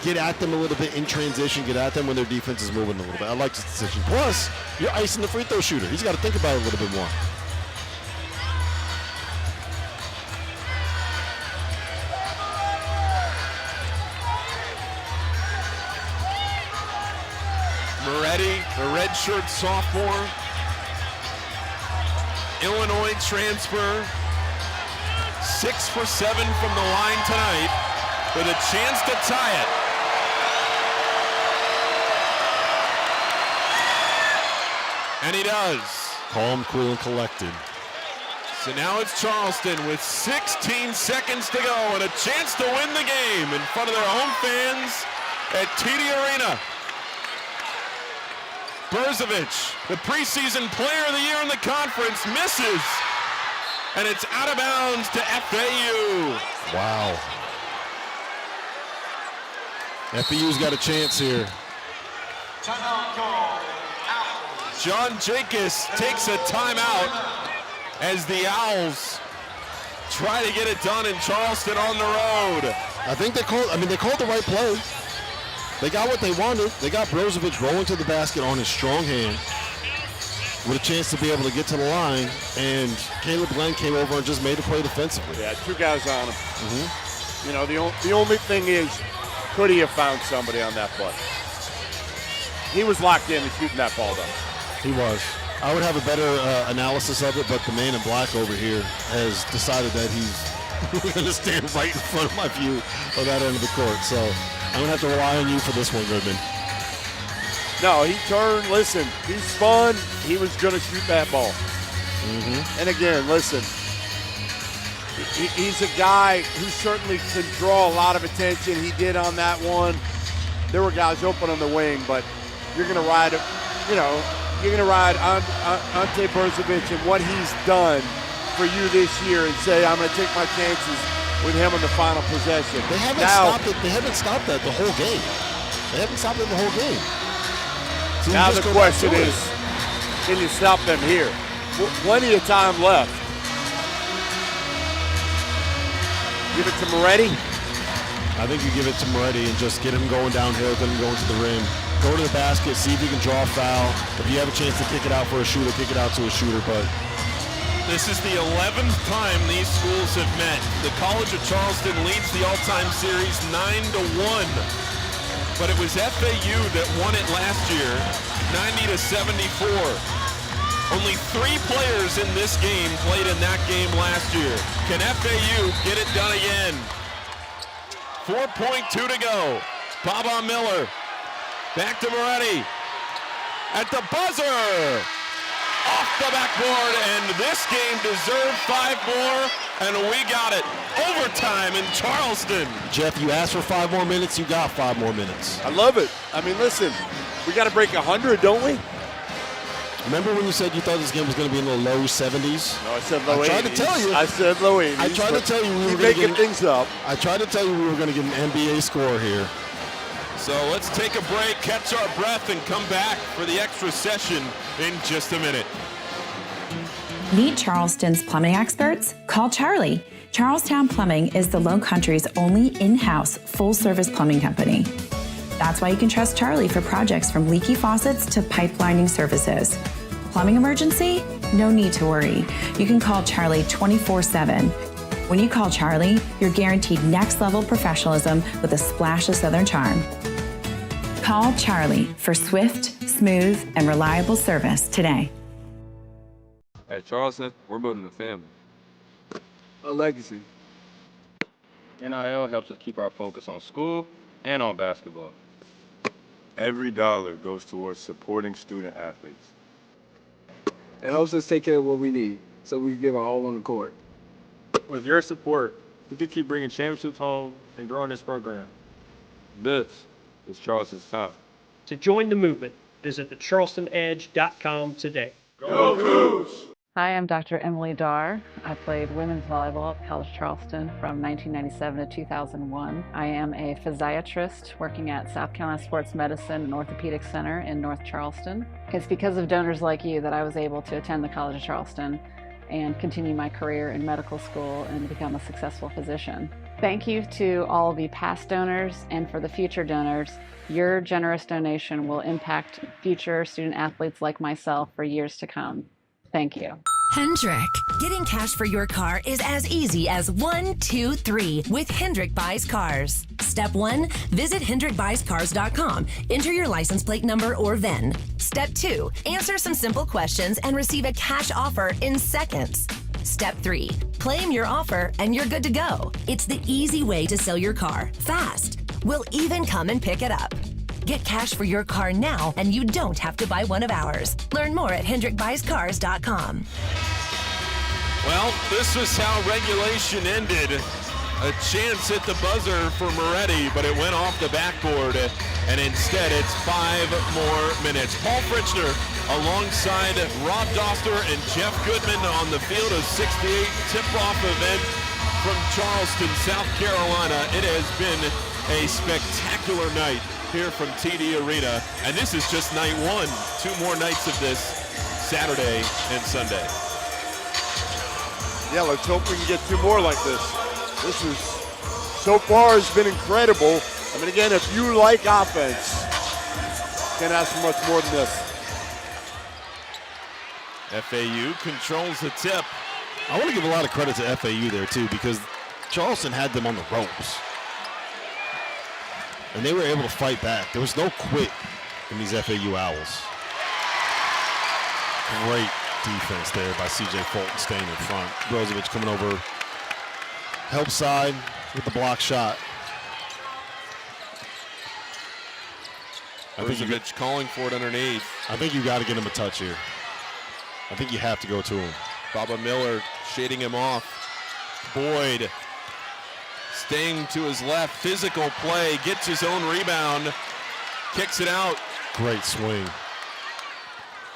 get at them a little bit in transition, get at them when their defense is moving a little bit. I like this decision. Plus, you're icing the free throw shooter. He's got to think about it a little bit more. Moretti, the redshirt sophomore, Illinois transfer, 6 for 7 from the line tonight with a chance to tie it. And he does. Calm, cool, and collected. So now it's Charleston with 16 seconds to go and a chance to win the game in front of their home fans at TD Arena. Brzovic, the preseason player of the year in the conference, misses. And it's out of bounds to FAU. Wow. FAU's got a chance here. John Jacobs takes a timeout as the Owls try to get it done in Charleston on the road. I think they called the right play. They got what they wanted. They got Brzovic rolling to the basket on his strong hand with a chance to be able to get to the line, and Caleb Glenn came over and just made a play defensively. Yeah, 2 guys on him. Mm-hmm. You know, the only thing is, could he have found somebody on that play? He was locked in and shooting that ball down. He was. I would have a better analysis of it, but the man in black over here has decided that he's going to stand right in front of my view of that end of the court. So I'm going to have to rely on you for this one, Goodman. No, he turned. Listen, he's spun. He was going to shoot that ball. Mm-hmm. And again, listen, he's a guy who certainly can draw a lot of attention. He did on that one. There were guys open on the wing, but you're going to ride it, you're going to ride Ante Brzovic and what he's done for you this year and say, I'm going to take my chances with him in the final possession. They haven't stopped that the whole game. They haven't stopped it the whole game. So now the question is, can you stop them here? Plenty of time left. Give it to Moretti. I think you give it to Moretti and just get him going downhill, get him going to the rim. Go to the basket, see if you can draw a foul. If you have a chance to kick it out for a shooter, kick it out to a shooter. But this is the 11th time these schools have met. The College of Charleston leads the all-time series 9-1. But it was FAU that won it last year, 90-74. Only 3 players in this game played in that game last year. Can FAU get it done again? 4.2 to go. Baba Miller. Back to Moretti. At the buzzer. Off the backboard, and this game deserved 5 more, and we got it. Overtime in Charleston. Jeff, you asked for 5 more minutes, you got 5 more minutes. I love it. I mean, listen, we got to break 100, don't we? Remember when you said you thought this game was going to be in the low 70s? No, I said low 80s. I tried to tell you. I said low 80s. I tried to tell you we were making things up. I tried to tell you we were going to get an NBA score here. So let's take a break, catch our breath, and come back for the extra session in just a minute. Need Charleston's plumbing experts? Call Charlie. Charlestown Plumbing is the Low Country's only in-house full-service plumbing company. That's why you can trust Charlie for projects from leaky faucets to pipe lining services. Plumbing emergency? No need to worry. You can call Charlie 24/7. When you call Charlie, you're guaranteed next-level professionalism with a splash of Southern charm. Call Charlie for swift, smooth, and reliable service today. At Charleston, we're building a family. A legacy. NIL helps us keep our focus on school and on basketball. Every dollar goes towards supporting student athletes. It helps us take care of what we need so we can give our all on the court. With your support, we can keep bringing championships home and growing this program. This is Charleston's time. To join the movement, visit thecharlestonedge.com today. Go Cougs! Hi, I'm Dr. Emily Darr. I played women's volleyball at College Charleston from 1997 to 2001. I am a physiatrist working at South Carolina Sports Medicine and Orthopedic Center in North Charleston. It's because of donors like you that I was able to attend the College of Charleston and continue my career in medical school and become a successful physician. Thank you to all the past donors, and for the future donors. Your generous donation will impact future student athletes like myself for years to come. Thank you. Hendrick. Getting cash for your car is as easy as 1, 2, 3 with Hendrick Buys Cars. Step 1, visit HendrickBuysCars.com. Enter your license plate number or VIN. Step 2, answer some simple questions and receive a cash offer in seconds. Step 3, claim your offer and you're good to go. It's the easy way to sell your car fast. We'll even come and pick it up. Get cash for your car now, and you don't have to buy one of ours. Learn more at HendrickBuysCars.com. Well, this was how regulation ended. A chance at the buzzer for Moretti, but it went off the backboard, and instead it's 5 more minutes. Paul Fritchner alongside Rob Doster and Jeff Goodman on the field of 68 tip-off event from Charleston, South Carolina. It has been a spectacular night here from TD Arena, and this is just night 1. 2 more nights of this, Saturday and Sunday. Yeah, let's hope we can get 2 more like this. This is, so far, has been incredible. I mean, again, if you like offense, can't ask for much more than this. FAU controls the tip. I want to give a lot of credit to FAU there, too, because Charleston had them on the ropes. And they were able to fight back. There was no quit in these FAU Owls. Great defense there by C.J. Fulton staying in front. Brozovic coming over, help side with the block shot. Brozovic calling for it underneath. I think you got to get him a touch here. I think you have to go to him. Baba Miller shading him off. Boyd staying to his left, physical play, gets his own rebound, kicks it out. Great swing.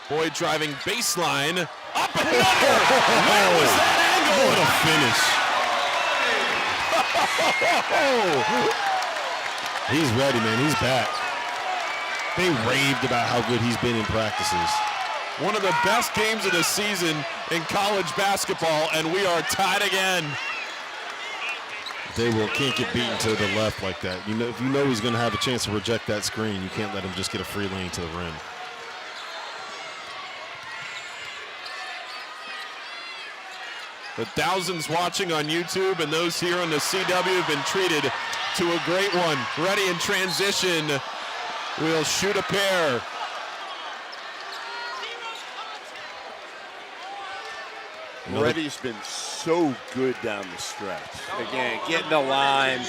Boyd driving baseline, up and under. Where was that angle? What a finish. He's ready, man. He's back. They raved about how good he's been in practices. One of the best games of the season in college basketball, and we are tied again. They can't get beaten to the left like that. You know, if you know he's going to have a chance to reject that screen, you can't let him just get a free lane to the rim. The thousands watching on YouTube and those here on the CW have been treated to a great one. Ready in transition. We'll shoot a pair. Moretti's been so good down the stretch. Again, getting the line,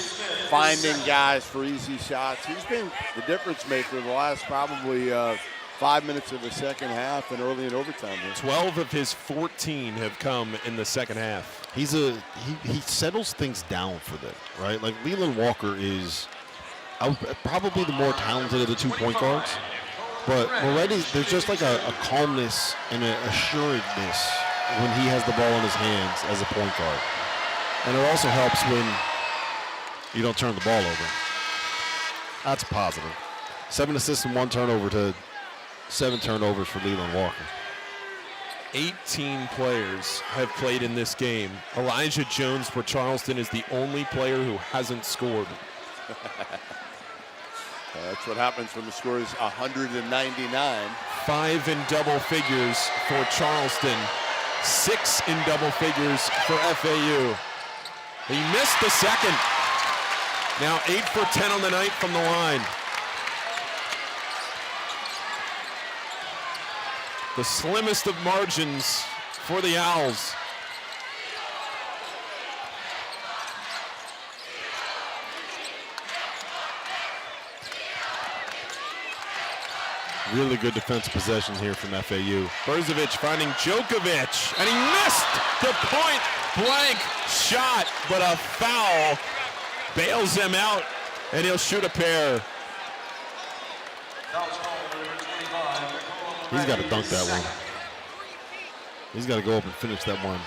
finding guys for easy shots. He's been the difference maker the last probably 5 minutes of the second half and early in overtime here. 12 of his 14 have come in the second half. He settles things down for them, right? Like Leland Walker is probably the more talented of the 2 point guards. But Moretti, there's just like a calmness and an assuredness when he has the ball in his hands as a point guard. And it also helps when you don't turn the ball over. That's a positive. 7 assists and 1 turnover to 7 turnovers for Leland Walker. 18 players have played in this game. Elijah Jones for Charleston is the only player who hasn't scored. That's what happens when the score is 199. 5 in double figures for Charleston. 6 in double figures for FAU. He missed the second. Now 8 for 10 on the night from the line. The slimmest of margins for the Owls. Really good defensive possession here from FAU. Brzovic finding Djokovic, and he missed the point blank shot, but a foul bails him out, and he'll shoot a pair. He's got to dunk that one. He's got to go up and finish that one.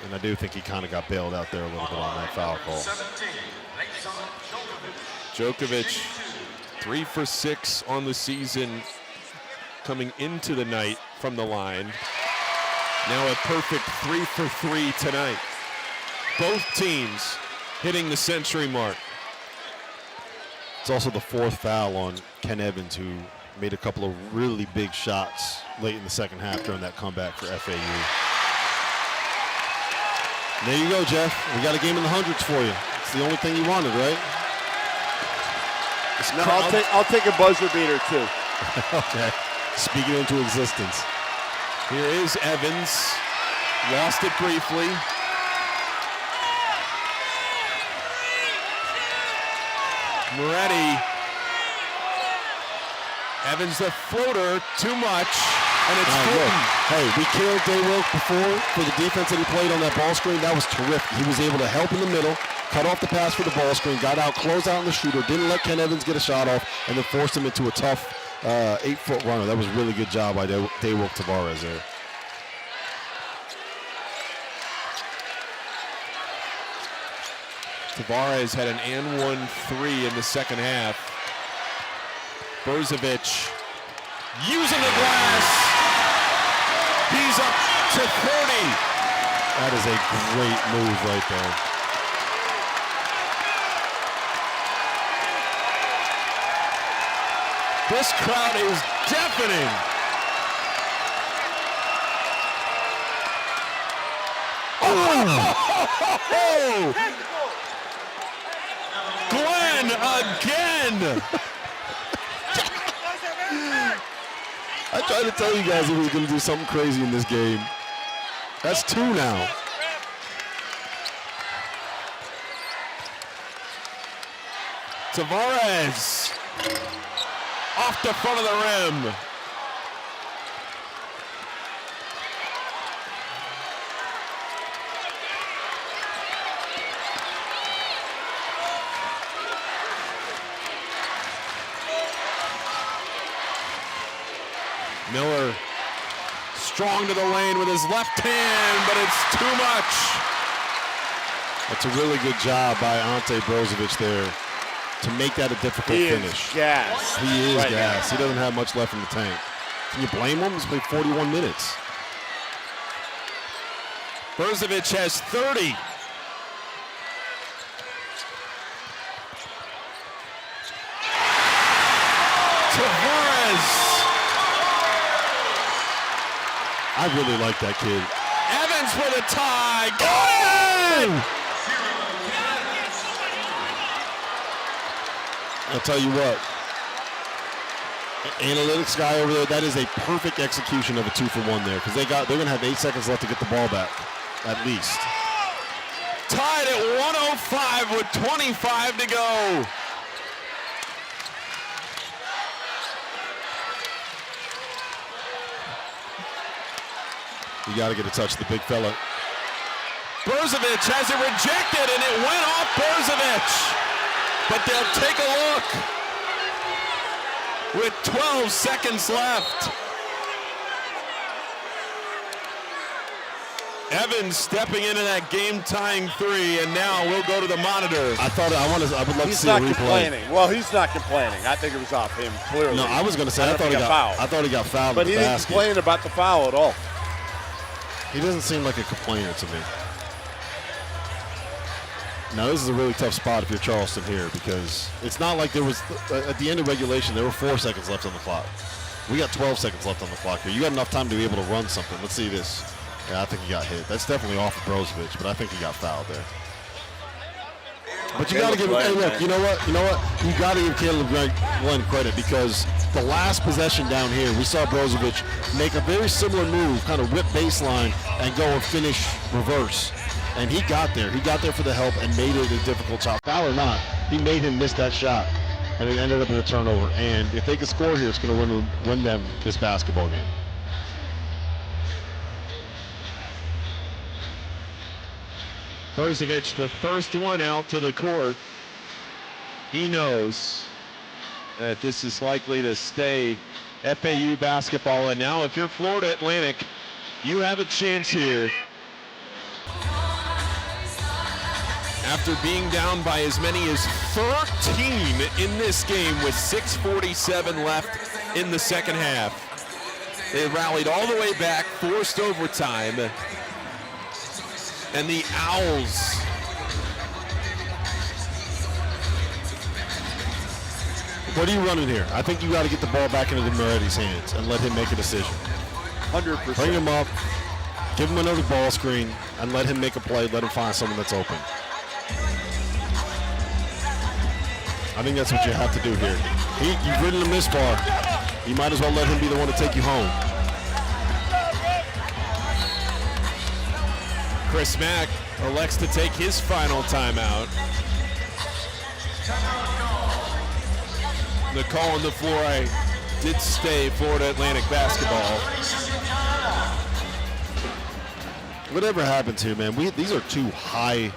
And I do think he kind of got bailed out there a little bit on that foul call. Djokovic, 3 for 6 on the season, coming into the night from the line. Now a perfect 3 for 3 tonight. Both teams hitting the century mark. It's also the 4th foul on Ken Evans, who made a couple of really big shots late in the second half during that comeback for FAU. There you go, Jeff. We got a game in the hundreds for you. It's the only thing you wanted, right? No, I'll take a buzzer beater too. Okay. Speaking into existence. Here is Evans. Lost it briefly. Moretti. Evans the floater, too much, and it's Fulton. Hey, we killed Daywilk before for the defense that he played on that ball screen. That was terrific. He was able to help in the middle, cut off the pass for the ball screen, got out, closed out on the shooter, didn't let Ken Evans get a shot off, and then forced him into a tough 8-foot runner. That was a really good job by Daywilk Tavares there. Tavares had an and 1-3 in the second half. Brzovic using the glass. He's up to 30. That is a great move right there. This crowd is deafening. Oh! Glenn again. I tried to tell you guys he was going to do something crazy in this game. That's 2 now. Tavares off the front of the rim. Miller strong to the lane with his left hand, but it's too much. That's a really good job by Ante Brzovic there to make that a difficult finish. He is He doesn't have much left in the tank. Can you blame him? He's played 41 minutes. Brzovic has 30. Tavares. I really like that kid. Evans for the tie. Got it! I'll tell you what. Analytics guy over there, that is a perfect execution of a 2-for-1 there, because they're going to have 8 seconds left to get the ball back, at least. Tied at 105 with 25 to go. You got to get a touch, the big fella. Brzovic has it rejected, and it went off Brzovic. but they'll take a look. With 12 seconds left. Evans stepping into that game-tying three, and now we'll go to the monitor. I would love to see a replay. He's not complaining. Well, he's not complaining. I think it was off him, clearly. No, I was going to say, I thought he got fouled. But he didn't complain about the foul at all. He doesn't seem like a complainer to me. Now, this is a really tough spot if you're Charleston here, because it's not like there was, at the end of regulation, there were 4 seconds left on the clock. We got 12 seconds left on the clock here. You got enough time to be able to run something. Let's see this. Yeah, I think he got hit. That's definitely off of Brozovic, but I think he got fouled there. But you got to give him, hey, look, you know what? You got to give Caleb Glenn credit, because the last possession down here, we saw Brozovic make a very similar move, kind of whip baseline and go and finish reverse. And he got there. He got there for the help and made it a difficult shot. Foul or not, he made him miss that shot, and it ended up in a turnover. And if they can score here, it's going to win them this basketball game. Brozovic, the first one out to the court. He knows that this is likely to stay FAU basketball. And now if you're Florida Atlantic, you have a chance here. After being down by as many as 13 in this game with 6:47 left in the second half. They rallied all the way back, forced overtime. And the Owls what are you running here? I think you got to get the ball back into Moretti's hands and let him make a decision. 100%. Bring him up, give him another ball screen, and let him make a play. Let him find someone that's open. I think that's what you have to do here. You've ridden him this far. You might as well let him be the one to take you home. Chris Mack elects to take his final timeout. The call on the floor did stay Florida Atlantic basketball. Whatever happens here, man, these are two high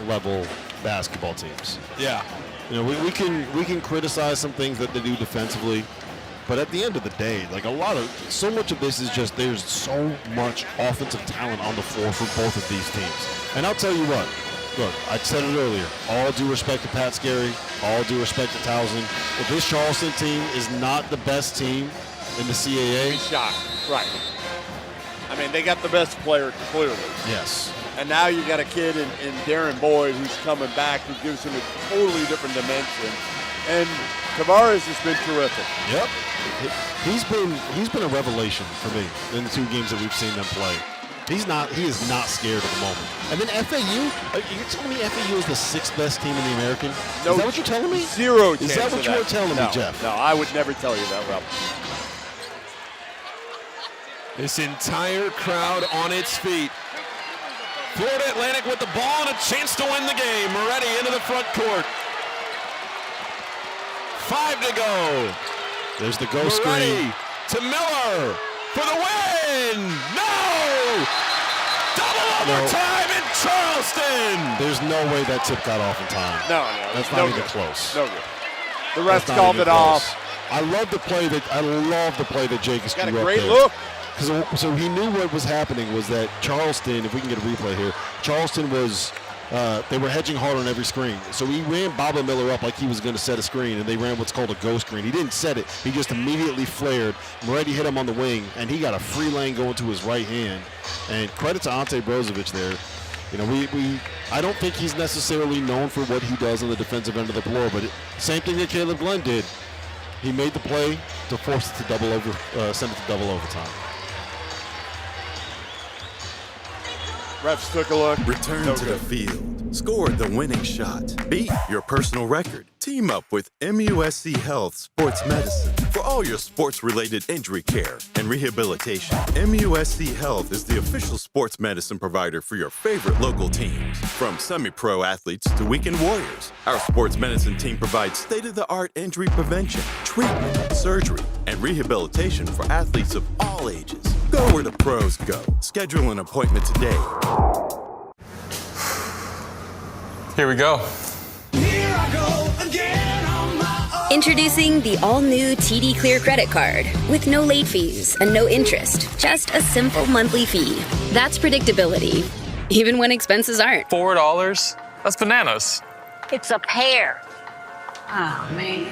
level basketball teams. Yeah. You know, we can criticize some things that they do defensively, but at the end of the day, like so much of this is just there's so much offensive talent on the floor for both of these teams. And I'll tell you what, look, I said it earlier, all due respect to Pat Scarry, all due respect to Towson. If this Charleston team is not the best team in the CAA, shot, right. I mean, they got the best player, clearly. Yes. And now you got a kid in Darren Boyd who's coming back, who gives him a totally different dimension. And Tavares has been terrific. Yep. He's been a revelation for me in the 2 games that we've seen them play. He is not scared at the moment. And then FAU, you're telling me FAU is the 6th best team in the American? No, is that what you're telling me? Zero chance. Is that what you were telling me, Jeff? No, I would never tell you that, Rob. This entire crowd on its feet. Florida Atlantic with the ball and a chance to win the game. Moretti into the front court. 5 to go. There's the go screen. Moretti to Miller for the win. No! Double overtime in Charleston. There's no way that tip got off in time. No. That's not even close. No good. The refs called it off. I love the play that Jake got a great look. So he knew what was happening was that Charleston, if we can get a replay here, Charleston was, they were hedging hard on every screen. So he ran Bobby Miller up like he was going to set a screen, and they ran what's called a go screen. He didn't set it. He just immediately flared. Moretti hit him on the wing, and he got a free lane going to his right hand. And credit to Ante Brozovic there. You know, I don't think he's necessarily known for what he does on the defensive end of the floor, but same thing that Caleb Glenn did. He made the play to force it to send it to double overtime. Refs took a look. Return to the field. Score the winning shot. Beat your personal record. Team up with MUSC Health Sports Medicine for all your sports-related injury care and rehabilitation. MUSC Health is the official sports medicine provider for your favorite local teams. From semi-pro athletes to weekend warriors, our sports medicine team provides state-of-the-art injury prevention, treatment, surgery, and rehabilitation for athletes of all ages. Go where the pros go. Schedule an appointment today. Here we go. Introducing the all-new TD Clear credit card with no late fees and no interest, just a simple monthly fee. That's predictability, even when expenses aren't. $4? That's bananas. It's a pear. Oh, man.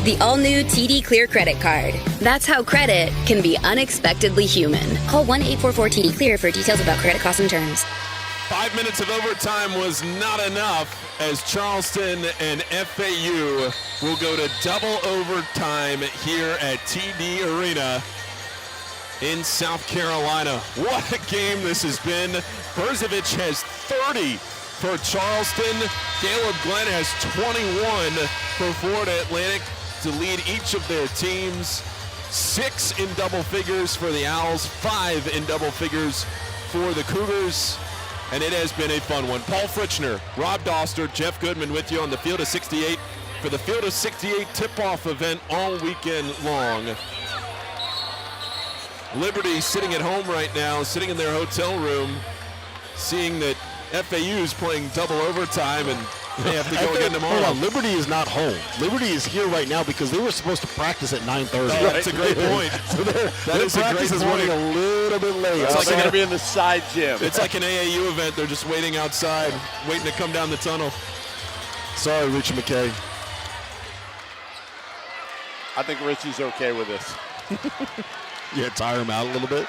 The all-new TD Clear credit card. That's how credit can be unexpectedly human. Call 1-844-TD-CLEAR for details about credit costs and terms. 5 minutes of overtime was not enough as Charleston and FAU will go to double overtime here at TD Arena in South Carolina. What a game this has been. Brzovic has 30 for Charleston. Caleb Glenn has 21 for Florida Atlantic to lead each of their teams. 6 in double figures for the Owls, 5 in double figures for the Cougars. And it has been a fun one. Paul Fritchner, Rob Doster, Jeff Goodman with you on the Field of 68 for the Field of 68 tip-off event all weekend long. Liberty sitting at home right now, sitting in their hotel room, seeing that FAU is playing double overtime and they have to go again tomorrow. Hold on, Liberty is not home. Liberty is here right now because they were supposed to practice at 9:30. Oh, that's a great point. So their great practice is running a little bit late. It's like they're going to be in the side gym. It's like an AAU event. They're just waiting outside, waiting to come down the tunnel. Sorry, Richie McKay. I think Richie's okay with this. Yeah, tire him out a little bit.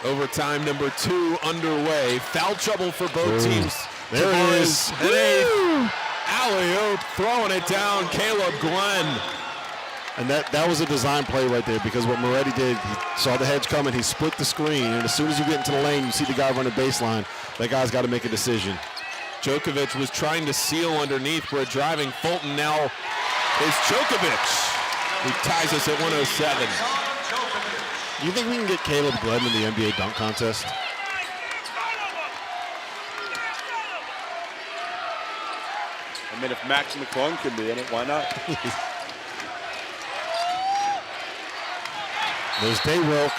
Overtime number 2 underway. Foul trouble for both teams. There it is. Alley-oop, throwing it down, Caleb Glenn. And that was a design play right there because what Moretti did, he saw the hedge coming, he split the screen, and as soon as you get into the lane, you see the guy running baseline. That guy's got to make a decision. Djokovic was trying to seal underneath for a driving Fulton. Now is Djokovic, who ties us at 107. Do you think we can get Caleb Glenn in the NBA dunk contest? I mean, if Max McClung can be in it, why not? There's Daywilk.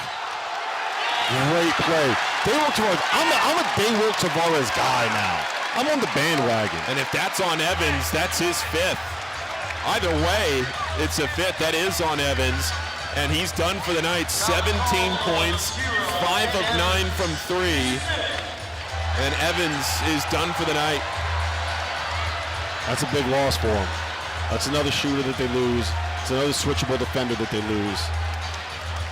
Great play. Daywilk Tavares. I'm a Daywilk Tavares guy now. I'm on the bandwagon. And if that's on Evans, that's his 5th. Either way, it's a 5th. That is on Evans. And he's done for the night. 17 points, 5 of 9 from 3. And Evans is done for the night. That's a big loss for him. That's another shooter that they lose. It's another switchable defender that they lose.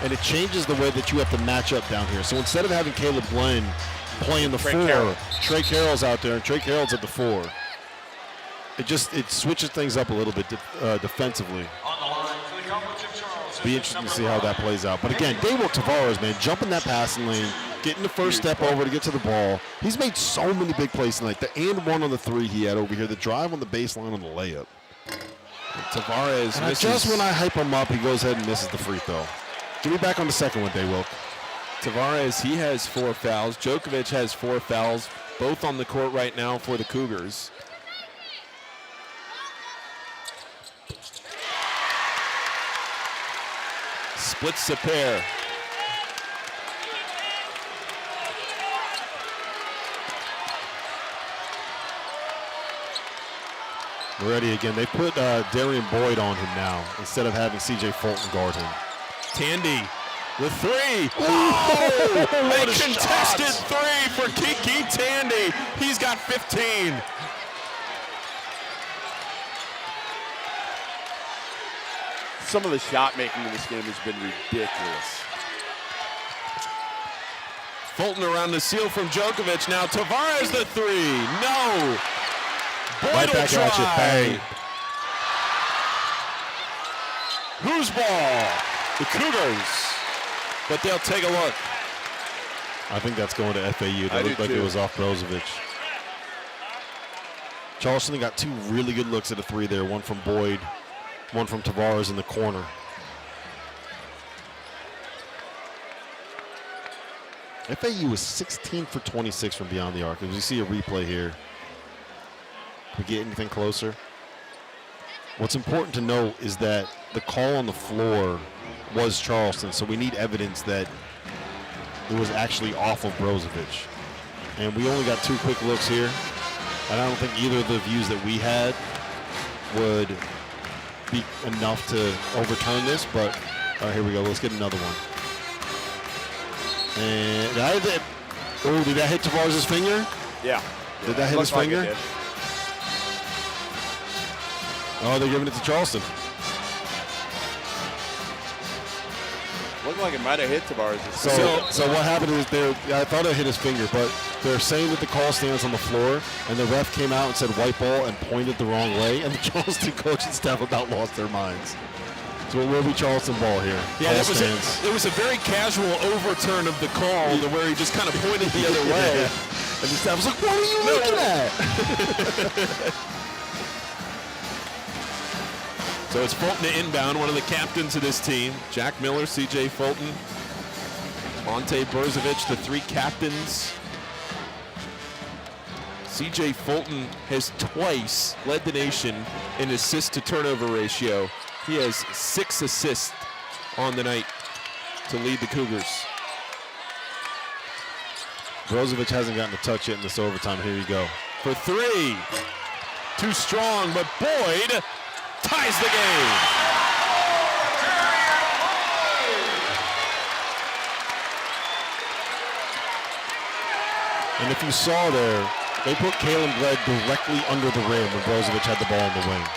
And it changes the way that you have to match up down here. So instead of having Caleb Glenn playing the 4, Trey Carroll's out there, and Trey Carroll's at the 4. It switches things up a little bit defensively. Be interesting to see how that plays out. But again, Daywilk Tavares, man, jumping that passing lane, getting the first step over to get to the ball. He's made so many big plays tonight. The and one on the 3 he had over here, the drive on the baseline on the layup. Tavares misses. Just when I hype him up, he goes ahead and misses the free throw. Get me back on the second one, Daywilk. Tavares, he has 4 fouls. Djokovic has 4 fouls, both on the court right now for the Cougars. Splits the pair. Moretti again. They put Darian Boyd on him now instead of having C.J. Fulton guard him. Tandy with 3. Oh! A contested 3 for Kiki Tandy. He's got 15. Some of the shot making in this game has been ridiculous. Fulton around the seal from Djokovic. Now Tavares the 3. No. Boyd right back try. at you. Bang. Whose ball? The Cougars. But they'll take a look. I think that's going to FAU. That looked like it was off Brzovic. Charleston got 2 really good looks at a 3 there. One from Boyd, one from Tavares in the corner. FAU was 16 for 26 from beyond the arc. As you see a replay here, can we get anything closer? What's important to note is that the call on the floor was Charleston, so we need evidence that it was actually off of Brzovic. And we only got 2 quick looks here. And I don't think either of the views that we had would be enough to overturn this, but here we go. Let's get another one. And did that hit Tavares' finger? Yeah. Did that hit his finger? Like it did. Oh, they're giving it to Charleston. Looked like it might have hit Tavares. So what happened is I thought it hit his finger, but they're saying that the call stands on the floor, and the ref came out and said white ball and pointed the wrong way, and the Charleston coaching staff about lost their minds. So it will be Charleston ball here. Yeah, it was a very casual overturn of the call to where he just kind of pointed the other way. Yeah. And the staff was like, what are you looking at? So it's Fulton to inbound, one of the captains of this team. Jack Miller, C.J. Fulton, Ante Brzovic, the three captains. C.J. Fulton has twice led the nation in assist to turnover ratio. He has 6 assists on the night to lead the Cougars. Brzovic hasn't gotten a touch yet in this overtime. Here you go. For 3. Too strong, but Boyd ties the game. And if you saw there, they put Kalen Bled directly under the rim when Brzovic had the ball in the wing.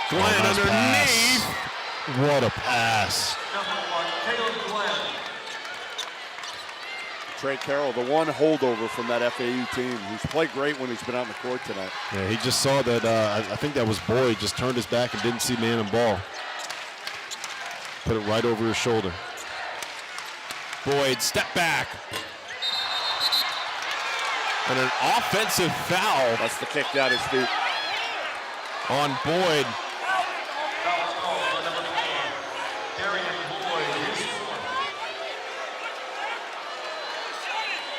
Glenn underneath. What a pass. Trey Carroll, the one holdover from that FAU team, who's played great when he's been on the court tonight. Yeah, he just saw that, I think that was Boyd, just turned his back and didn't see man and ball. Put it right over his shoulder. Boyd, step back. And an offensive foul. That's the kick down his feet. On Boyd.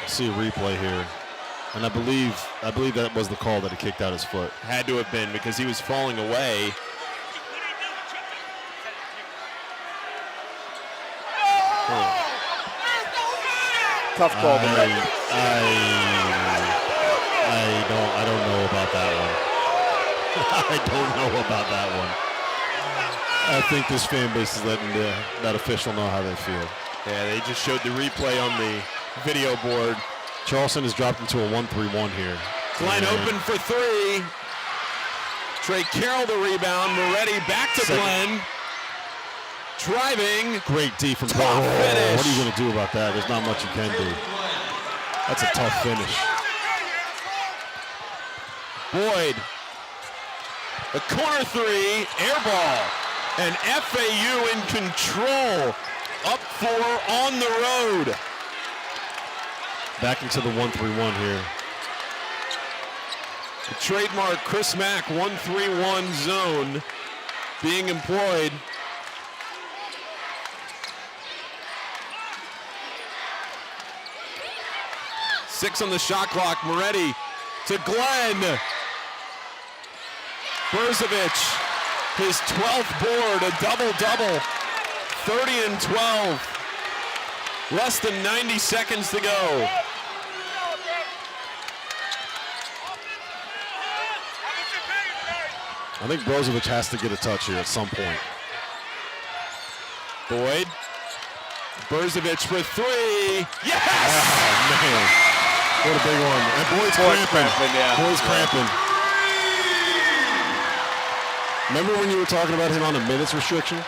See a replay here, and I believe that was the call that he kicked out his foot. Had to have been because he was falling away. Tough call to make. I don't know about that one. I don't know about that one. I think this fan base is letting that official know how they feel. Yeah, they just showed the replay on the video board. Charleston has dropped into a 1-3-1 here. Glenn open for 3. Trey Carroll the rebound. Moretti back to Glenn. Driving. Great D from Top Glenn. finish. What are you going to do about that? There's not much you can do. That's a tough finish. Boyd. The corner 3. Air ball. And FAU in control. Up 4 on the road. Back into the 1-3-1 here. The trademark Chris Mack 1-3-1 zone being employed. Six on the shot clock. Moretti to Glenn. Brzovic, his 12th board, a double-double. 30 and 12. Less than 90 seconds to go. I think Brzovic has to get a touch here at some point. Boyd. Brzovic for 3. Yes! Oh, man. What a big one. And Boyd's cramping. Yeah. Boyd's cramping. Remember when you were talking about him on a minutes restriction?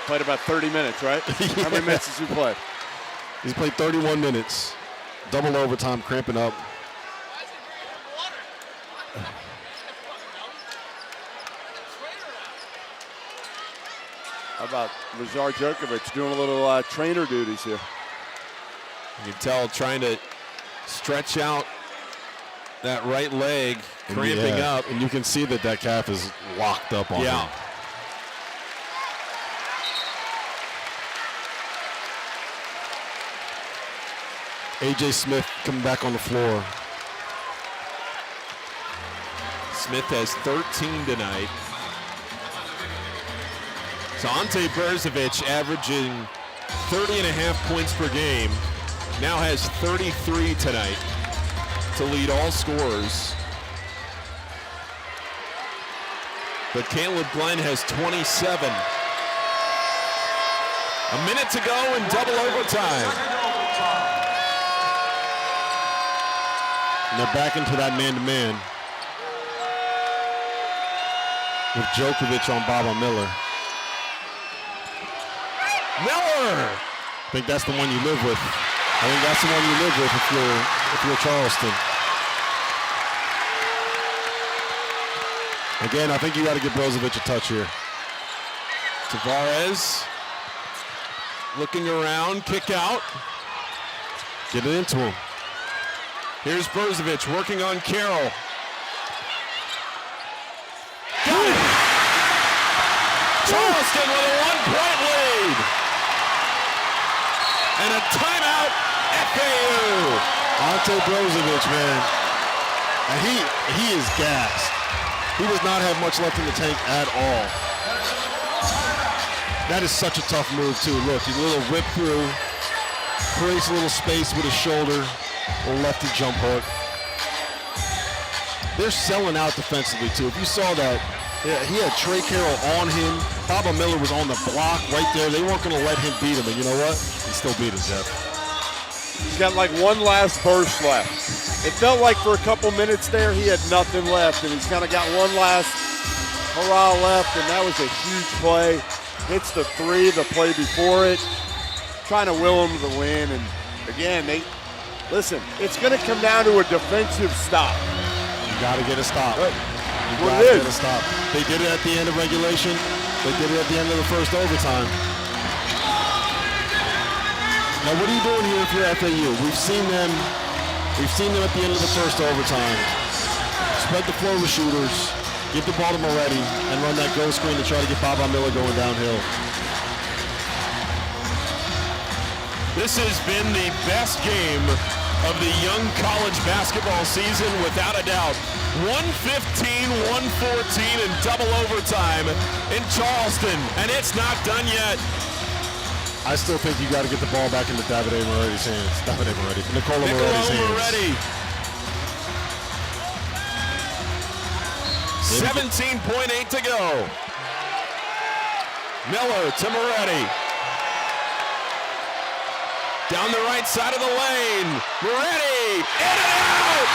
Played about 30 minutes, right? Yeah. How many minutes has he played? He's played 31 minutes. Double overtime, cramping up. How about Lazar Djokovic doing a little trainer duties here? You can tell trying to stretch out that right leg, cramping up. And you can see that calf is locked up on him. A.J. Smith coming back on the floor. Smith has 13 tonight. So Ante Brzovic averaging 30.5 points per game. now has 33 tonight to lead all scorers. But Caleb Glenn has 27. A minute to go in double overtime. And they're back into that man-to-man with Djokovic on Baba Miller. Miller! I think that's the one you live with. I think that's the one you live with if you're Charleston. Again, I think you got to give Brozovic a touch here. Tavares looking around, kick out. Get it into him. Here's Brozovic working on Carroll. Got it! Charleston with a 1-point lead. And a timeout, FAU. Ante Brozovic, man. And he is gassed. He does not have much left in the tank at all. That is such a tough move, too. Look, a little whip through, creates a little space with his shoulder, a lefty jump hook. They're selling out defensively, too. If you saw that, yeah, he had Trey Carroll on him. Baba Miller was on the block right there. They weren't going to let him beat him, and you know what? He still beat him, Jeff. He's got like one last burst left. It felt like for a couple minutes there he had nothing left, and he's kind of got one last hurrah left, and that was a huge play. Hits the three, the play before it, trying to will him to win. And again, listen, it's going to come down to a defensive stop. You got to get a stop. Right. You got to get a stop. They did it at the end of regulation. They did it at the end of the first overtime. Now, what are you doing here if you're FAU? We've seen them at the end of the first overtime. Spread the floor with shooters, give the ball to Moretti, and run that go screen to try to get Baba Miller going downhill. This has been the best game of the young college basketball season, without a doubt. 115, 114 in double overtime in Charleston, and it's not done yet. I still think you got to get the ball back into Davide Moretti's hands. Nicola Moretti's hands. Moretti. 17.8 to go. Miller to Moretti. Down the right side of the lane. Moretti, in and out!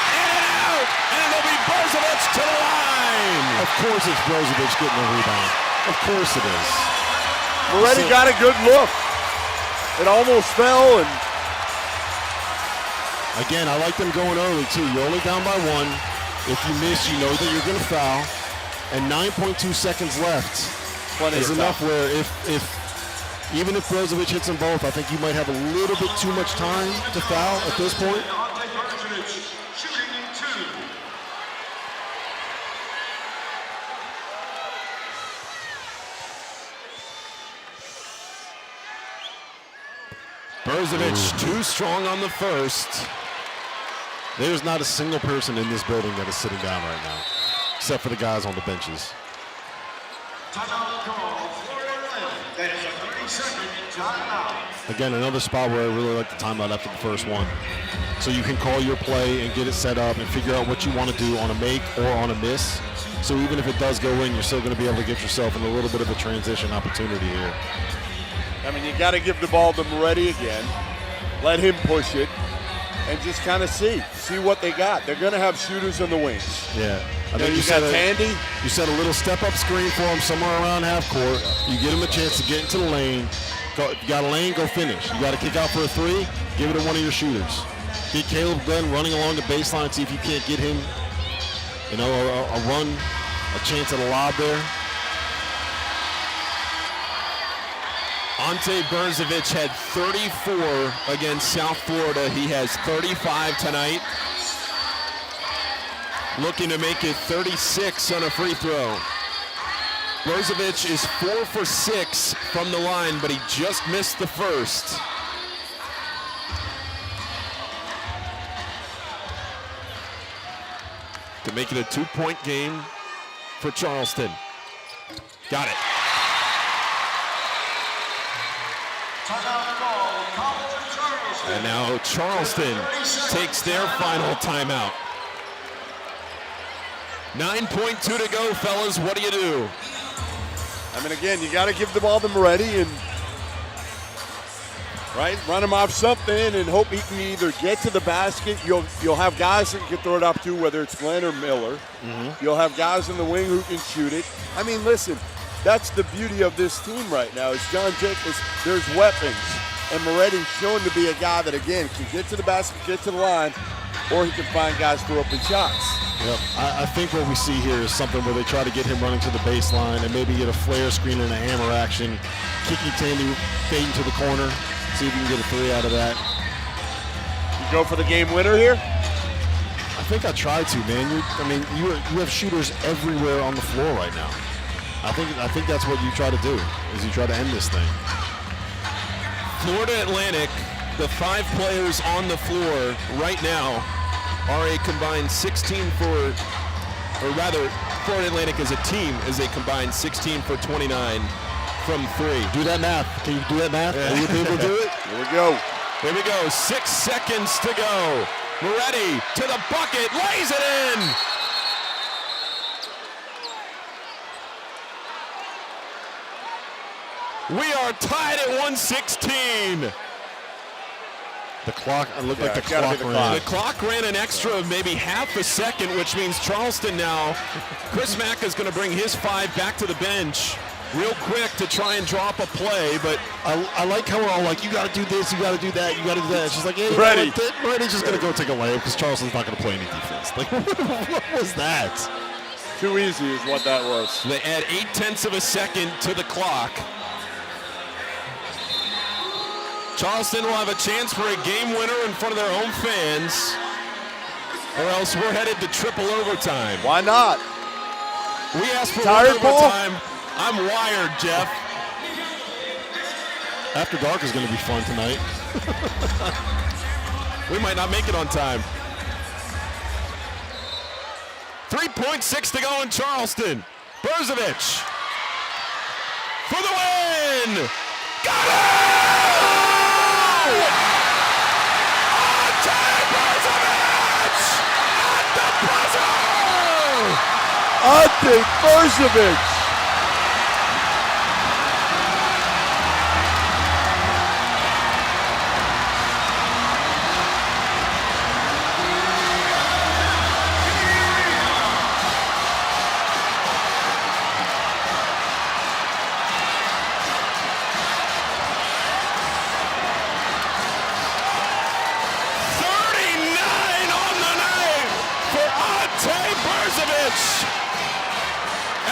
In and out! And it'll be Brozovic to the line. Of course it's Brozovic getting the rebound. Of course it is. Moretti got a good look. It almost fell. And again, I like them going early, too. You're only down by one. If you miss, you know that you're going to foul. And 9.2 seconds left is enough where even if Brozovic hits them both, I think you might have a little bit too much time to foul at this point. Brozovic too strong on the first. There's not a single person in this building that is sitting down right now, except for the guys on the benches. Again, another spot where I really like the timeout after the first one. So you can call your play and get it set up and figure out what you want to do on a make or on a miss. So even if it does go in, you're still going to be able to get yourself in a little bit of a transition opportunity here. I mean, you got to give the ball to Moretti again, let him push it, and just kind of see what they got. They're going to have shooters on the wings. Yeah. I mean, you got Tandy. You set a little step-up screen for him somewhere around half court. You get him a chance to get into the lane. If you got a lane, go finish. You got to kick out for a three, give it to one of your shooters. Get Caleb Glenn running along the baseline, see if you can't get him, a run, a chance at a lob there. Ante Brozovic had 34 against South Florida. He has 35 tonight. Looking to make it 36 on a free throw. Brozovic is 4 for 6 from the line, but he just missed the first. To make it a 2-point game for Charleston. Got it. And now Charleston takes their final timeout. 9.2 to go, fellas. What do you do? I mean, again, you got to give the ball to Moretti and run him off something and hope he can either get to the basket. You'll have guys that you can throw it up to, whether it's Glenn or Miller. You'll have guys in the wing who can shoot it. I mean, listen, that's the beauty of this team right now. Is John Jacobs, there's weapons. And Moretti's shown to be a guy that, again, can get to the basket, get to the line, or he can find guys for open shots. Yep. I think what we see here is something where they try to get him running to the baseline and maybe get a flare screen and a hammer action. Kiki Tandy fading to the corner. See if you can get a three out of that. You go for the game winner here? I think I tried to, man. You have shooters everywhere on the floor right now. I think that's what you try to do, is you try to end this thing. Florida Atlantic, the 5 players on the floor right now are a combined 16 for, or rather, Florida Atlantic as a team is a combined 16 for 29 from 3. Do that math. Can you do that math? Yeah. Are you able to do it? Here we go. Here we go. 6 seconds to go. Moretti to the bucket, lays it in. We are tied at 116. The clock, it looked like the clock ran. The clock ran an extra of maybe half a second, which means Charleston now, Chris Mack is going to bring his 5 back to the bench real quick to try and drop a play, but I like how we're all like, you got to do this, you got to do that, you got to do that. She's like, yeah, Ready. Moretti's just going to go take a layup because Charleston's not going to play any defense. Like, what was that? Too easy is what that was. They add 0.8 of a second to the clock. Charleston will have a chance for a game winner in front of their home fans, or else we're headed to triple overtime. Why not? We asked for Tired overtime. I'm wired, Jeff. After Dark is going to be fun tonight. We might not make it on time. 3.6 to go in Charleston. Brzovic for the win. Got it! Ante Brzovic.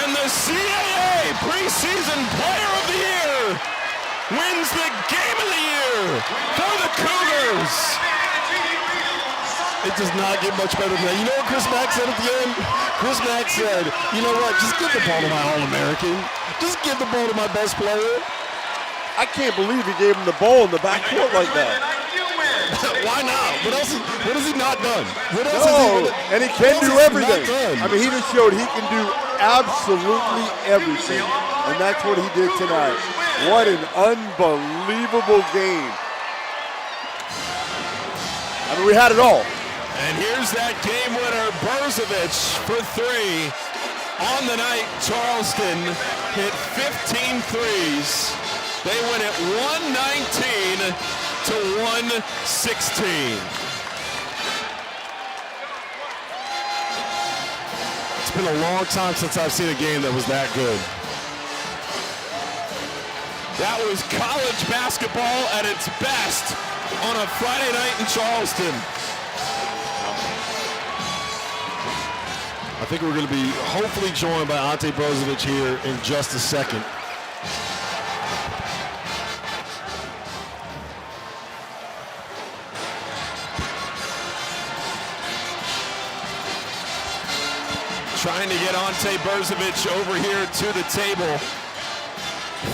And the CAA Preseason Player of the Year wins the Game of the Year for the Cougars. It does not get much better than that. You know what Chris Mack said at the end? Chris Mack said, you know what, just give the ball to my All-American. Just give the ball to my best player. I can't believe he gave him the ball in the backcourt like that. Why not? What has he not done? What else and he can do everything. I mean, he just showed he can do absolutely everything, and that's what he did tonight. What an unbelievable game. I mean, we had it all. And here's that game winner, Brzovic for 3. On the night, Charleston hit 15 threes. They win it 119 to 116. It's been a long time since I've seen a game that was that good. That was college basketball at its best on a Friday night in Charleston. I think we're going to be hopefully joined by Ante Brzovic here in just a second. Trying to get Ante Brzovic over here to the table.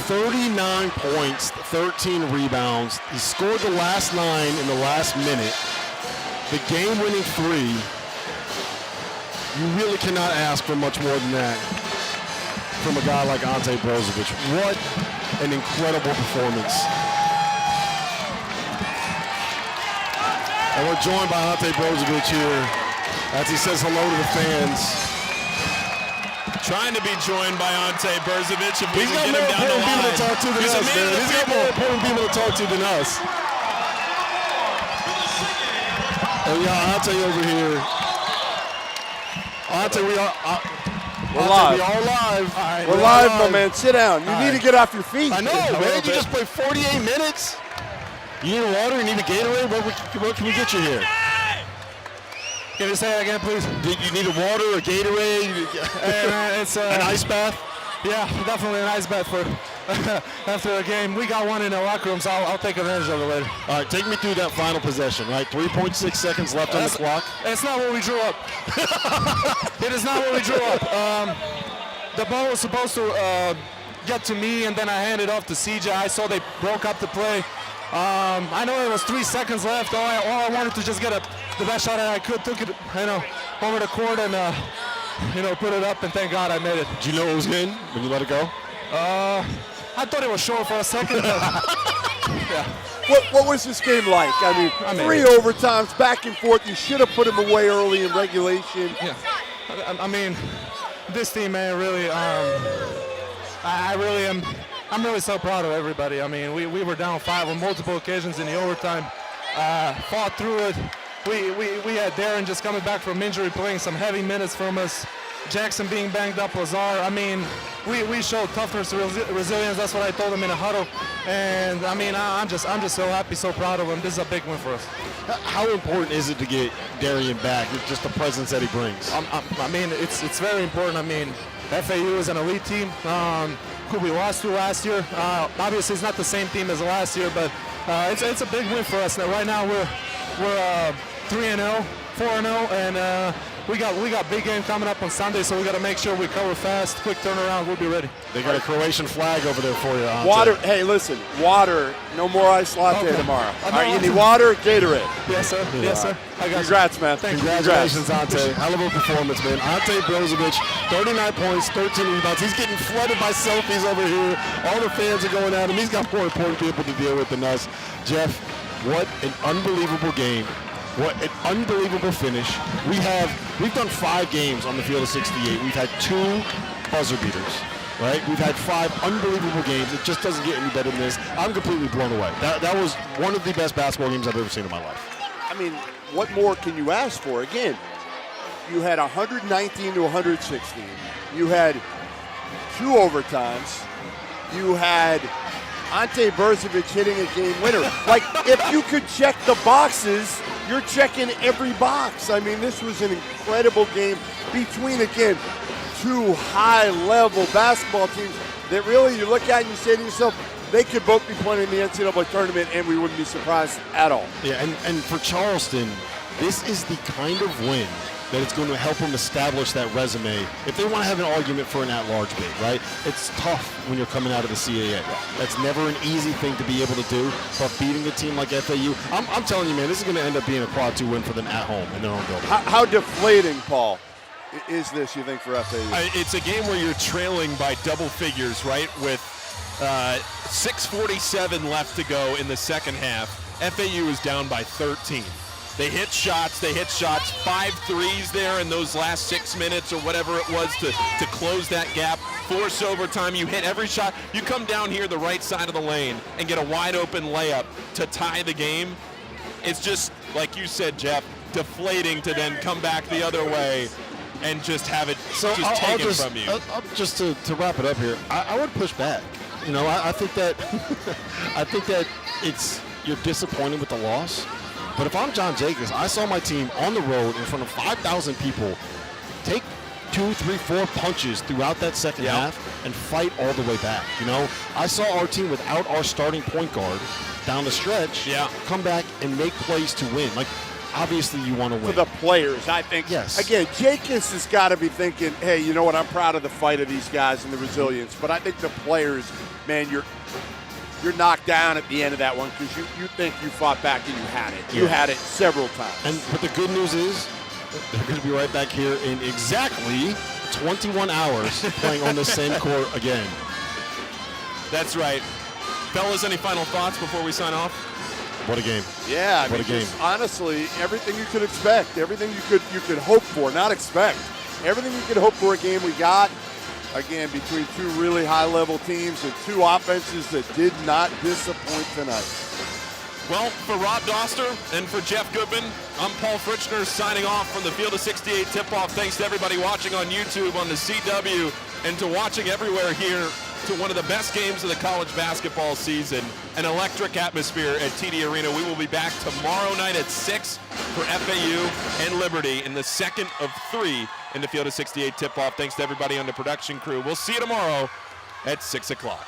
39 points, 13 rebounds. He scored the last 9 in the last minute. The game-winning 3. You really cannot ask for much more than that from a guy like Ante Brzovic. What an incredible performance. And we're joined by Ante Brozovic here as he says hello to the fans. Trying to be joined by Ante Brozovic if we He's can got get more him down the important people to line. talk to than He's us, a man man. of the He's got more important people to talk to than us. And Ante over here. Ante, we are live. We are live. Right, we're live, my man. Sit down. You need to get off your feet. I know, man. You just played 48 minutes. You need water? You need a Gatorade? What can we get you here? Can you say that again, please? You need a water, a Gatorade? Hey, man, it's an ice bath? Yeah, definitely an ice bath for after a game. We got one in the locker room, so I'll take advantage of it later. All right, take me through that final possession, right? 3.6 seconds left on the clock. It's not what we drew up. It is not what we drew up. The ball was supposed to get to me, and then I handed off to CJ. I saw they broke up the play. I know it was 3 seconds left. All I wanted to just get the best shot that I could. Took it, over the court and, put it up. And thank God I made it. Did you know it was in when you let it go? I thought it was short for a second. Yeah. What was this game like? I mean, 3 overtimes, back and forth. You should have put him away early in regulation. Yeah. I mean, this team, man, really. I really am. I'm really so proud of everybody. I mean, we were down 5 on multiple occasions in the overtime. Fought through it. We had Darren just coming back from injury, playing some heavy minutes from us. Jackson being banged up, Lazar. I mean, we showed toughness, resilience. That's what I told him in a huddle. And I mean, I'm just so happy, so proud of him. This is a big win for us. How important is it to get Darian back? Just the presence that he brings. I mean, it's very important. I mean, FAU is an elite team. Who we lost to last year. Obviously, it's not the same team as last year, but it's a big win for us. Now, right now, we're 3-0, 4-0, and we got big game coming up on Sunday, so we got to make sure we cover fast, quick turnaround. We'll be ready. They got a Croatian flag over there for you. Water. Hey, listen, water. No more ice latte tomorrow. All right, you need water, Gatorade. Yes, sir. Yes, sir. I got Congrats, you. man. Congratulations, Ante. Hell of a performance, man. Ante Brozovic, 39 points, 13 rebounds. He's getting flooded by selfies over here. All the fans are going at him. He's got more important people to deal with than us. Jeff, what an unbelievable game. What an unbelievable finish. We've done 5 games on the field of 68. We've had 2 buzzer beaters, right? We've had 5 unbelievable games. It just doesn't get any better than this. I'm completely blown away. That was one of the best basketball games I've ever seen in my life. I mean, what more can you ask for? Again, you had 119 to 116. You had 2 overtimes. You had Ante Brozovic hitting a game winner. Like, if you could check the boxes, you're checking every box. I mean, this was an incredible game between, again, 2 high-level basketball teams that really you look at and you say to yourself, they could both be playing in the NCAA tournament and we wouldn't be surprised at all. Yeah, and for Charleston, this is the kind of win that it's going to help them establish that resume if they want to have an argument for an at-large bid, right? It's tough when you're coming out of the CAA. That's never an easy thing to be able to do, but beating a team like FAU, I'm telling you, man, this is going to end up being a quad 2 win for them at home in their own building. How deflating, Paul, is this, you think, for FAU? It's a game where you're trailing by double figures, right, with 6:47 left to go in the second half. FAU is down by 13. They hit shots, 5 threes there in those last 6 minutes or whatever it was to close that gap, force overtime. You hit every shot. You come down here the right side of the lane and get a wide open layup to tie the game. It's just, like you said, Jeff, deflating to then come back the other way and just have it taken from you. Just to wrap it up here, I would push back. You know, I think that you're disappointed with the loss. But if I'm John Jacobs, I saw my team on the road in front of 5,000 people take 2, 3, 4 punches throughout that second half and fight all the way back. You know, I saw our team without our starting point guard down the stretch come back and make plays to win. Like, obviously you want to win. For the players, I think. Yes. Again, Jacobs has got to be thinking, hey, you know what, I'm proud of the fight of these guys and the resilience. But I think the players, man, you're knocked down at the end of that one because you think you fought back and you had it. You had it several times. But the good news is they're going to be right back here in exactly 21 hours playing on the same court again. That's right. Fellas, any final thoughts before we sign off? What a game. Yeah, what a game. Honestly, everything you could expect, everything you could hope for, not expect. Everything you could hope for a game we got. Again, between two really high-level teams and two offenses that did not disappoint tonight. Well, for Rob Doster and for Jeff Goodman, I'm Paul Fritchner signing off from the Field of 68 tip-off. Thanks to everybody watching on YouTube, on the CW, and to watching everywhere here to one of the best games of the college basketball season, an electric atmosphere at TD Arena. We will be back tomorrow night at 6 for FAU and Liberty in the second of 3 in the Field of 68 tip-off. Thanks to everybody on the production crew. We'll see you tomorrow at 6 o'clock.